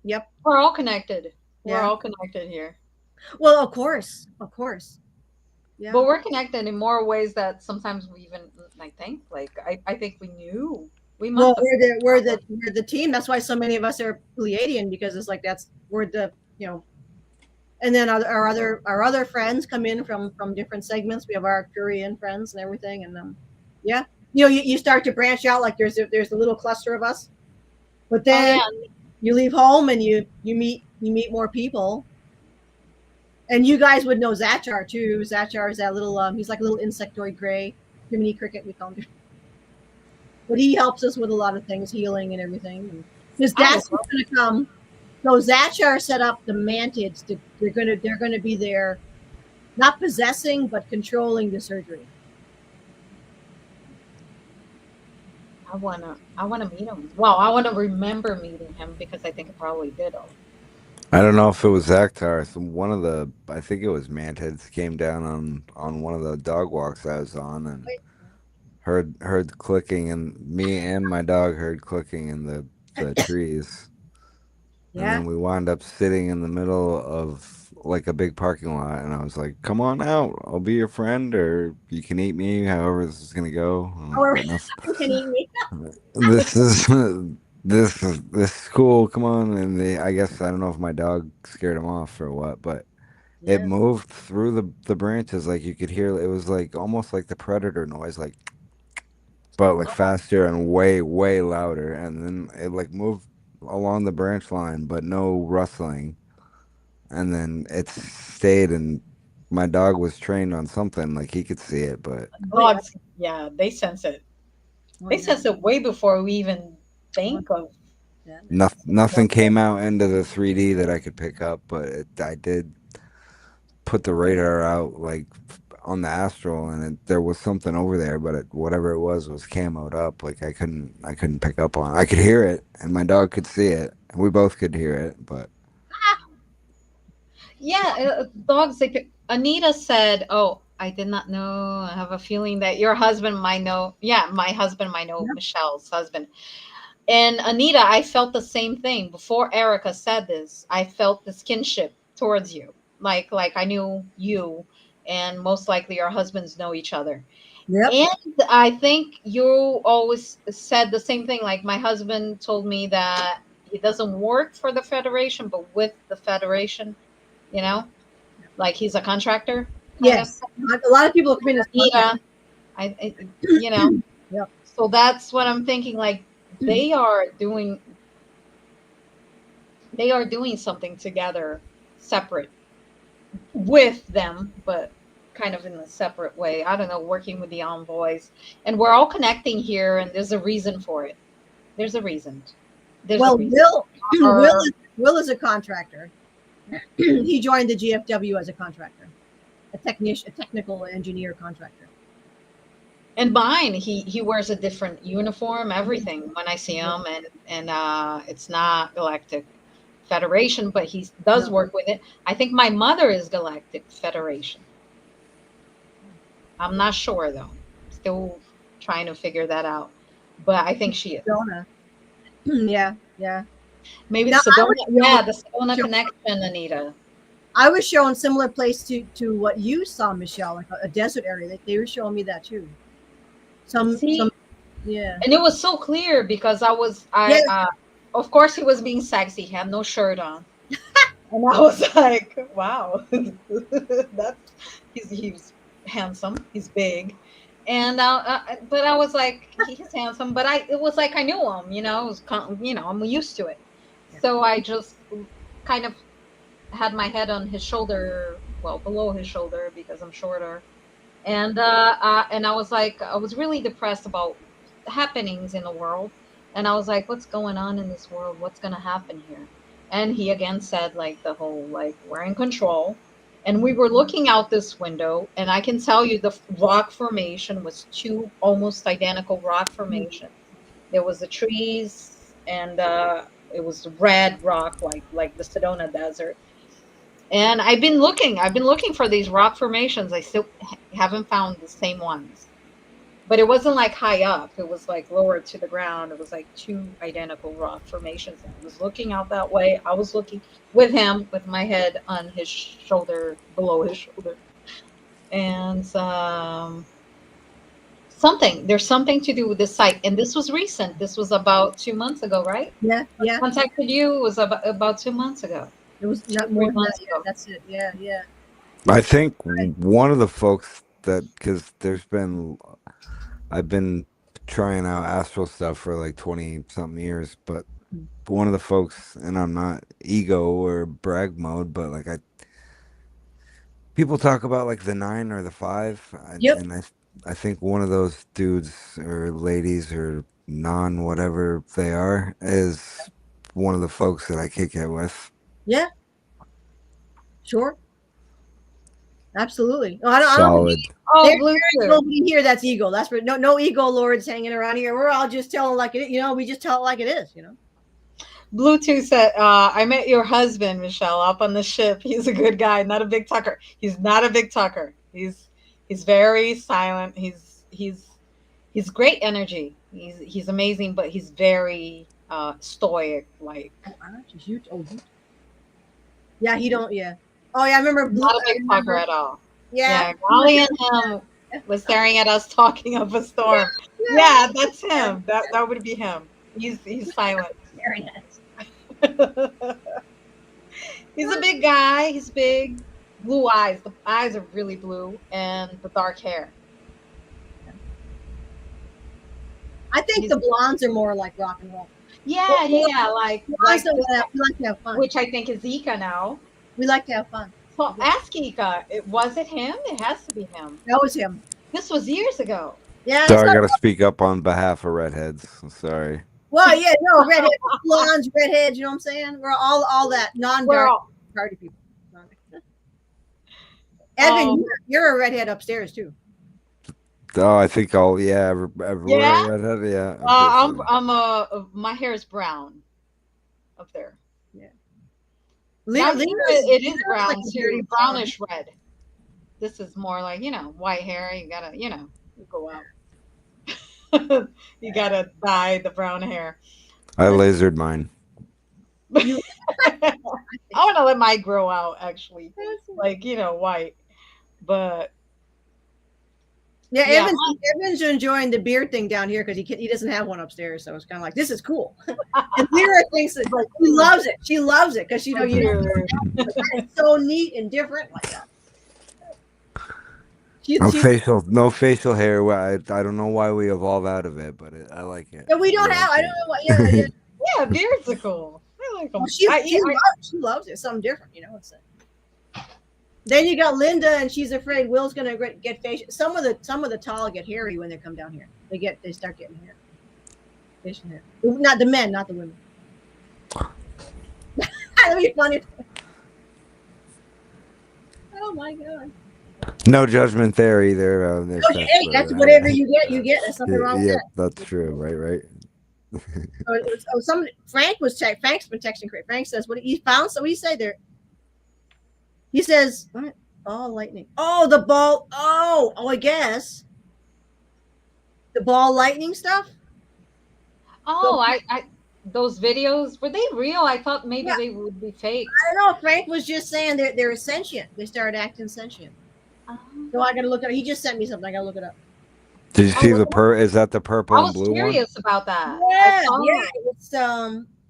Yep. We're all connected. We're Yeah. all connected here. Well, of course. Yeah. But we're connected in more ways that sometimes we even like think. Like I think we knew We Well, must have. we're the team. That's why so many of us are Pleiadian, because it's like we're the, and then our other friends come in from different segments. We have our Arcturian friends and everything, and yeah, you start to branch out. Like there's a little cluster of us, but Oh then yeah, you leave home and you meet more people. And you guys would know Zachar too. Zachar is that little he's like a little insectoid gray, Jiminy Cricket we call him. But he helps us with a lot of things, healing and everything. Because I that's what's going to come. So Zachar set up the mantids. They're gonna be there, not possessing but controlling the surgery. I wanna meet him. Well, I wanna remember meeting him because I think I probably did. I don't know if it was Akhtar. One of the, I think it was Mantheads came down on one of the dog walks I was on and heard clicking, and me and my dog heard clicking in the trees. And Yeah. then we wound up sitting in the middle of like a big parking lot, and I was like, "Come on out, I'll be your friend, or you can eat me, however this is gonna go." Or But nothing. you can eat me. This is this is cool. Come on, and I guess I don't know if my dog scared him off or what, but it Yeah. moved through the branches like you could hear. It was like almost like the predator noise, like but like faster and way louder, and then it like moved along the branch line, but no rustling, and then it stayed. And my dog was trained on something, like he could see it, but Oh yeah. Dogs, yeah, they sense it. Oh They yeah. sense it way before we even think of. Yeah. nothing came out into the 3D that I could pick up, but I did put the radar out like on the astral, and there was something over there, but whatever it was camoed up. Like I couldn't pick up on it. I could hear it, and my dog could see it, and we both could hear it, but Yeah, dogs. Anita said, "Oh, I did not know. I have a feeling that your husband might know." Yeah, my husband might know Yeah. Michelle's husband. And Anita, I felt the same thing before Erica said this. I felt this kinship towards you, like I knew you, and most likely your husbands know each other. Yep. And I think you always said the same thing. Like my husband told me that he doesn't work for the Federation, but with the Federation, you know, like he's a contractor, kind of. Yes. A lot of people come in as Yeah, I you know. Yep. So that's what I'm thinking. Like they are doing, they are doing something together, separate with them, but kind of in a separate way. I don't know, working with the envoys, and we're all connecting here, and there's a reason for it. There's a reason. There's a Well, reason. Will is a contractor. He joined the GFW as a contractor, a technical engineer contractor. And mine, he wears a different uniform, everything when I see him, and it's not Galactic Federation, but he does No. work with it. I think my mother is Galactic Federation. I'm not sure though. Still trying to figure that out. But I think she is. Sedona. Yeah, yeah. Maybe Now, the I Sedona, was yeah, the Sedona shown- connection, Anita. I was shown similar place to what you saw, Michelle, like a desert area. They were showing me that too. Some, See, yeah. and it was so clear because of course he was being sexy. He had no shirt on. And I was like, wow, that's he's handsome. He's big, and but I was like, he's handsome. But it was like I knew him. It was I'm used to it. So I just kind of had my head on his shoulder, well below his shoulder because I'm shorter, and I was like, I was really depressed about happenings in the world, and I was like, what's going on in this world? What's going to happen here? And he again said like the whole like we're in control, and we were looking out this window, and I can tell you the rock formation was two almost identical rock formations. There was the trees, and it was red rock like the Sedona Desert. And I've been looking for these rock formations. I still haven't found the same ones. But it wasn't like high up. It was like lower to the ground. It was like two identical rock formations. I was looking out that way. I was looking with him with my head on his shoulder, below his shoulder. And There's something to do with this site, and this was recent. This was about 2 months ago, right? Yeah, yeah. Contacted you was about 2 months ago. It was Two, not three more than that. months Yeah, ago. that's it. Yeah, yeah. I think one of the folks that, because I've been trying out astral stuff for like 20 something years, but one of the folks, and I'm not ego or brag mode, but like people talk about like the 9 or the 5, Yep. and I think one of those dudes or ladies or non whatever they are is one of the folks that I kick it with. Yeah. Sure. Absolutely. No, I don't Solid. Oh, there's Bluetooth. nobody here that's ego. That's for no ego lords hanging around here. We're all just telling like it. We just tell it like it is. Bluetooth said, I met your husband, Michelle, up on the ship. He's a good guy, not a big talker. He's not a big talker. He's very silent. He's great energy. He's amazing, but he's very stoic. Like Yeah, he don't. Yeah. Oh yeah, I remember. not a big talker at all. Yeah. Golly and him was staring at us talking up a storm. Yeah, that's him. That would be him. He's silent. Very nice. He's a big guy. He's big, blue eyes. The eyes are really blue, and the dark hair. I think the blondes are more like rock and roll. Yeah, like We like to have fun. which I think is Ika now. We like to have fun. So ask Ika, was it him? It has to be him. That was him. This was years ago. Yeah. Sorry, I gotta speak up on behalf of redheads. Sorry. Well, yeah, no, redheads, blondes, redheads. You know what I'm saying? We're all that We're non-dark all- party people. Evan, you're a redhead upstairs too. Oh, I think everywhere Yeah? redhead. Yeah. my hair is brown up there. Leerah, It is brown like a too, dirty brownish red. This is more like, white hair. You gotta, go out. You gotta dye the brown hair. I lasered mine. I want to let mine grow out, actually, like white. But Yeah, Yeah, Evan's enjoying the beard thing down here because he doesn't have one upstairs, so it's kind of like this is cool. And Leerah thinks that like she loves it. She loves it because it's so neat and different like that. No facial hair. I don't know why we evolve out of it, but I like it. Yeah, we don't have. I don't know what. Yeah. yeah, beards are cool. I like them. Well, she loves it. Something different, It's then you got Linda, and she's afraid Will's gonna get facial. Some of the tall get hairy when they come down here. They start getting hair. Facial hair. Not the men, not the women. That'd be funny. Oh my god. No judgment there either. Hey, that's whatever you get. You get. There's nothing wrong with that. That's true. Right. Frank's been texting. Frank says, "What he found?" So what do you say there? He says, "What? Ball lightning? Oh, the ball. Oh, I guess the ball lightning stuff." Oh, I those videos, were they real? I thought maybe they would be fake. I don't know. Frank was just saying they're sentient. They started acting sentient. So I gotta look it up. He just sent me something. I gotta look it up. Did you see is that the purple I and was blue curious about that. Yeah. It's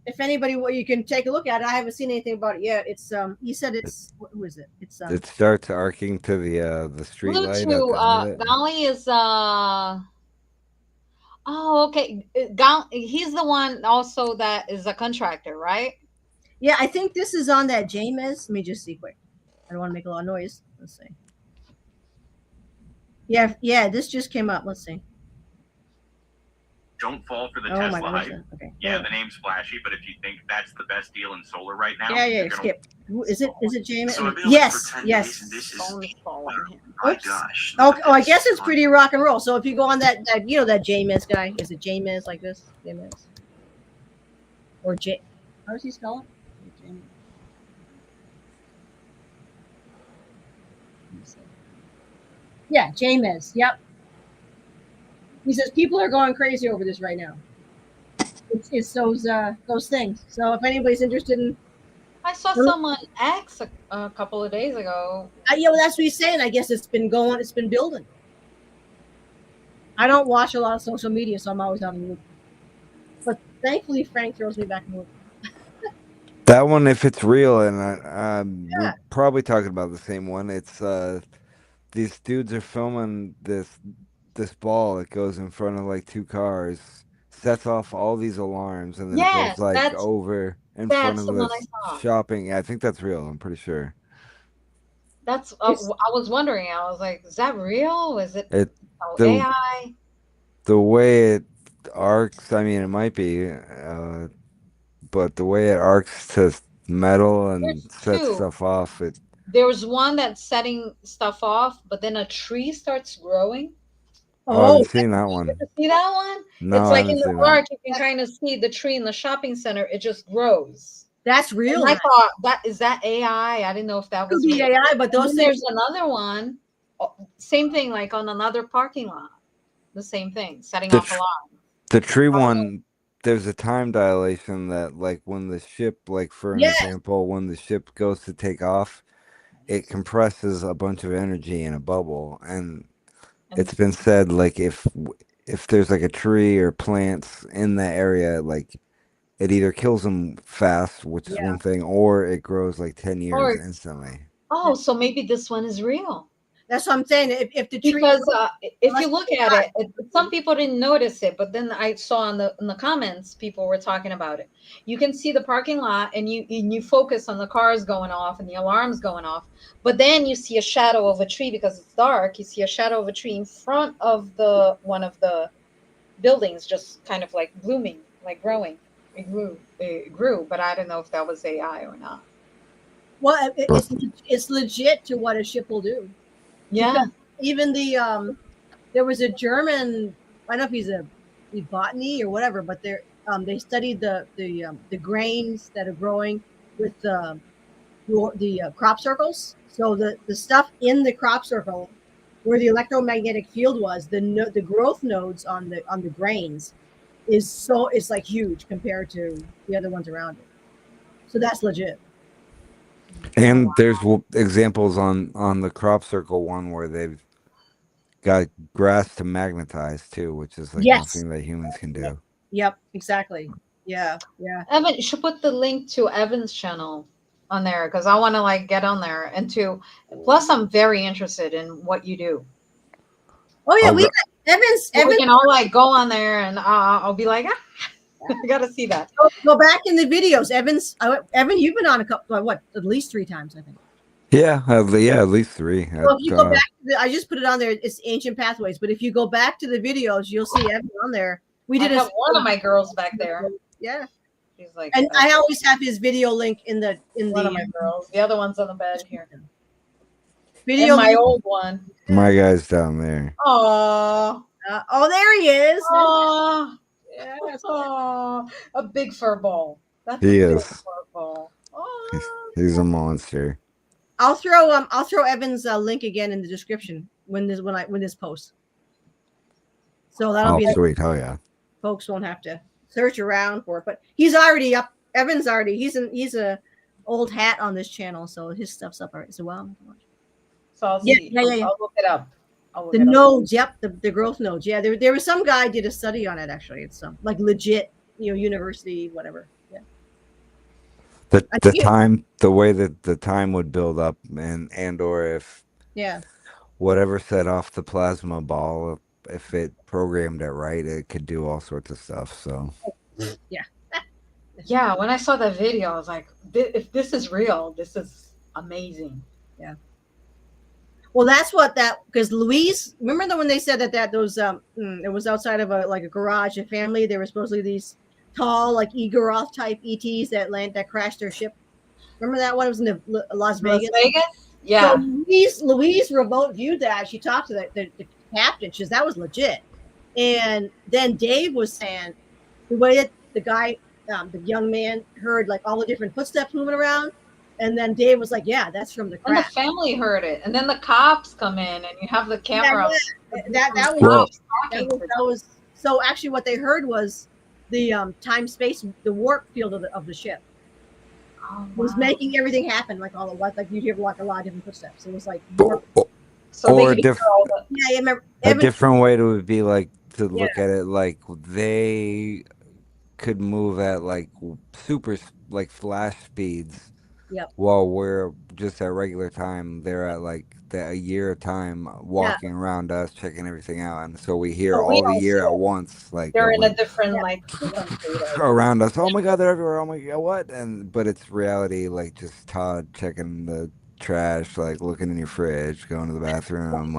if anybody, you can take a look at it. I haven't seen anything about it yet. It's he said it's who is it? It's It starts arcing to the street light. Golly is oh, okay. He's the one also that is a contractor, right? Yeah, I think this is on that JMS. Let me just see quick. I don't want to make a lot of noise. Let's see. Yeah, this just came up. Let's see. Don't fall for the Oh my Tesla gosh. hype. Okay. Yeah, the name's flashy, but if you think that's the best deal in solar right now, Yeah, skip. Is it JMS? So I've been Yes, for 10 yes. days, and this is, Phone is falling here. my Oops. gosh. Oh, I guess it's pretty rock and roll. So if you go on that that JMS guy, is it JMS like this? JMS. Or J how does he spell it? JMS. Yeah, JMS. Yep. He says people are going crazy over this right now. It's those things. So if anybody's interested in, I saw someone X a couple of days ago. well, that's what he's saying. I guess it's been going. It's been building. I don't watch a lot of social media, so I'm always on mute. But thankfully, Frank throws me back in the. That one, if it's real, and we're Yeah. probably talking about the same one. It's these dudes are filming this ball that goes in front of like two cars, sets off all these alarms, and then it goes Yes, like over in front that's of the one I this saw. shopping. Yeah, I think that's real. I'm pretty sure. That's It's- I was wondering. I was like, is that real? Is it It the AI? the way it arcs. I mean, it might be, but the way it arcs to metal and There's sets two. stuff off, it. There was one that's setting stuff off, but then a tree starts growing. Oh, I haven't Oh, seen that one. You see that one? No, It's I like in haven't the seen that. park, you can kind of see the tree in the shopping center. It just grows. that's real. And I Now. thought, that is that AI? I didn't know if that Could was be real. AI, but And those then things. there's another one, same thing, like on another parking lot. The same thing, setting The off alarm. The tree one, there's a time dilation that, like, when the ship, like, for an Yes. example, when the ship goes to take off, it compresses a bunch of energy in a bubble. And it's been said, like, if there's like a tree or plants in that area, like, it either kills them fast, which is Yeah. one thing, or it grows like 10 years Or instantly. oh, so maybe this one is real. That's what I'm saying. If the tree, Because if unless you look it's at not- it, some people didn't notice it, but then I saw in the comments people were talking about it. You can see the parking lot, and you focus on the cars going off and the alarms going off, but then you see a shadow of a tree because it's dark. You see a shadow of a tree in front of the one of the buildings, just kind of like blooming, like growing. It grew, but I don't know if that was AI or not. well, it's legit to what a ship will do. Yeah. Because even the there was a German. I don't know if he's a botany or whatever, but they studied the grains that are growing with the crop circles. So the stuff in the crop circle, where the electromagnetic field was, the growth nodes on the grains it's like huge compared to the other ones around it. So that's legit. And there's examples on the crop circle one where they've got grass to magnetize too, which is like Yes. nothing that humans can do. Yep. Exactly. Yeah. Yeah. Evan, you should put the link to Evan's channel on there because I want to like get on there and plus I'm very interested in what you do. Oh yeah, I'll we go- got Evans. We Evans, can all like go on there and I'll be like, I gotta see that. go back in the videos. Evan, you've been on a couple, what, at least 3 times, I think. Yeah, at least 3. So if you go back, I just put it on there. It's Ancient Pathways. But if you go back to the videos, you'll see Evan on there. We I did have one of my girls back there. Yeah, She's like, and I always have his video link in one of my girls. The other one's on the bed here. video. And my old one. My guy's down there. Oh, oh, there he is. oh, Yes. oh, a big fur ball. That's He a big is. fur ball. Oh. He's a monster. I'll throw Evan's link again in the description when this posts. So that'll Oh, be sweet. Oh, yeah. folks won't have to search around for it. But he's already up. Evan's already he's a old hat on this channel, so his stuff's up already. So well, So I'll Yeah, see. yeah. I'll look it up. the nodes, yep, the growth nodes. Yeah, there was some guy did a study on it actually. It's like legit, university, whatever. Yeah. The way that the time would build up and or if Yeah. whatever set off the plasma ball, if it programmed it right, it could do all sorts of stuff. So Yeah, when I saw that video, I was like, if this is real, this is amazing. Yeah. Well, that's because Louise, remember when they said that those it was outside of a garage, a family. There were supposedly these tall, like Igoroth type ETs that crashed their ship. Remember that one? It was in Las Vegas. Las Vegas? Yeah. So Louise remote viewed that. She talked to the captain. She says that was legit. And then Dave was saying the way that the guy, the young man, heard like all the different footsteps moving around. And then Dave was like, "Yeah, that's from the And the crash." family heard it. And then the cops come in and you have the camera. That was so actually what they heard was the time space, the warp field of the ship was making everything happen, like all the like you hear like a lot of different footsteps. It was like warp. So they Or could hear all the. Yeah, I remember. a different way to be like to Yeah. look at it, like they could move at like like flash speeds, Yep. while we're just at regular time. They're at like a year of time walking around us, checking everything out, and so we hear So we all the don't see year at it. once, like They're in a over different Yeah. like frequency. Like, around us. Oh my god, they're everywhere. Oh my god, what? And but it's reality, like just Todd checking the trash, like looking in your fridge, going to the bathroom,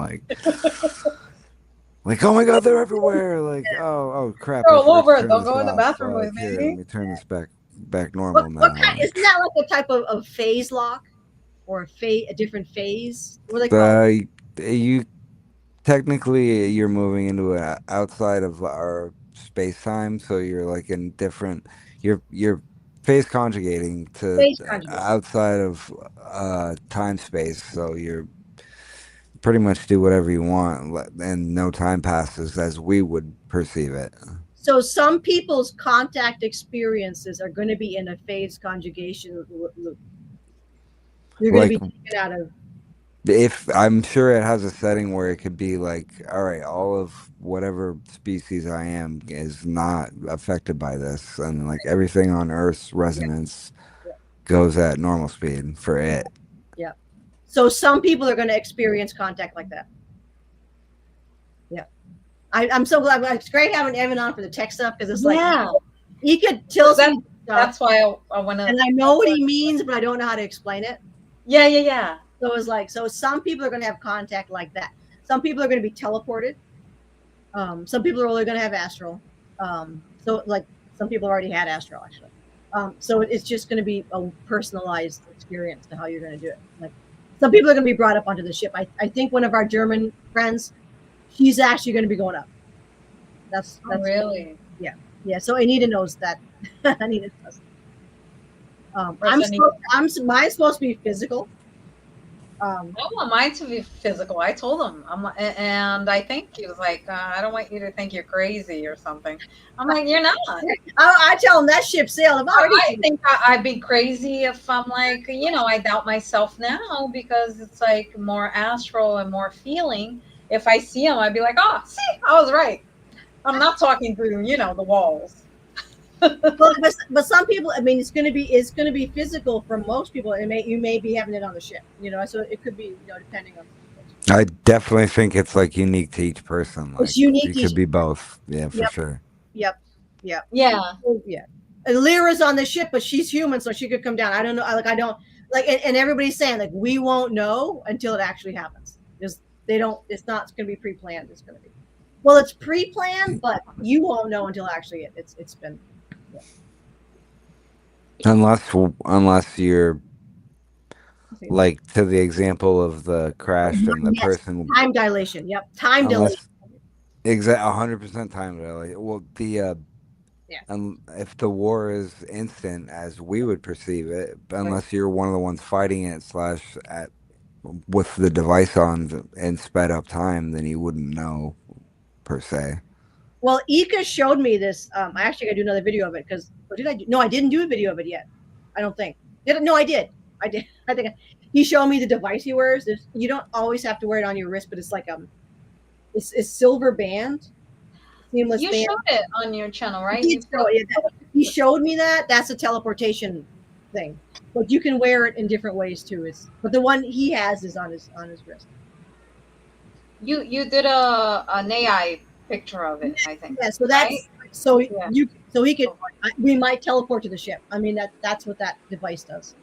like oh my god, they're everywhere. Like oh crap, they're I all forgot to over. turn Don't this go in the off. bathroom with Here, let me. me turn this back What normal kind? now. Isn't that like a type of phase lock, or a different phase? What do they call it? You technically you're moving into a outside of our space time, so you're like in different. You're phase conjugating to Phase conjugate. outside of time space, so you're pretty much do whatever you want, and no time passes as we would perceive it. So some people's contact experiences are going to be in a phase conjugation loop. You're going to Like be taken out of. if I'm sure it has a setting where it could be like, all right, all of whatever species I am is not affected by this, and like everything on Earth's resonance Yeah. goes at normal speed for it. Yeah. So some people are going to experience contact like that. Yeah. I'm so glad. It's great having Evan on for the tech stuff, because it's like he could tell That- me stuff, That's why I want to. and I know what he means, but I don't know how to explain it. Yeah. So it's like, so some people are going to have contact like that. Some people are going to be teleported. Some people are only going to have astral. So like some people already had astral actually. So it's just going to be a personalized experience to how you're going to do it. Like some people are going to be brought up onto the ship. I think one of our German friends, she's actually going to be going up. That's Really. Yeah. So Anita knows that. Anita does. Mine's supposed to be physical. I don't want mine to be physical. I told him, and I think he was like, I don't want you to think you're crazy or something. I'm like, you're not. I tell him that ship sailed. I think I'd be crazy if I'm like, I doubt myself now, because it's like more astral and more feeling. If I see him, I'd be like, oh, see, I was right. I'm not talking through, the walls. but some people, I mean, it's going to be physical for most people. You may be having it on the ship, so it could be, depending on. I definitely think it's like unique to each person. Like, it's unique. It could be both. Yeah, for Yep. sure. Yep. Yeah. Yeah. And Leerah's on the ship, but she's human, so she could come down. I don't know. I don't like, and everybody's saying like we won't know until it actually happens, because they don't. It's not going to be pre-planned. It's going to be. Well, it's pre-planned, but you won't know until actually it's been. Unless you're like to the example of the crash and the person time dilation. Yep, time dilation. Exact 100% time dilation. Well, if the war is instant as we would perceive it, unless you're one of the ones fighting it / with the device on and sped up time, then you wouldn't know per se. Well, Ika showed me this. I actually got to do another video of it because did I do? No, I didn't do a video of it yet. I don't think. No, I did. I did. I think he showed me the device he wears. You don't always have to wear it on your wrist, but it's like it's silver band, seamless band. You showed it on your channel, right? He showed me that. That's a teleportation thing, but you can wear it in different ways too. But the one he has is on his wrist. You did an AI picture of it, I think. Yeah, so that's right? so he could. We might teleport to the ship. I mean that's what that device does.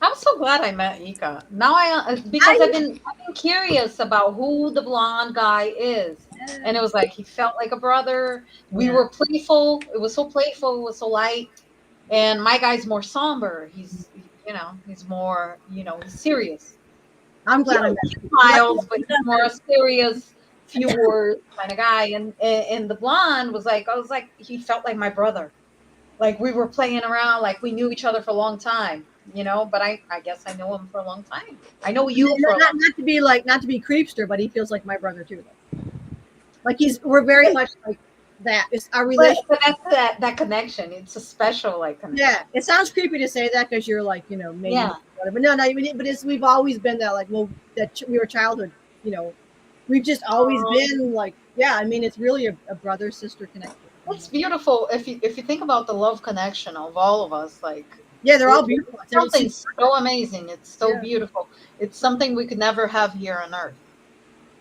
I'm so glad I met Ika. Now because I've been curious about who the blonde guy is, and it was like he felt like a brother. We were playful. It was so playful. It was so light. And my guy's more somber. He's more he's serious. I'm glad I met him. He smiles, but he's more a serious, few words kind of guy. And the blonde was like, he felt like my brother. Like we were playing around, like we knew each other for a long time, but I guess I know him for a long time. I know you for not to be creepster, but he feels like my brother too. Like we're very much like that. It's our But, relation. but that's that connection. It's a special like connection. Yeah, it sounds creepy to say that because you're like, you know, maybe Yeah. whatever. No, but it's we've always been that like, well, we were childhood, you know, we've just always been like, yeah. I mean, it's really a brother sister connection. It's beautiful if you think about the love connection of all of us. Like, Yeah, they're all it's beautiful. something so amazing. It's so Yeah. beautiful. It's something we could never have here on Earth.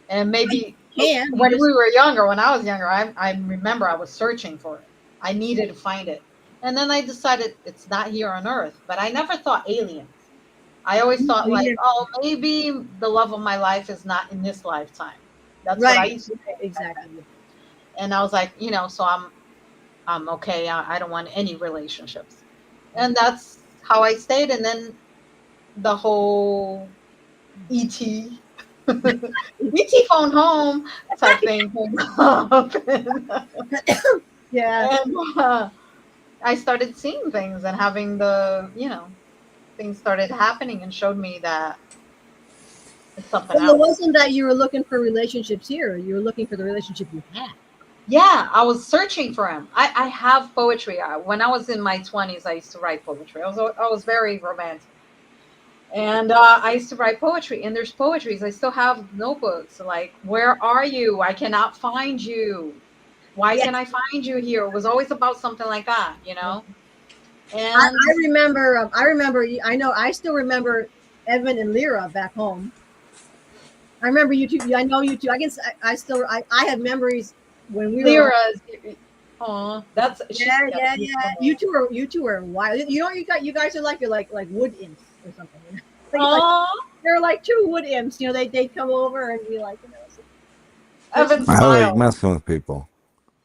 And maybe can, when we were younger, when I was younger, I remember I was searching for it. I needed to find it. And then I decided it's not here on Earth. But I never thought aliens. I always thought like, oh, maybe the love of my life is not in this lifetime. That's what I used to think. Exactly. And I was like, you know, so I'm okay. I don't want any relationships. And that's how I stayed. And then the whole ET, ET phone home type thing came up. Yeah. And I started seeing things and having things started happening and showed me that it's something Well, it else. wasn't that you were looking for relationships here. You were looking for the relationship you had. Yeah, I was searching for him. I have poetry. When I was in my 20s, I used to write poetry. I was very romantic. And I used to write poetry, and there's poetries. I still have notebooks. Like, where are you? I cannot find you. Why can't I find you here? It was always about something like that, you know? And I remember. I know. I still remember Evan and Leerah back home. I remember you two. I know you two. I guess I still. I have memories when we were. Leerah, oh, that's Yeah. You two are wild. You know, you guys are like you're like wood imps or something. You know? Like, they're like two wood imps. You know, they'd come over and be like, you know. Evan I like smiled. messing with people.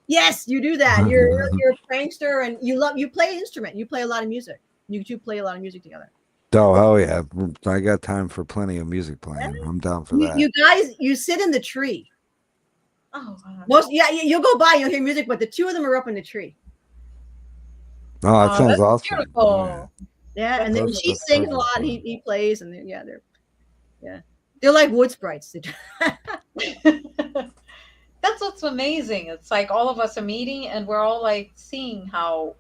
Yes, you do that. You're a prankster, and you play an instrument. You play a lot of music. You two play a lot of music together. Oh, hell yeah. I got time for plenty of music playing. I'm down for that. You guys, you sit in the tree. Oh, wow. You'll go by, you'll hear music, but the two of them are up in the tree. Oh, that sounds that's awesome. beautiful. Yeah, and then That's- she that's sings a perfect. lot. He plays, and they're like wood sprites. That's what's amazing. It's like all of us are meeting and we're all like seeing how,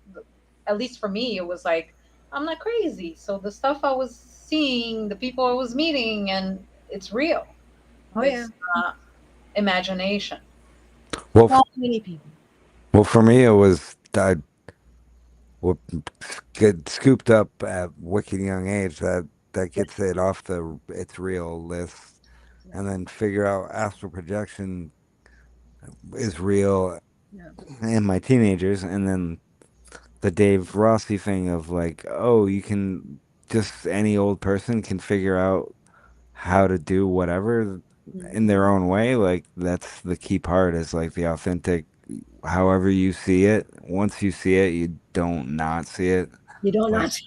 at least for me, it was like, I'm not crazy. So the stuff I was seeing, the people I was meeting, and it's real. It's not imagination. Well, So many people. well, for me, it was I get scooped up at wicked young age. That gets it off the it's real list, and then figure out astral projection is real Yeah. in my teenagers, and then the Dave Rossi thing of like, oh, you can just any old person can figure out how to do whatever in their own way. Like that's the key part is like the authentic, however you see it. Once you see it, you don't not see it. You don't Like, not.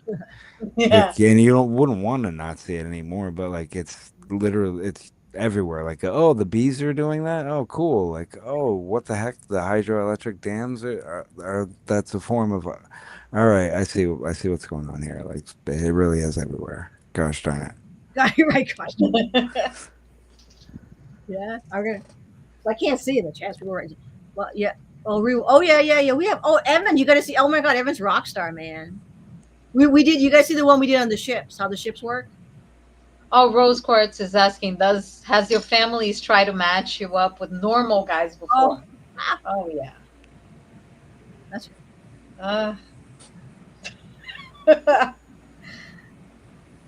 Yeah. like, and you wouldn't want to not see it anymore. But like it's literally it's everywhere. Like oh, the bees are doing that. Oh, cool. Like oh, what the heck? The hydroelectric dams are that's a form of. All right, I see. I see what's going on here. Like it really is everywhere. Gosh darn it. You're right, gosh. Yeah. Okay. I can't see the chest. Well, yeah. Oh yeah. We have. Oh, Evan, you got to see. Oh my God, Evan's rock star, man. We did. You guys see the one we did on the ships? How the ships work? Oh, Rose Quartz is asking, has your families tried to match you up with normal guys before? Oh yeah. That's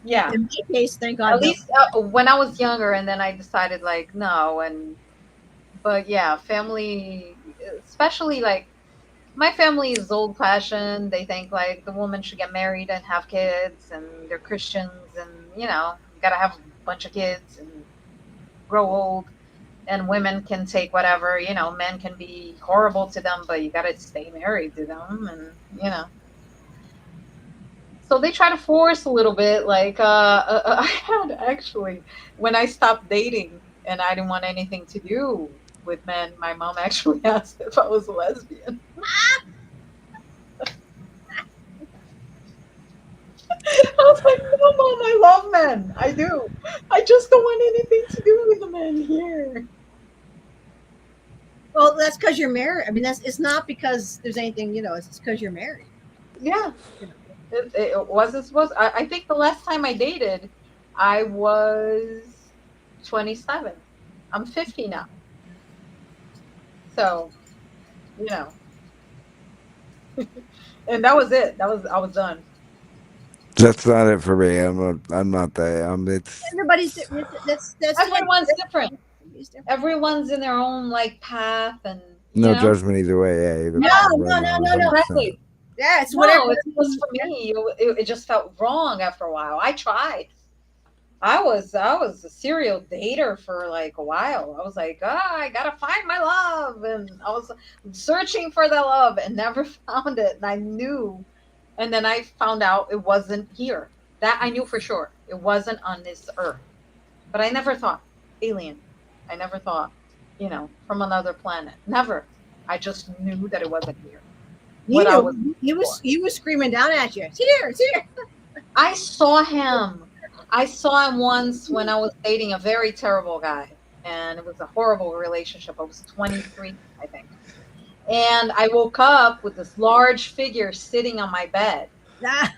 Yeah. in my case. Thank God. At least when I was younger, and then I decided like no, but yeah, family, especially like my family is old fashioned. They think like the woman should get married and have kids, and they're Christians, and you gotta have a bunch of kids and grow old. And women can take whatever, men can be horrible to them, but you gotta stay married to them, and So they try to force a little bit. Like I had actually, when I stopped dating and I didn't want anything to do with men, my mom actually asked if I was a lesbian. I was like, no, mom, I love men. I do. I just don't want anything to do with the men here. Well, that's because you're married. I mean, it's not because there's anything, it's because you're married. Yeah, You know. it wasn't supposed. I think the last time I dated, I was 27. I'm 50 now, so you know, and that was it. I was done. That's not it for me. I'm not that. It's Everybody's different. That's the end. Everyone's different. Everybody's different. Everyone's in their own like path, and no judgment either way. Yeah, either No, right no, now, no, no. 100%. exactly. Yeah, it's No, whatever. it was for me. It just felt wrong after a while. I tried. I was a serial dater for like a while. I was like, I gotta find my love, and I was searching for the love and never found it. And I knew, and then I found out it wasn't here. That I knew for sure. It wasn't on this earth. But I never thought alien. I never thought, from another planet. Never. I just knew that it wasn't here. You What I knew was he was screaming down at you. It's here, it's here. I saw him. I saw him once when I was dating a very terrible guy, and it was a horrible relationship. I was 23, I think. And I woke up with this large figure sitting on my bed. Ah,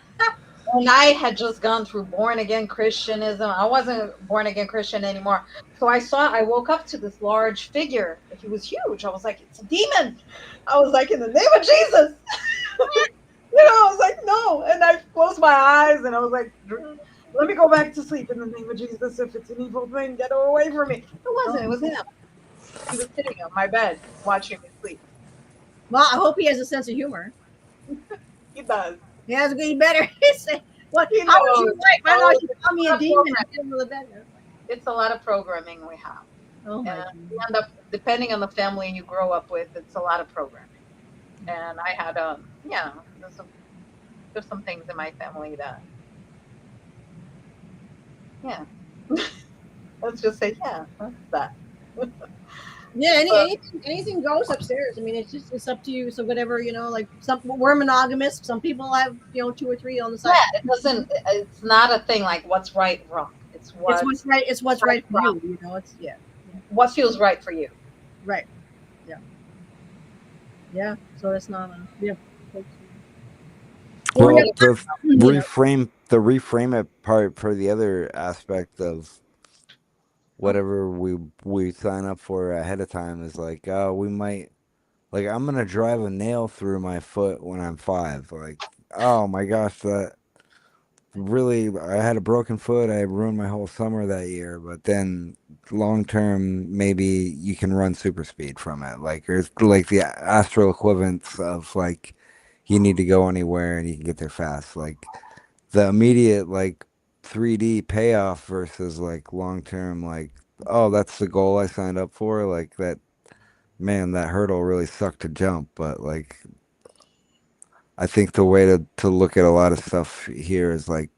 And I had just gone through born again Christianism. I wasn't born again Christian anymore. So I woke up to this large figure. He was huge. I was like, it's a demon. I was like, in the name of Jesus. I was like, no. And I closed my eyes and I was like, let me go back to sleep in the name of Jesus. If it's an evil thing, get away from me. It wasn't. It was him. He was sitting on my bed watching me sleep. well, I hope he has a sense of humor. He does. He has a good. He better say what? He How was knows. your life? I know you call me a demon. I didn't know the better. It's a lot of programming we have. Oh my And you end up, depending on the family you grow up with, it's a lot of programming. And I had there's some things in my family that, yeah. Let's just say, yeah, that's that. Yeah, anything goes upstairs. I mean, it's up to you. So whatever, like we're monogamous. Some people have 2 or 3 on the side. Yeah, it's not a thing like what's right, wrong. It's What's right. It's what's right for wrong. you. It's What feels right for you. right. Yeah. So it's not yeah. Well, yeah. the reframe it part for the other aspect of whatever we sign up for ahead of time is like, oh, we might, like, I'm gonna drive a nail through my foot when I'm 5. Like, oh my gosh, that really, I had a broken foot. I ruined my whole summer that year. But then long term, maybe you can run super speed from it. Like, there's like the astral equivalents of like, you need to go anywhere and you can get there fast. Like the immediate like 3D payoff versus like long term, like, oh, that's the goal I signed up for. Like that, man, that hurdle really sucked to jump. But like, I think the way to look at a lot of stuff here is like,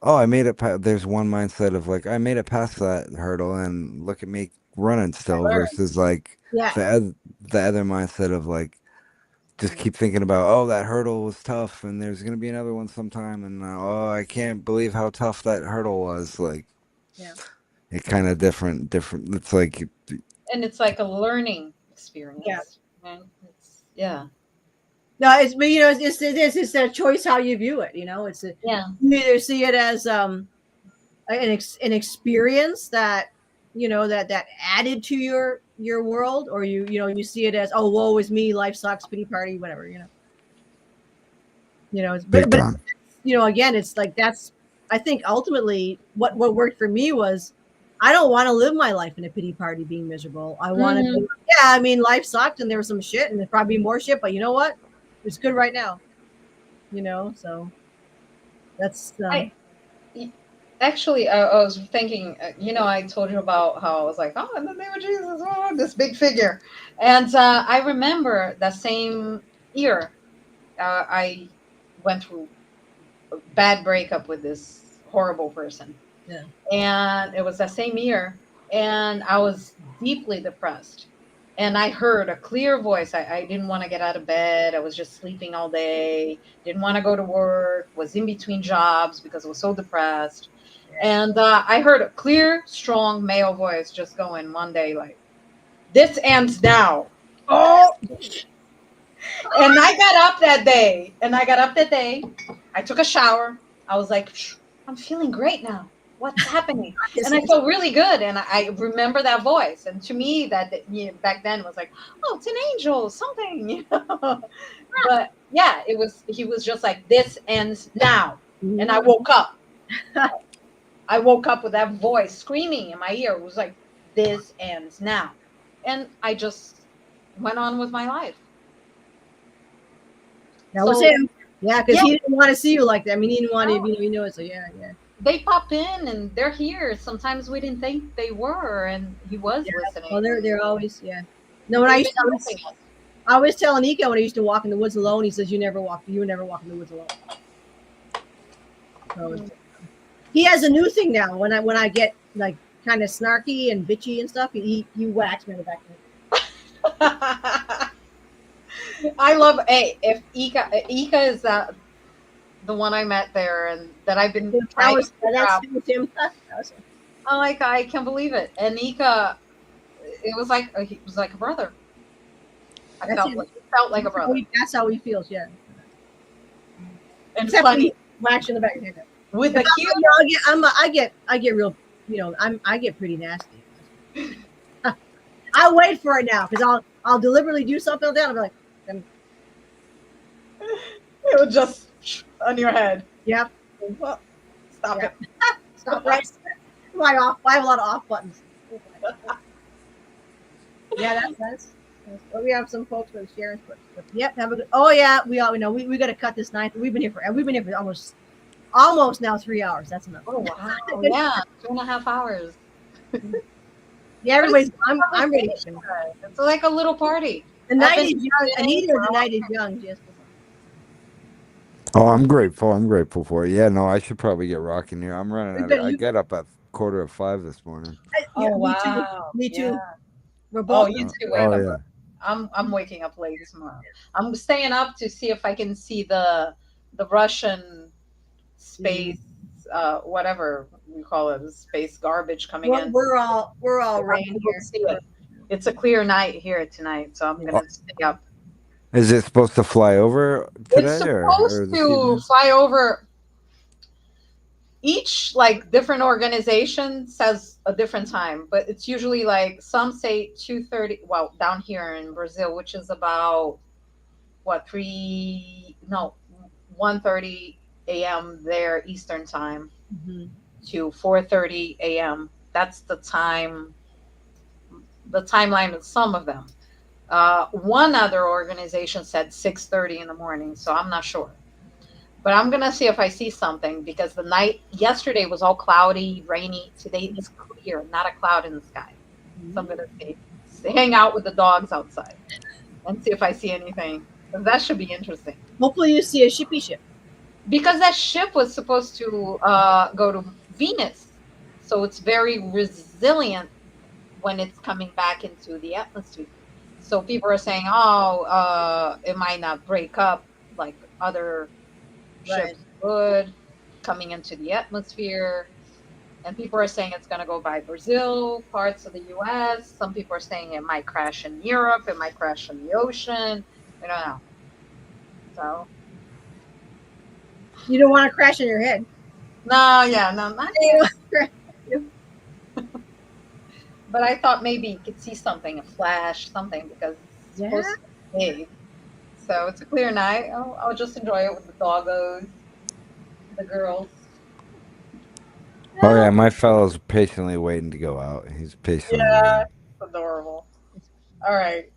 oh, I made it. There's one mindset of like, I made it past that hurdle, and look at me running still. Versus like Yeah. the other mindset of like, just keep thinking about, oh, that hurdle was tough, and there's gonna be another one sometime, and oh, I can't believe how tough that hurdle was. Like, Yeah. it kind of different. It's like, And it's like a learning experience. Yeah. And yeah. No, it's a choice how you view it. It's Yeah. you either see it as an experience that that added to your world, or you see it as, oh, woe is me, life sucks, pity party, whatever. big time. Again, it's like that's, I think ultimately what worked for me was, I don't want to live my life in a pity party being miserable. I want to be, I mean, life sucked and there was some shit and there's probably more shit, but you know what? It's good right now. So that's Actually, I was thinking, I told you about how I was like, oh, in the name of Jesus, oh, this big figure. And I remember that same year, I went through a bad breakup with this horrible person. Yeah. And it was that same year, and I was deeply depressed. And I heard a clear voice. I didn't want to get out of bed. I was just sleeping all day. Didn't want to go to work. Was in between jobs because I was so depressed. And I heard a clear, strong male voice just going one day like, This ends now. Oh, And I got up that day. I took a shower. I was like, I'm feeling great now. What's happening? And I felt really good. And I remember that voice. And to me, back then was like, oh, it's an angel, something, you know. But yeah, he was just like, this ends now. And I woke up. I woke up with that voice screaming in my ear. It was like, this ends now. And I just went on with my life. that was So- him. Yeah, because he didn't want to see you like that. I mean, he didn't want to, you know, so yeah. They pop in and they're here. Sometimes we didn't think they were, and he was listening. Well, they're always, No, when I always tell Anika when I used to walk in the woods alone, he says, you would never walk in the woods alone. So, he has a new thing now. When I get like kind of snarky and bitchy and stuff, he whacks me in the back of the head. I love if Ika is the one I met there and that I've been trying to figure out. Him. I can't believe it. And Ika, it was like he was like a brother. I felt like a brother. That's how he feels, yeah. And Except funny he whacks you in the back of the head. with the cute. I get real, I get pretty nasty. I'll wait for it now because I'll deliberately do something like that. I'll be like, It was just on your head. yep. Well, stop it. Stop right. I have a lot of off buttons. Yeah, that's well, we have some folks with Sharon's but yep, have a good. Oh yeah, we know we got to cut this night. We've been here for almost now 3 hours. That's enough. Oh wow, yeah, 2.5 hours. Yeah, everybody's. I'm ready. It's like a little party. The night is young. Anita, the night is young. Just. Oh, I'm grateful. I'm grateful for it. Yeah, no, I should probably get rocking here. I'm running out. I You- get up at 4:45 this morning. Yeah, Oh wow, Me too. Yeah. We're both. You too. Oh, Wake yeah. up. I'm waking up late tomorrow. I'm staying up to see if I can see the Russian space, whatever we call it, the space garbage coming in. We're all rain We'll here. see it. It's a clear night here tonight, so I'm gonna stay up. Is it supposed to fly over today? It's or supposed this to evening? fly over. Each like different organization says a different time, but it's usually like some say 2:30. Well, down here in Brazil, which is about 1:30 a.m. there Eastern time to 4:30 a.m. That's the time. The timeline of some of them. One other organization said 6:30 in the morning, so I'm not sure. But I'm gonna see if I see something because the night yesterday was all cloudy, rainy. Today is clear, not a cloud in the sky. So I'm gonna hang out with the dogs outside and see if I see anything. That should be interesting. Hopefully, you see a shippy ship. Because that ship was supposed to go to Venus, so it's very resilient when it's coming back into the atmosphere. So people are saying, it might not break up like other ships would coming into the atmosphere. And people are saying it's going to go by Brazil, parts of the U.S. Some people are saying it might crash in Europe. It might crash in the ocean. We don't know. So. You don't want to crash in your head. No, not yet. But I thought maybe you could see something, a flash, something, because it's supposed to be big. So it's a clear night. I'll just enjoy it with the doggos, the girls. Oh yeah, my fellow's patiently waiting to go out. He's patiently. Yeah, it's adorable. All right.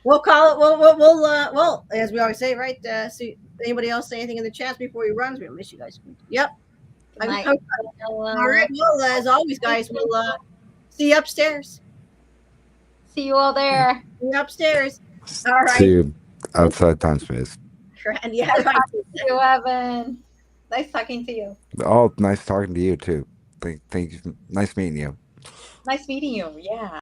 We'll call it. Well, as we always say, right? See, anybody else say anything in the chat before he runs? We'll miss you guys. Yep. All right. Well, as always, guys, we'll see you upstairs. See you all there. See you upstairs. All right. See you outside time space. And yeah, right. See you, Evan. Nice talking to you. Oh, nice talking to you too. Thank you. Nice meeting you. Nice meeting you. Yeah.